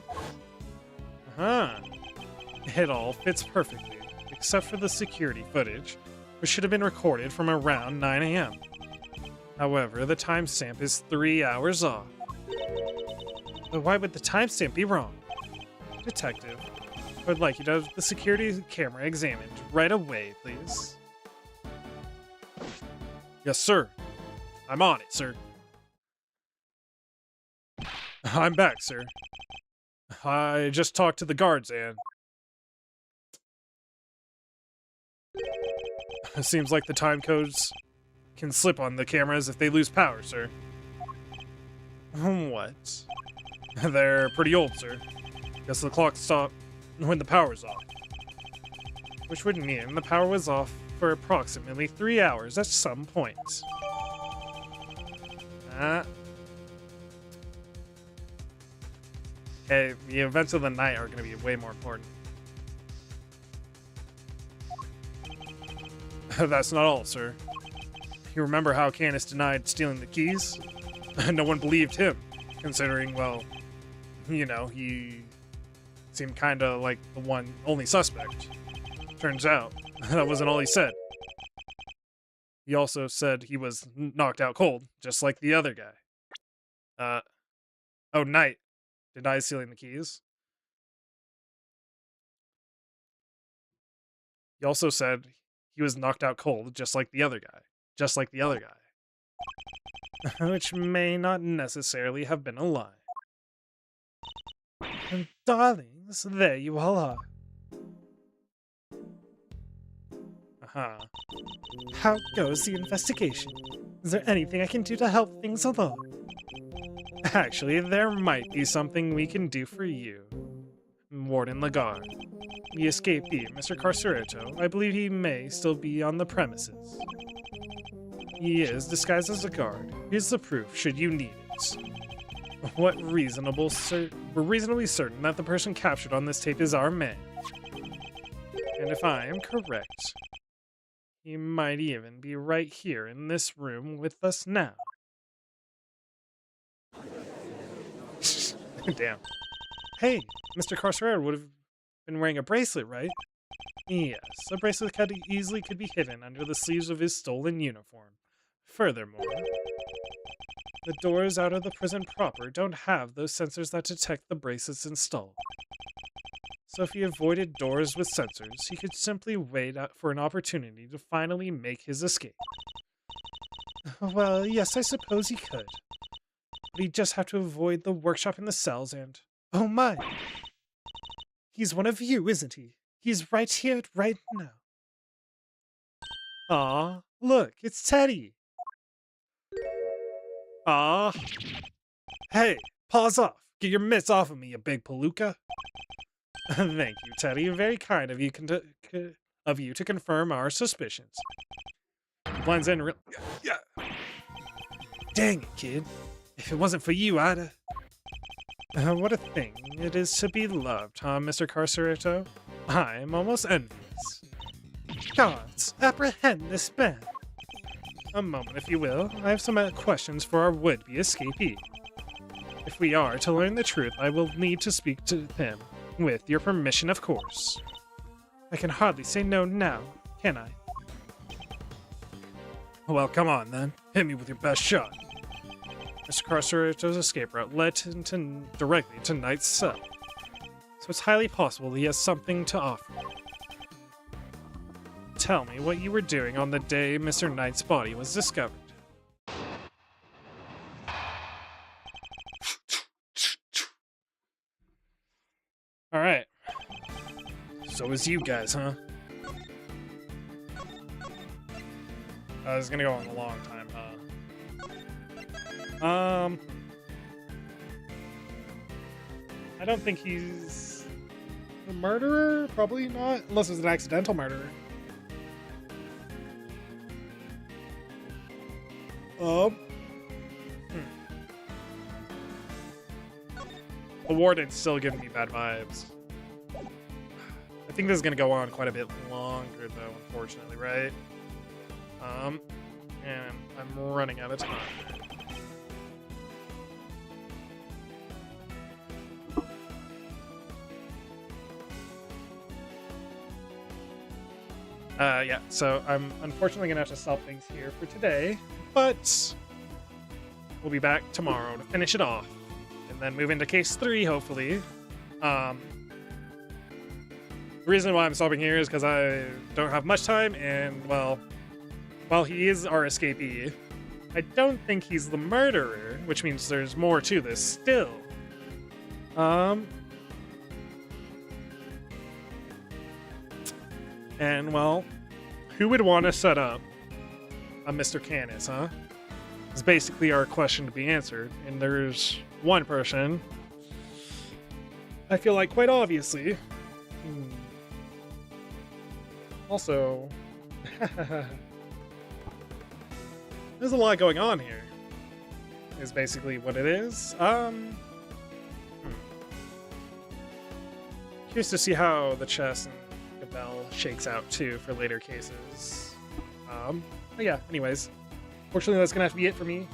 Speaker 1: It all fits perfectly, except for the security footage, which should have been recorded from around 9 a.m. However, the timestamp is 3 hours off. But why would the timestamp be wrong? Detective, I would like you to have the security camera examined right away, please. Yes, sir. I'm on it, sir. I'm back, sir. I just talked to the guards and... It seems like the time codes can slip on the cameras if they lose power, sir. What? They're pretty old, sir. Guess the clock stopped when the power's off. Which would mean the power was off for approximately 3 hours at some point. Okay, the events of the night are going to be way more important. That's not all, sir. You remember how Canis denied stealing the keys? No one believed him, considering, well, you know, he seemed kinda like the only suspect. Turns out, that wasn't all he said. He also said he was knocked out cold, just like the other guy. Oh, Knight denies stealing the keys. He also said he was knocked out cold, just like the other guy. Just like the other guy. Which may not necessarily have been a lie. And darlings, there you all are. How goes the investigation? Is there anything I can do to help things along? Actually, there might be something we can do for you. Warden Lagarde. The escapee, Mr. Carcereto, I believe he may still be on the premises. He is disguised as a guard. Here's the proof, should you need it. We're reasonably certain that the person captured on this tape is our man. And if I am correct, he might even be right here in this room with us now. Damn. Hey, Mr. Carcereto would have been wearing a bracelet, right? Yes, a bracelet could be hidden under the sleeves of his stolen uniform. Furthermore, the doors out of the prison proper don't have those sensors that detect the bracelets installed. So if he avoided doors with sensors, he could simply wait for an opportunity to finally make his escape. Well, yes, I suppose he could. But he'd just have to avoid the workshop and the cells and... Oh my! He's one of you, isn't he? He's right here, right now. Aw, Look, it's Teddy. Aw. Hey, paws off. Get your mitts off of me, you big palooka. Thank you, Teddy. Very kind of you, to confirm our suspicions. Blends in real. Yeah. Dang it, kid. If it wasn't for you, I'd. What a thing it is to be loved, huh, Mr. Carcereto? I am almost envious. Gods, apprehend this man. A moment, if you will. I have some questions for our would-be escapee. If we are to learn the truth, I will need to speak to him. With your permission, of course. I can hardly say no now, can I? Well, come on, then. Hit me with your best shot. Mr. Carcereto's escape route led directly to Knight's cell. So it's highly possible he has something to offer. Tell me what you were doing on the day Mr. Knight's body was discovered. Alright. So is you guys, huh? This is gonna go on a long time, huh? I don't think he's a murderer. Probably not. Unless it was an accidental murderer. The warden's still giving me bad vibes. I think this is gonna go on quite a bit longer, though, unfortunately, right? And I'm running out of time. Yeah, so I'm unfortunately gonna have to stop things here for today, but we'll be back tomorrow to finish it off, and then move into case 3, hopefully. The reason why I'm stopping here is because I don't have much time, and, well, while he is our escapee, I don't think he's the murderer, which means there's more to this still. And, well, who would want to set up a Mr. Canis, huh? It's basically our question to be answered, and there's one person, I feel like quite obviously. Also, there's a lot going on here, is basically what it is. Curious to see how the chess and Gabelle shakes out too for later cases. But yeah, anyways, fortunately that's gonna have to be it for me.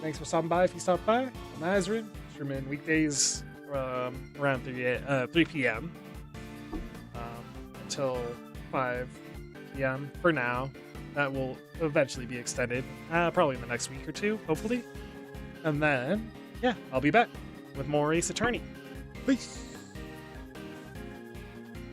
Speaker 1: Thanks for stopping by if you stopped by. I'm Azrren, streaming weekdays around 3 p.m. Until 5 p.m. for now. That will eventually be extended, probably in the next week or two, hopefully. And then, yeah, I'll be back with more Ace Attorney. Peace!